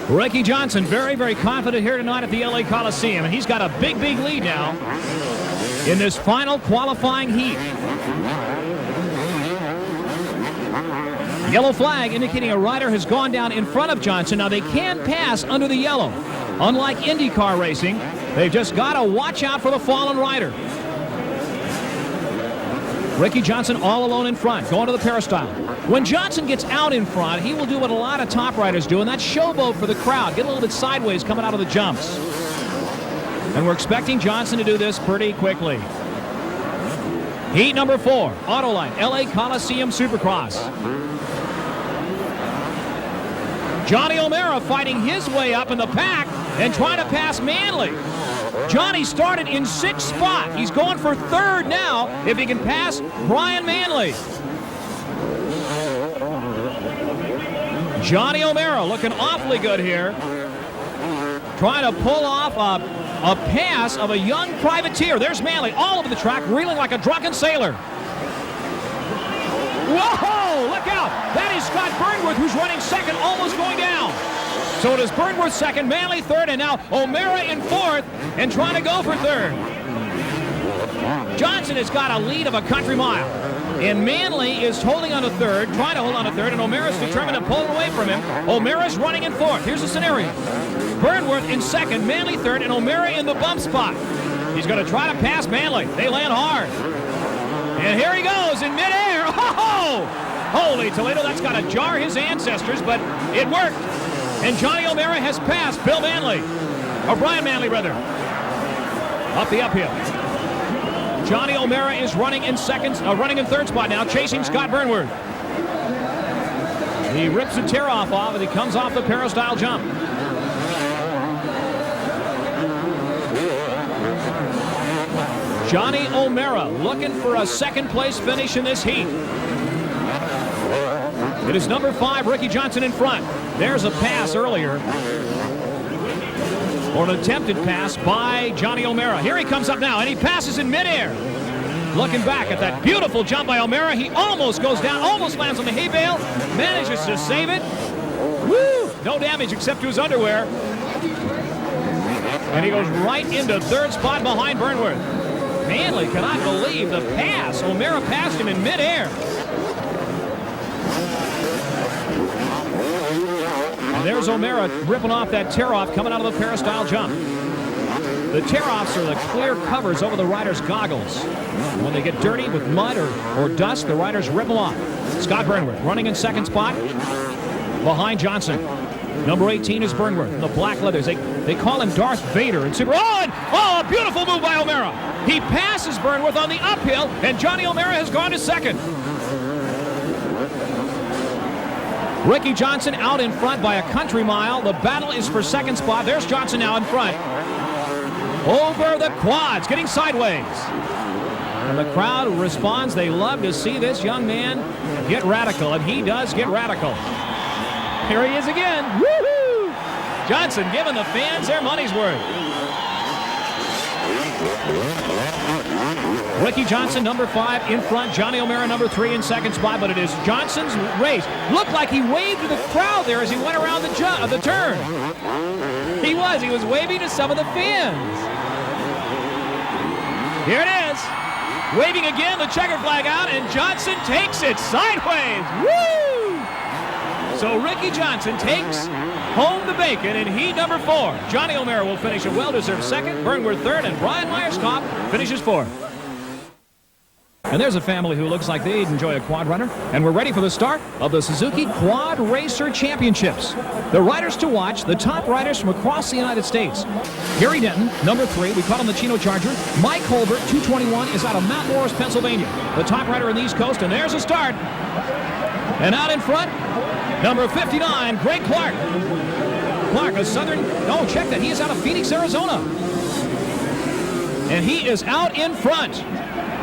Ricky Johnson very, very confident here tonight at the LA Coliseum. And he's got a big, big lead now in this final qualifying heat. Yellow flag indicating a rider has gone down in front of Johnson. Now, they can pass under the yellow. Unlike IndyCar racing, they've just got to watch out for the fallen rider. Ricky Johnson all alone in front, going to the peristyle. When Johnson gets out in front, he will do what a lot of top riders do, and that's showboat for the crowd. Get a little bit sideways coming out of the jumps. And we're expecting Johnson to do this pretty quickly. Heat number 4, Autoline, LA Coliseum Supercross. Johnny O'Mara fighting his way up in the pack and trying to pass Manley. Johnny started in 6th spot. He's going for 3rd now if he can pass Brian Manley. Johnny O'Mara looking awfully good here. Trying to pull off a pass of a young privateer. There's Manley all over the track, reeling like a drunken sailor. Whoa, look out. That is Scott Burnworth, who's running 2nd, almost going down. So it is Burnworth 2nd, Manley 3rd, and now O'Mara in 4th and trying to go for 3rd. Johnson has got a lead of a country mile. And Manley is holding on to 3rd, trying to hold on to 3rd, and O'Mara's determined to pull away from him. O'Mara's running in 4th. Here's the scenario. Burnworth in 2nd, Manley 3rd, and O'Mara in the bump spot. He's going to try to pass Manley. They land hard. And here he goes in midair. Oh! Holy Toledo, that's got to jar his ancestors, but it worked. And Johnny O'Mara has passed Bill Manley, or Brian Manley, rather. Up the uphill. Johnny O'Mara is running in 3rd spot now, chasing Scott Burnworth. He rips the tear-off off, and he comes off the peristyle jump. Johnny O'Mara looking for a 2nd place finish in this heat. It is number 5, Ricky Johnson in front. There's a pass earlier. Or an attempted pass by Johnny O'Mara. Here he comes up now, and he passes in midair. Looking back at that beautiful jump by O'Mara, he almost goes down, almost lands on the hay bale, manages to save it. Woo! No damage except to his underwear. And he goes right into 3rd spot behind Burnworth. Manley cannot believe the pass. O'Mara passed him in midair. And there's O'Mara ripping off that tear-off coming out of the peristyle jump. The tear-offs are the clear covers over the rider's goggles. When they get dirty with mud or dust, the riders rip them off. Scott Burnworth running in 2nd spot behind Johnson. Number 18 is Burnworth in the black leathers. They call him Darth Vader in Super. Oh, a beautiful move by O'Mara. He passes Burnworth on the uphill, and Johnny O'Mara has gone to 2nd. Ricky Johnson out in front by a country mile. The battle is for 2nd spot. There's Johnson now in front. Over the quads, getting sideways. And the crowd responds. They love to see this young man get radical, and he does get radical. Here he is again. Woo-hoo! Johnson giving the fans their money's worth. Ricky Johnson, number 5 in front. Johnny O'Mara, number 3 in 2nd spot, but it is Johnson's race. Looked like he waved to the crowd there as he went around the turn. He was waving to some of the fans. Here it is. Waving again, the checker flag out, and Johnson takes it sideways. Woo! So Ricky Johnson takes home the bacon in heat number 4. Johnny O'Mara will finish a well-deserved 2nd, Burnworth 3rd, and Brian Myerscough finishes 4th. And there's a family who looks like they'd enjoy a quad runner. And we're ready for the start of the Suzuki Quad Racer Championships. The riders to watch, the top riders from across the United States. Gary Denton, number 3, we call him the Chino Charger. Mike Holbert, 221, is out of Mount Morris, Pennsylvania. The top rider in the East Coast, and there's a start. And out in front, number 59, Greg Clark. Clark, a Southern, check that, he is out of Phoenix, Arizona. And he is out in front.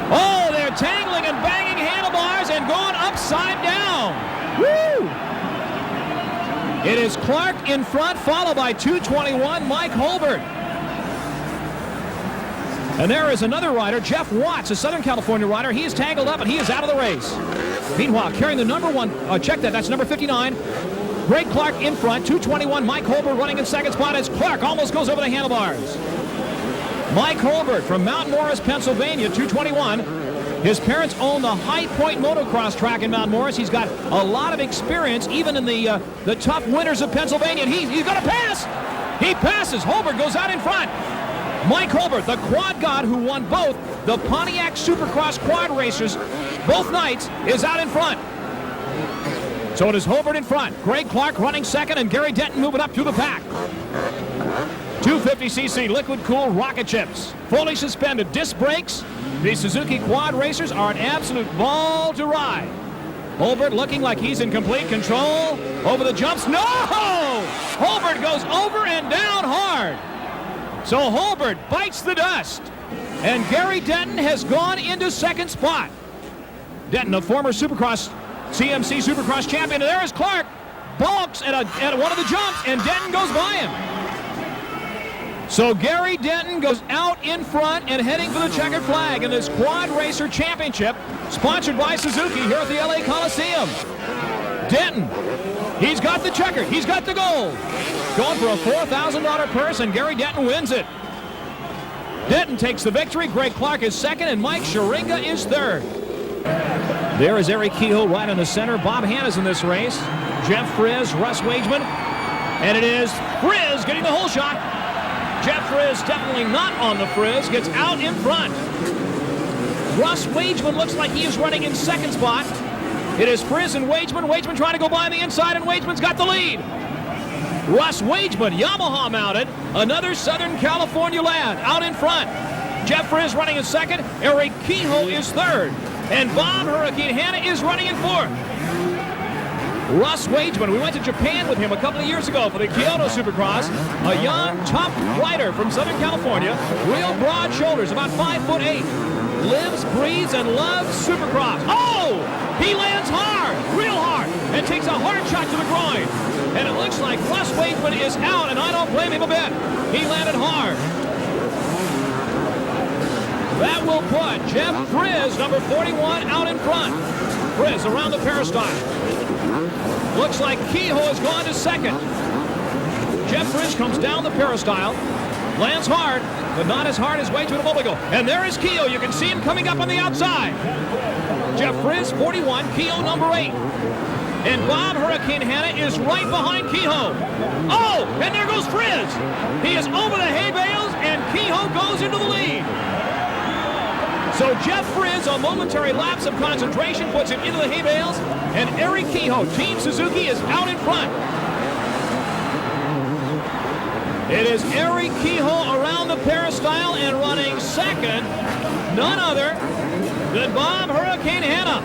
Oh, they're tangling and banging handlebars and going upside down. Woo! It is Clark in front, followed by 221, Mike Holbert. And there is another rider, Jeff Watts, a Southern California rider. He is tangled up and he is out of the race. Meanwhile, carrying the number 1, check that, that's number 59. Greg Clark in front, 221, Mike Holbert running in 2nd spot as Clark almost goes over the handlebars. Mike Holbert from Mount Morris, Pennsylvania, 221. His parents own the High Point Motocross track in Mount Morris. He's got a lot of experience, even in the tough winters of Pennsylvania. And he's got to pass. He passes. Holbert goes out in front. Mike Holbert, the quad god who won both the Pontiac Supercross quad races both nights, is out in front. So it is Holbert in front. Greg Clark running second, and Gary Denton moving up through the pack. 250cc liquid cool rocket chips, fully suspended disc brakes. The Suzuki quad racers are an absolute ball to ride. Holbert looking like he's in complete control. Over the jumps. No! Holbert goes over and down hard. So Holbert bites the dust. And Gary Denton has gone into second spot. Denton, a former Supercross, CMC Supercross champion. And there is Clark. Balks at one of the jumps, and Denton goes by him. So Gary Denton goes out in front and heading for the checkered flag in this Quad Racer Championship, sponsored by Suzuki here at the LA Coliseum. Denton, he's got the checker, he's got the gold. Going for a $4,000 purse, and Gary Denton wins it. Denton takes the victory. Greg Clark is second, and Mike Sharinga is third. There is Eric Kehoe right in the center. Bob Hanna's in this race. Jeff Frizz, Russ Wageman, and it is Frizz getting the whole shot. Jeff Frizz definitely not on the Frizz, gets out in front. Russ Wageman looks like he is running in second spot. It is Frizz and Wageman. Wageman trying to go by on the inside, and Wageman's got the lead. Russ Wageman, Yamaha mounted, another Southern California lad, out in front. Jeff Frizz running in second. Eric Kehoe is third. And Bob Hurricane Hanna is running in fourth. Russ Wageman, we went to Japan with him a couple of years ago for the Kyoto Supercross. A young, tough rider from Southern California. Real broad shoulders, about 5'8". Lives, breathes, and loves Supercross. Oh! He lands hard, real hard, and takes a hard shot to the groin. And it looks like Russ Wageman is out, and I don't blame him a bit. He landed hard. That will put Jeff Frizz, number 41, out in front. Frizz around the peristyle. Looks like Kehoe has gone to second. Jeff Frizz comes down the peristyle, lands hard, but not as hard as Wageman a moment ago. And there is Kehoe. You can see him coming up on the outside. Jeff Frizz, 41, Kehoe, number 8. And Bob Hurricane Hanna is right behind Kehoe. Oh, and there goes Frizz. He is over the hay bales, and Kehoe goes into the lead. So Jeff Frizz, a momentary lapse of concentration, puts him into the hay bales, and Eric Kehoe, Team Suzuki, is out in front. It is Eric Kehoe around the peristyle and running second, none other than Bob Hurricane Hanna.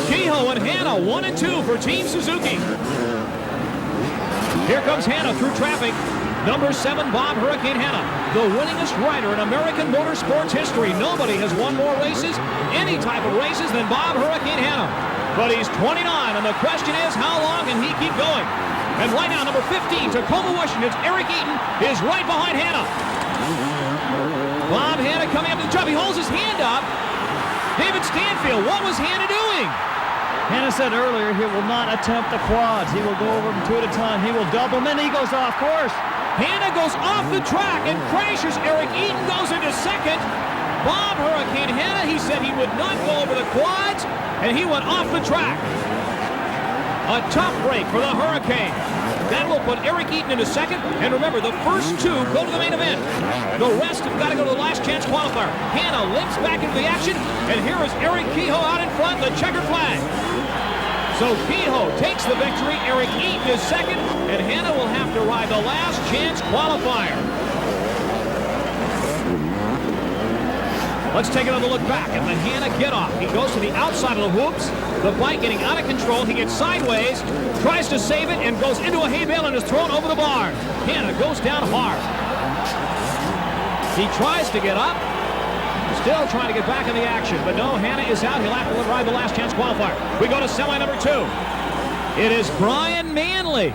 Kehoe and Hanna, 1 and 2 for Team Suzuki. Here comes Hanna through traffic. Number 7, Bob Hurricane Hanna, the winningest rider in American motorsports history. Nobody has won more races, any type of races, than Bob Hurricane Hanna. But he's 29, and the question is, how long can he keep going? And right now, number 15, Tacoma, Washington's Eric Eaton is right behind Hanna. Bob Hanna coming up to the jump. He holds his hand up. David Stanfield, what was Hanna doing? Hanna said earlier he will not attempt the quads. He will go over them 2 at a time. He will double them, and then he goes off course. Hanna goes off the track and crashes. Eric Eaton goes into second. Bob Hurricane Hanna, he said he would not go over the quads, and he went off the track. A tough break for the Hurricane. That will put Eric Eaton into second. And remember, the first 2 go to the main event. The rest have got to go to the last chance qualifier. Hanna limps back into the action, and here is Eric Kehoe out in front, the checkered flag. So Kehoe takes the victory. Eric Eaton is second, and Hanna will have to ride the last chance qualifier. Let's take another look back at the Hanna get-off. He goes to the outside of the whoops. The bike getting out of control. He gets sideways, tries to save it, and goes into a hay bale and is thrown over the bar. Hanna goes down hard. He tries to get up. Still trying to get back in the action, but no, Hanna is out. He'll have to ride the last chance qualifier. We go to semi number 2. It is Brian Manley.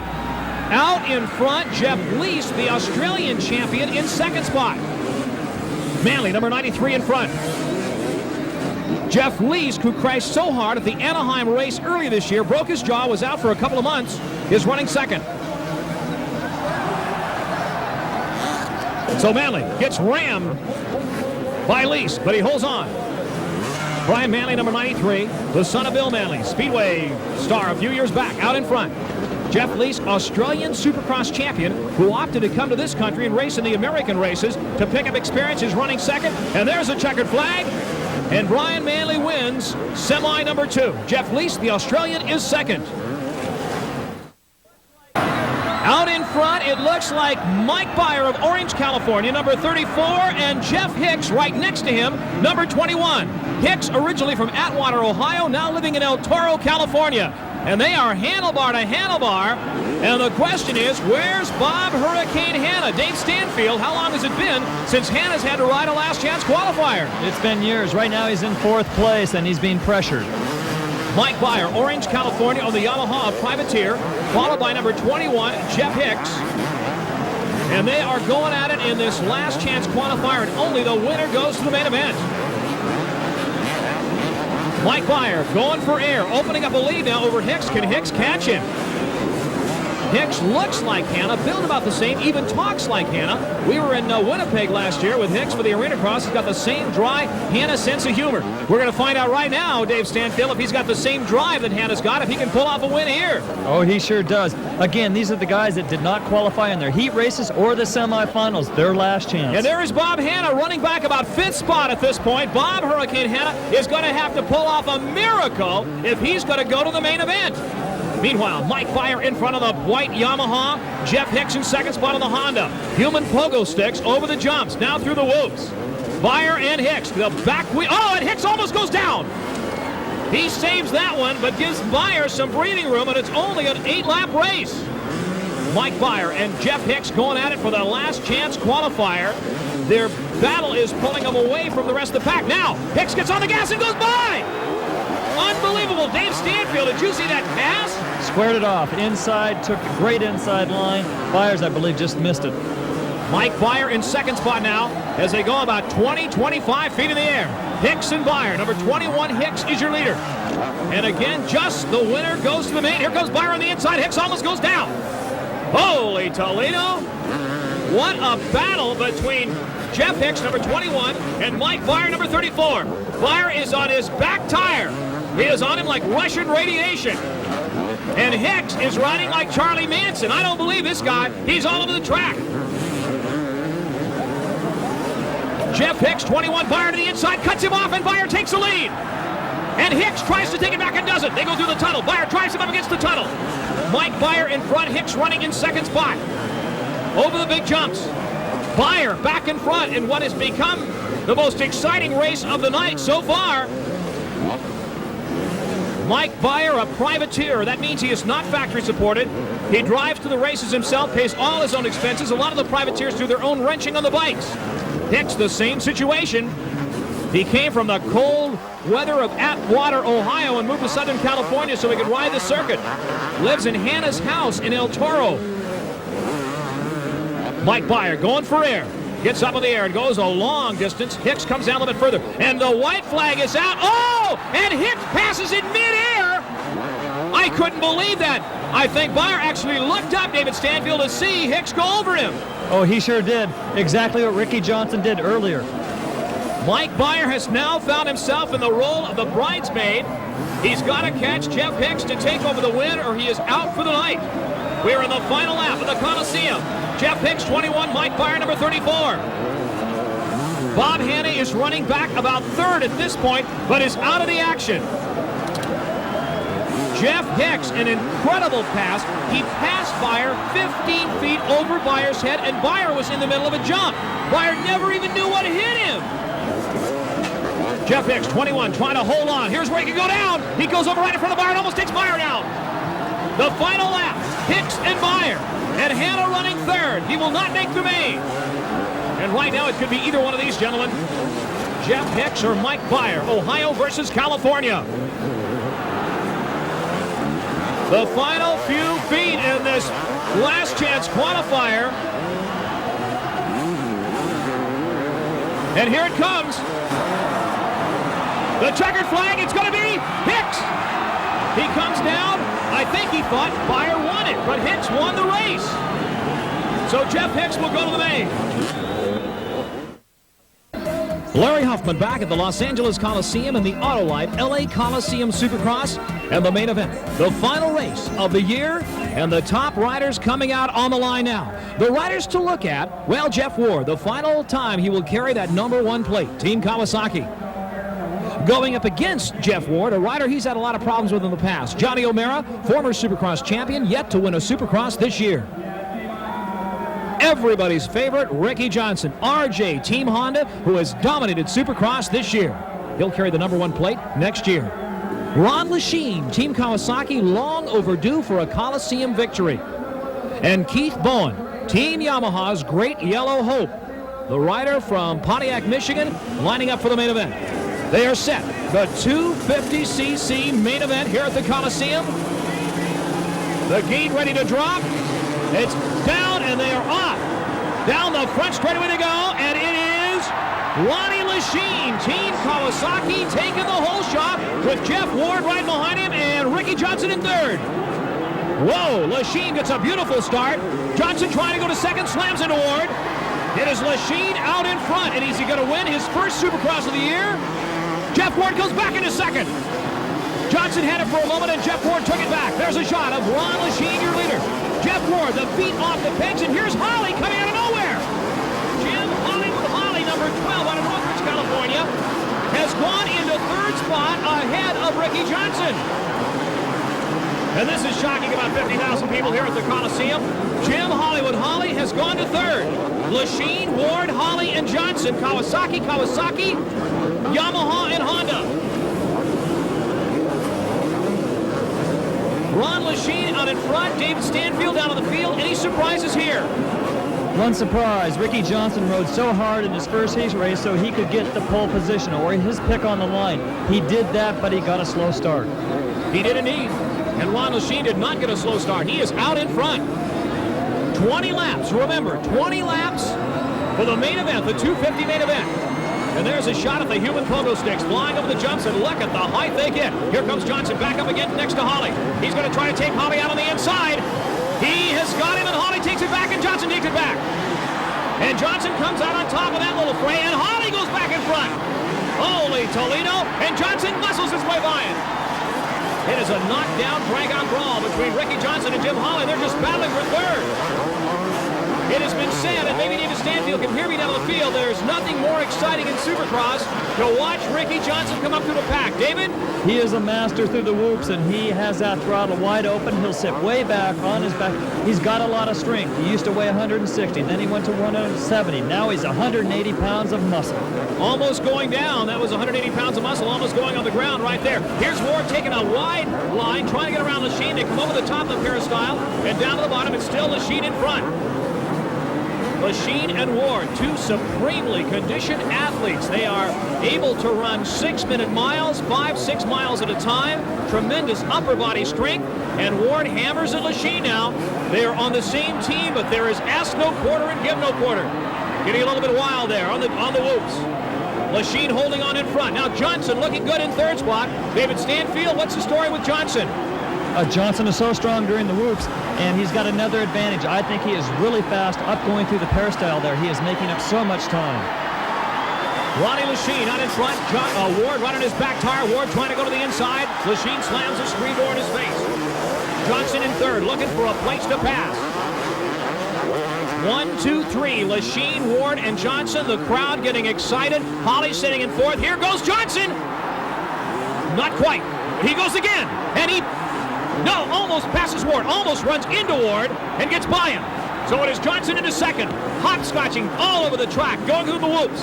Out in front, Jeff Lease, the Australian champion, in second spot. Manley, number 93, in front. Jeff Lease, who crashed so hard at the Anaheim race earlier this year, broke his jaw, was out for a couple of months, is running second. So Manley gets rammed by Lease, but he holds on. Brian Manley, number 93, the son of Bill Manley, Speedway star a few years back, out in front. Jeff Lease, Australian Supercross champion, who opted to come to this country and race in the American races to pick up experience, is running second. And there's a checkered flag. And Brian Manley wins semi number 2. Jeff Lease, the Australian, is second. Out in front, it looks like Mike Beyer of Orange, California, number 34, and Jeff Hicks right next to him, number 21. Hicks, originally from Atwater, Ohio, now living in El Toro, California. And they are handlebar to handlebar. And the question is, where's Bob Hurricane Hanna? Dave Stanfield, how long has it been since Hanna's had to ride a last chance qualifier? It's been years. Right now he's in 4th place, and he's being pressured. Mike Beyer, Orange, California, on the Yamaha Privateer, followed by number 21, Jeff Hicks. And they are going at it in this last chance qualifier, and only the winner goes to the main event. Mike Beyer going for air, opening up a lead now over Hicks. Can Hicks catch him? Hicks looks like Hanna, built about the same, even talks like Hanna. We were in Winnipeg last year with Hicks for the Arena Cross. He's got the same dry Hanna sense of humor. We're going to find out right now, Dave Stanfield, if he's got the same drive that Hanna's got, if he can pull off a win here. Oh, he sure does. Again, these are the guys that did not qualify in their heat races or the semifinals, their last chance. And there is Bob Hanna running back about 5th spot at this point. Bob Hurricane Hanna is going to have to pull off a miracle if he's going to go to the main event. Meanwhile, Mike Beyer in front of the white Yamaha. Jeff Hicks in 2nd spot on the Honda. Human pogo sticks over the jumps, now through the whoops. Beyer and Hicks, the back wheel. Oh, and Hicks almost goes down. He saves that one, but gives Beyer some breathing room, and it's only an 8-lap race. Mike Beyer and Jeff Hicks going at it for the last chance qualifier. Their battle is pulling them away from the rest of the pack. Now, Hicks gets on the gas and goes by. Unbelievable. Dave Stanfield, did you see that pass? Squared it off. Inside, took a great inside line. Byers, I believe, just missed it. Mike Beyer in 2nd spot now as they go about 20, 25 feet in the air. Hicks and Beyer. Number 21, Hicks, is your leader. And again, just the winner goes to the main. Here comes Beyer on the inside. Hicks almost goes down. Holy Toledo. What a battle between Jeff Hicks, number 21, and Mike Beyer, number 34. Beyer is on his back tire. He is on him like Russian radiation. And Hicks is riding like Charlie Manson. I don't believe this guy. He's all over the track. Jeff Hicks, 21, Beyer to the inside, cuts him off, and Beyer takes the lead. And Hicks tries to take it back and doesn't. They go through the tunnel. Beyer drives him up against the tunnel. Mike Beyer in front, Hicks running in 2nd spot. Over the big jumps. Beyer back in front in what has become the most exciting race of the night so far. Mike Beyer, a privateer. That means he is not factory supported. He drives to the races himself, pays all his own expenses. A lot of the privateers do their own wrenching on the bikes. Hicks, the same situation. He came from the cold weather of Atwater, Ohio, and moved to Southern California so he could ride the circuit. Lives in Hanna's house in El Toro. Mike Beyer going for air. Gets up in the air and goes a long distance. Hicks comes down a little bit further. And the white flag is out. Oh! And Hicks passes in midair. I couldn't believe that. I think Beyer actually looked up, David Stanfield, to see Hicks go over him. Oh, he sure did. Exactly what Ricky Johnson did earlier. Mike Beyer has now found himself in the role of the bridesmaid. He's got to catch Jeff Hicks to take over the win, or he is out for the night. We're in the final lap of the Coliseum. Jeff Hicks, 21, Mike Beyer, number 34. Bob Hanna is running back about 3rd at this point, but is out of the action. Jeff Hicks, an incredible pass. He passed Beyer 15 feet over Beyer's head, and Beyer was in the middle of a jump. Beyer never even knew what hit him. Jeff Hicks, 21, trying to hold on. Here's where he can go down. He goes over right in front of Beyer and almost takes Beyer down. The final lap, Hicks and Beyer. And Hanna running 3rd. He will not make the main. And right now it could be either one of these gentlemen. Jeff Hicks or Mike Beyer. Ohio versus California. The final few feet in this last chance qualifier. And here it comes. The checkered flag, it's going to be Hicks. He comes down. I think he thought Beyer won it, but Hicks won the race. So Jeff Hicks will go to the main. Larry Huffman back at the Los Angeles Coliseum in the Autolite LA Coliseum Supercross, and the main event, the final race of the year, and the top riders coming out on the line now. The riders to look at, well, Jeff Ward, the final time he will carry that #1 plate, Team Kawasaki. Going up against Jeff Ward, a rider he's had a lot of problems with in the past, Johnny O'Mara, former Supercross champion, yet to win a Supercross this year. Everybody's favorite, Ricky Johnson, RJ, Team Honda, who has dominated Supercross this year. He'll carry the #1 plate next year. Ron Lechien, Team Kawasaki, long overdue for a Coliseum victory. And Keith Bowen, Team Yamaha's Great Yellow Hope, the rider from Pontiac, Michigan, lining up for the main event. They are set. The 250cc main event here at the Coliseum. The gate ready to drop. It's down, and they are off. Down the front straightaway to go, and it is Ronnie Lechien, Team Kawasaki, taking the whole shot with Jeff Ward right behind him and Ricky Johnson in third. Whoa, Lechien gets a beautiful start. Johnson trying to go to second, slams into Ward. It is Lechien out in front, and is he going to win his first Supercross of the year? Jeff Ward goes back into second. Johnson had it for a moment, and Jeff Ward took it back. There's a shot of Ron Lechien, your leader. Jeff Ward, the feet off the pegs, and here's Holly coming out of nowhere. Jim Holly, number 12 out of Northridge, California, has gone into third spot ahead of Ricky Johnson. And this is shocking about 50,000 people here at the Coliseum. Jim Holly has gone to third. Lechien, Ward, Holly, and Johnson. Kawasaki, Yamaha, and Honda. Ron Lechien out in front, David Stanfield down on the field. Any surprises here? One surprise, Ricky Johnson rode so hard in his first heat race so he could get the pole position or his pick on the line. He did that, but he got a slow start. He did indeed. And Ron Lechien did not get a slow start. He is out in front. 20 laps, remember, 20 laps for the main event, the 250 main event. And there's a shot at the human pogo sticks flying over the jumps, and look at the height they get. Here comes Johnson back up again next to Holly. He's going to try to take Holly out on the inside. He has got him, and Holly takes it back, and Johnson takes it back. And Johnson comes out on top of that little fray, and Holly goes back in front. Holy Toledo, and Johnson muscles his way by it. It is a knockdown, drag-out brawl between Ricky Johnson and Jim Holly. They're just battling for third. It has been said, and maybe David Stanfield can hear me down the field, there's nothing more exciting in Supercross to watch Ricky Johnson come up through the pack. David? He is a master through the whoops, and he has that throttle wide open. He'll sit way back on his back. He's got a lot of strength. He used to weigh 160, then he went to 170. Now he's 180 pounds of muscle. Almost going down. That was 180 pounds of muscle, almost going on the ground right there. Here's Ward taking a wide line, trying to get around Lechien. They come over the top of the peristyle, and down to the bottom, it's still Lechien in front. Lechien and Ward, two supremely conditioned athletes. They are able to run 6-minute miles, 5-6 miles at a time. Tremendous upper body strength. And Ward hammers at Lechien now. They are on the same team, but there is ask no quarter and give no quarter. Getting a little bit wild there on the whoops. Lechien holding on in front. Now Johnson looking good in third spot. David Stanfield, what's the story with Johnson? Johnson is so strong during the whoops, and he's got another advantage. I think he is really fast up going through the peristyle there. He is making up so much time. Ronnie Lechien out in front. Ward right on his back tire. Ward trying to go to the inside. Lechien slams the screen door in his face. Johnson in third, looking for a place to pass. 1, 2, 3. Lechien, Ward, and Johnson. The crowd getting excited. Holly sitting in fourth. Here goes Johnson. Not quite. He goes again, and he almost passes Ward, almost runs into Ward and gets by him. So it is Johnson into second, hopscotching all over the track, going through the whoops.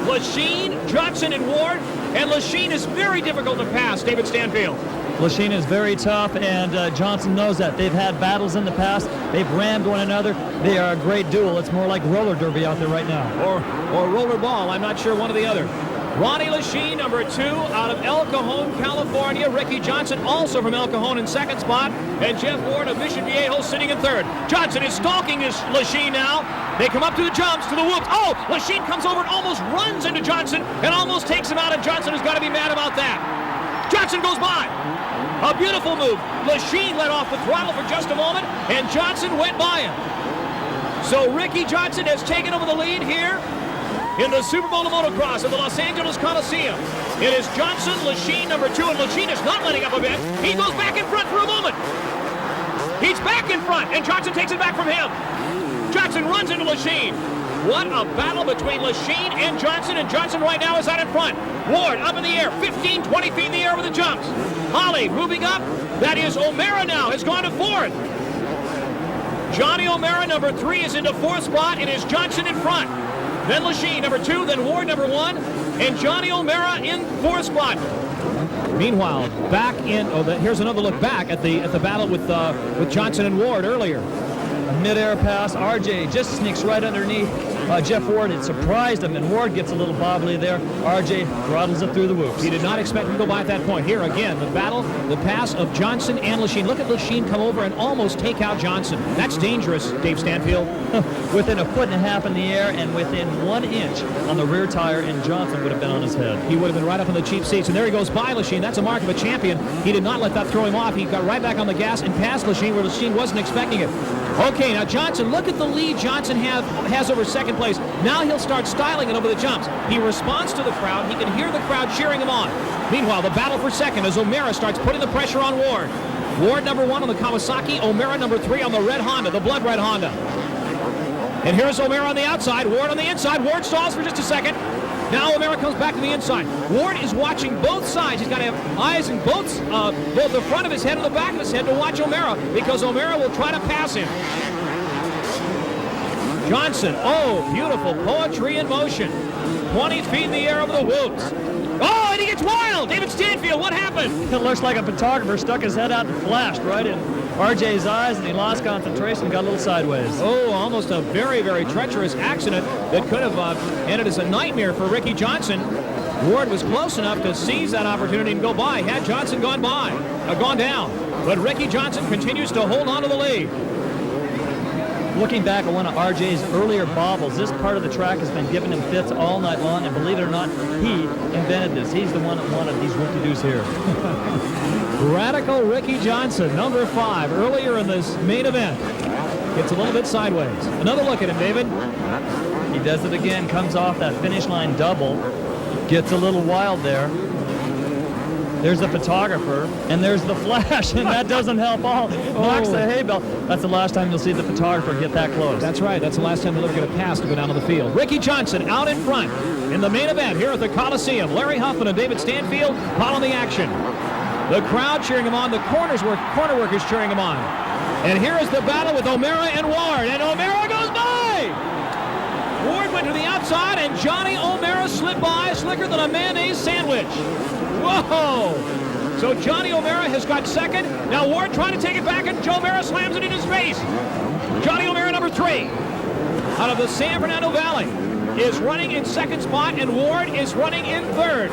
Lechien, Johnson, and Ward, and Lechien is very difficult to pass, David Stanfield. Lechien is very tough, and Johnson knows that. They've had battles in the past. They've rammed one another. They are a great duel. It's more like roller derby out there right now. Or roller ball, I'm not sure, one or the other. Ronnie Lechien, number 2, out of El Cajon, California. Ricky Johnson, also from El Cajon, in second spot. And Jeff Ward of Mission Viejo sitting in third. Johnson is stalking Lechien now. They come up to the jumps, to the whoops. Oh, Lechien comes over and almost runs into Johnson and almost takes him out, and Johnson has got to be mad about that. Johnson goes by. A beautiful move. Lechien let off the throttle for just a moment, and Johnson went by him. So Ricky Johnson has taken over the lead here in the Super Bowl of motocross at the Los Angeles Coliseum. It is Johnson, Lechien, number 2, and Lechien is not letting up a bit. He goes back in front for a moment. He's back in front, and Johnson takes it back from him. Johnson runs into Lechien. What a battle between Lechien and Johnson right now is out in front. Ward up in the air, 15, 20 feet in the air with the jumps. Holly moving up. That is O'Mara now, has gone to 4th. Johnny O'Mara, number 3, is into 4th spot. It is Johnson in front. Then Lechien, number 2, then Ward, number 1, and Johnny O'Mara in 4th spot. Meanwhile, back in, here's another look back at the battle with Johnson and Ward earlier. A mid-air pass. RJ just sneaks right underneath Jeff Ward. It surprised him, and Ward gets a little bobbly there. RJ throttles it through the whoops. He did not expect him to go by at that point. Here again, the battle, the pass of Johnson and Lechien. Look at Lechien come over and almost take out Johnson. That's dangerous, Dave Stanfield. Within a 1.5 feet in the air and within 1 inch on the rear tire, and Johnson would have been on his head. He would have been right up in the cheap seats. And there he goes by Lechien. That's a mark of a champion. He did not let that throw him off. He got right back on the gas and passed Lechien where Lechien wasn't expecting it. Okay, now Johnson, look at the lead Johnson has over 2nd place. Now he'll start styling it over the jumps. He responds to the crowd. He can hear the crowd cheering him on. Meanwhile, the battle for 2nd as O'Mara starts putting the pressure on Ward. Ward number 1 on the Kawasaki, O'Mara number 3 on the red Honda, the blood red Honda. And here's O'Mara on the outside, Ward on the inside. Ward stalls for just a second. Now O'Mara comes back to the inside. Ward is watching both sides. He's got to have eyes in both the front of his head and the back of his head to watch O'Mara, because O'Mara will try to pass him. Johnson, oh, beautiful poetry in motion. 20 feet in the air over the whoops. Oh, and he gets wild! David Stanfield, what happened? It looks like a photographer stuck his head out and flashed right in RJ's eyes, and he lost concentration and got a little sideways. Oh, almost a very, very treacherous accident that could have ended as a nightmare for Ricky Johnson. Ward was close enough to seize that opportunity and go by had Johnson gone down. But Ricky Johnson continues to hold on to the lead. Looking back at one of RJ's earlier bobbles, this part of the track has been giving him fits all night long, and believe it or not, he invented this. He's the one that wanted these whoop-de-doos here. Radical Ricky Johnson, number 5, earlier in this main event. Gets a little bit sideways. Another look at him, David. He does it again, comes off that finish line double, gets a little wild there. There's the photographer, and there's the flash, and that doesn't help all. Knocks the hay bale. That's the last time you'll see the photographer get that close. That's right. That's the last time they'll ever get a pass to go down to the field. Ricky Johnson out in front in the main event here at the Coliseum. Larry Huffman and David Stanfield following the action. The crowd cheering him on. The corner workers cheering him on. And here is the battle with O'Mara and Ward, and O'Mara goes by! Ward went to the outside, and Johnny O'Mara slid by slicker than a mayonnaise sandwich. Whoa! So Johnny O'Mara has got 2nd. Now Ward trying to take it back, and O'Mara slams it in his face. Johnny O'Mara, number 3, out of the San Fernando Valley, is running in 2nd spot, and Ward is running in 3rd.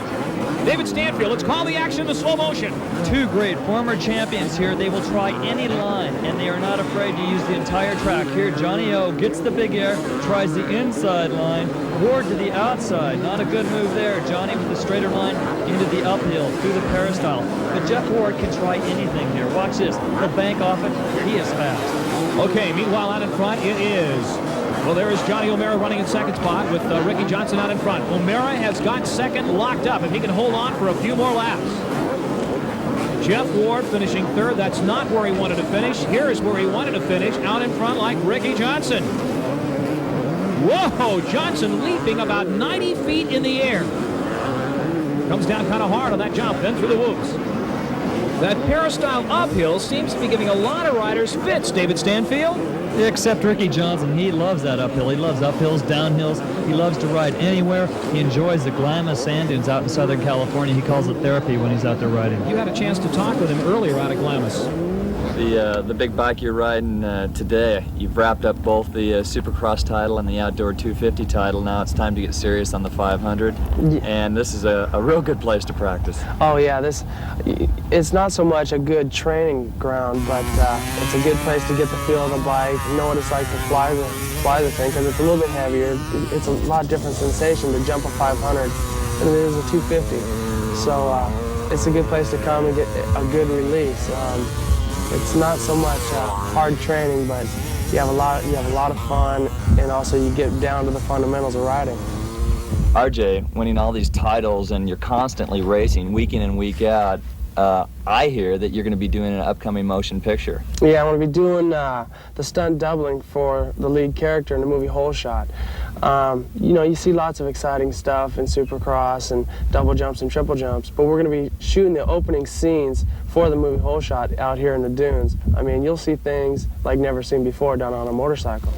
David Stanfield, let's call the action in the slow motion. 2 great former champions here. They will try any line, and they are not afraid to use the entire track. Here, Johnny O gets the big air, tries the inside line, Ward to the outside. Not a good move there. Johnny with the straighter line into the uphill, through the peristyle. But Jeff Ward can try anything here. Watch this. He'll bank off it. He is fast. Okay, meanwhile out in front it is... Well, there is Johnny O'Mara running in 2nd spot with Ricky Johnson out in front. O'Mara has got 2nd locked up if he can hold on for a few more laps. Jeff Ward finishing 3rd. That's not where he wanted to finish. Here is where he wanted to finish, out in front like Ricky Johnson. Whoa, Johnson leaping about 90 feet in the air. Comes down kind of hard on that jump, then through the whoops. That peristyle uphill seems to be giving a lot of riders fits, David Stanfield. Except Ricky Johnson. He loves that uphill. He loves uphills, downhills. He loves to ride anywhere. He enjoys the Glamis sand dunes out in Southern California. He calls it therapy when he's out there riding. You had a chance to talk with him earlier out of Glamis. The big bike you're riding today, you've wrapped up both the Supercross title and the Outdoor 250 title. Now it's time to get serious on the 500, and this is a real good place to practice. Oh yeah, it's not so much a good training ground, but it's a good place to get the feel of the bike, know what it's like to fly the thing, because it's a little bit heavier. It's a lot different sensation to jump a 500 than it is a 250. So it's a good place to come and get a good release. It's not so much hard training, but you have a lot of fun, and also you get down to the fundamentals of riding. RJ, winning all these titles and you're constantly racing week in and week out, I hear that you're going to be doing an upcoming motion picture. Yeah, I'm going to be doing the stunt doubling for the lead character in the movie Hole Shot. You know, you see lots of exciting stuff in Supercross and double jumps and triple jumps, but we're going to be shooting the opening scenes for the movie Hole Shot out here in the dunes. I mean, you'll see things like never seen before done on a motorcycle.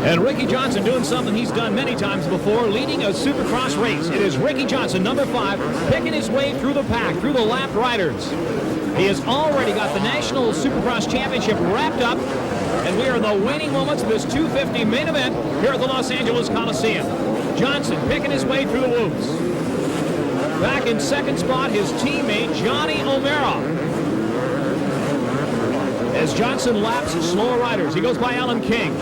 And Ricky Johnson doing something he's done many times before, leading a Supercross race. It is Ricky Johnson, number 5, picking his way through the pack, through the lap riders. He has already got the National Supercross Championship wrapped up, and we are in the waning moments of this 250 main event here at the Los Angeles Coliseum. Johnson picking his way through the whoops. Back in second spot, his teammate Johnny O'Mara. As Johnson laps slower riders, he goes by Alan King.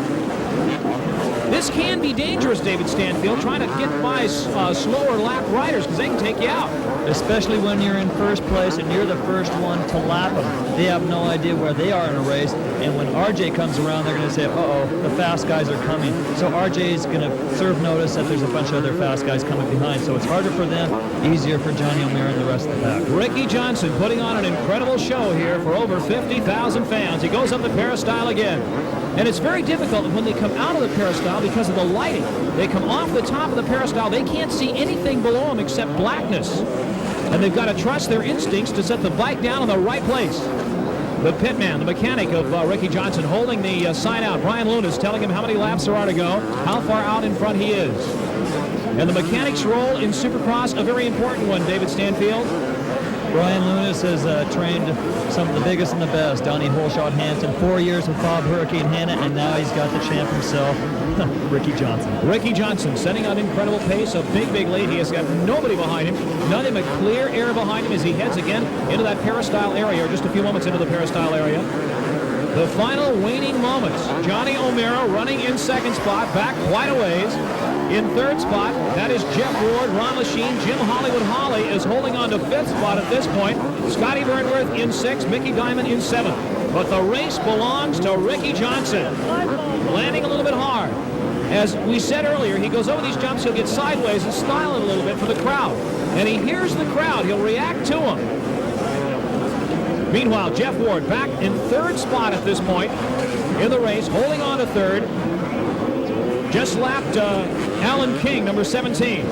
This can be dangerous, David Stanfield, trying to get by slower lap riders because they can take you out. Especially when you're in first place and you're the first one to lap them. They have no idea where they are in a race, and when RJ comes around, they're going to say, uh-oh, the fast guys are coming. So RJ is going to serve notice that there's a bunch of other fast guys coming behind, so it's harder for them, easier for Johnny O'Mara and the rest of the pack. Ricky Johnson putting on an incredible show here for over 50,000 fans. He goes up the peristyle again. And it's very difficult when they come out of the peristyle because of the lighting. They come off the top of the peristyle. They can't see anything below them except blackness. And they've got to trust their instincts to set the bike down in the right place. The pitman, the mechanic of Ricky Johnson, holding the sign out. Brian Lunas telling him how many laps there are to go, how far out in front he is. And the mechanic's role in Supercross, a very important one, David Stanfield. Brian Lunas has trained some of the biggest and the best. Donnie Holshot Hansen, 4 years with Bob Hurricane Hanna, and now he's got the champ himself, Ricky Johnson. Ricky Johnson setting an incredible pace, a big lead. He has got nobody behind him, nothing but clear air behind him as he heads again into that peristyle area, or just a few moments into the peristyle area. The final waning moments. Johnny O'Mara running in second spot, back quite a ways. In third spot, that is Jeff Ward, Ron Lachine, Jim Hollywood Holly is holding on to fifth spot at this point. Scotty Burnworth in sixth, Mickey Diamond in seventh. But the race belongs to Ricky Johnson. Landing a little bit hard. As we said earlier, he goes over these jumps, he'll get sideways and style it a little bit for the crowd. And he hears the crowd, he'll react to them. Meanwhile, Jeff Ward back in third spot at this point in the race, holding on to third. Just lapped Alan King, number 17.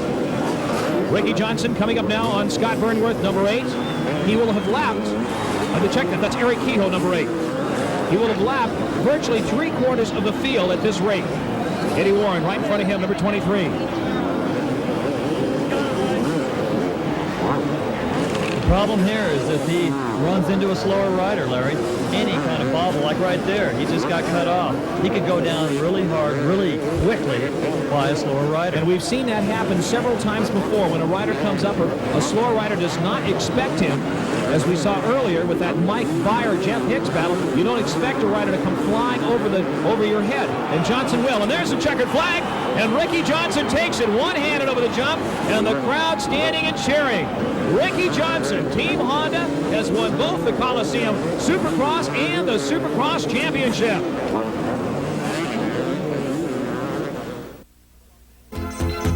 Ricky Johnson coming up now on Scott Burnworth, number 8. He will have lapped, to check that, that's Eric Kehoe, number 8. He will have lapped virtually 3/4 of the field at this rate. Eddie Warren right in front of him, number 23. The problem here is if he runs into a slower rider, Larry, any kind of bobble, like right there, he just got cut off. He could go down really hard, really quickly by a slower rider. And we've seen that happen several times before when a rider comes up or a slower rider does not expect him. As we saw earlier with that Mike Byer-Jeff Hicks battle, you don't expect a rider to come flying over your head. And Johnson will. And there's the checkered flag. And Ricky Johnson takes it one-handed over the jump. And the crowd standing and cheering. Ricky Johnson, Team Honda, has won both the Coliseum Supercross and the Supercross Championship.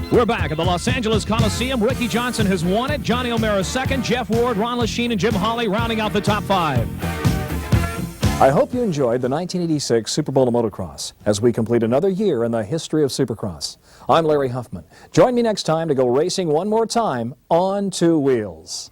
We're back at the Los Angeles Coliseum. Ricky Johnson has won it. Johnny O'Mara second. Jeff Ward, Ron Lachine, and Jim Holly rounding out the top 5. I hope you enjoyed the 1986 Super Bowl of Motocross as we complete another year in the history of Supercross. I'm Larry Huffman. Join me next time to go racing one more time on 2 wheels.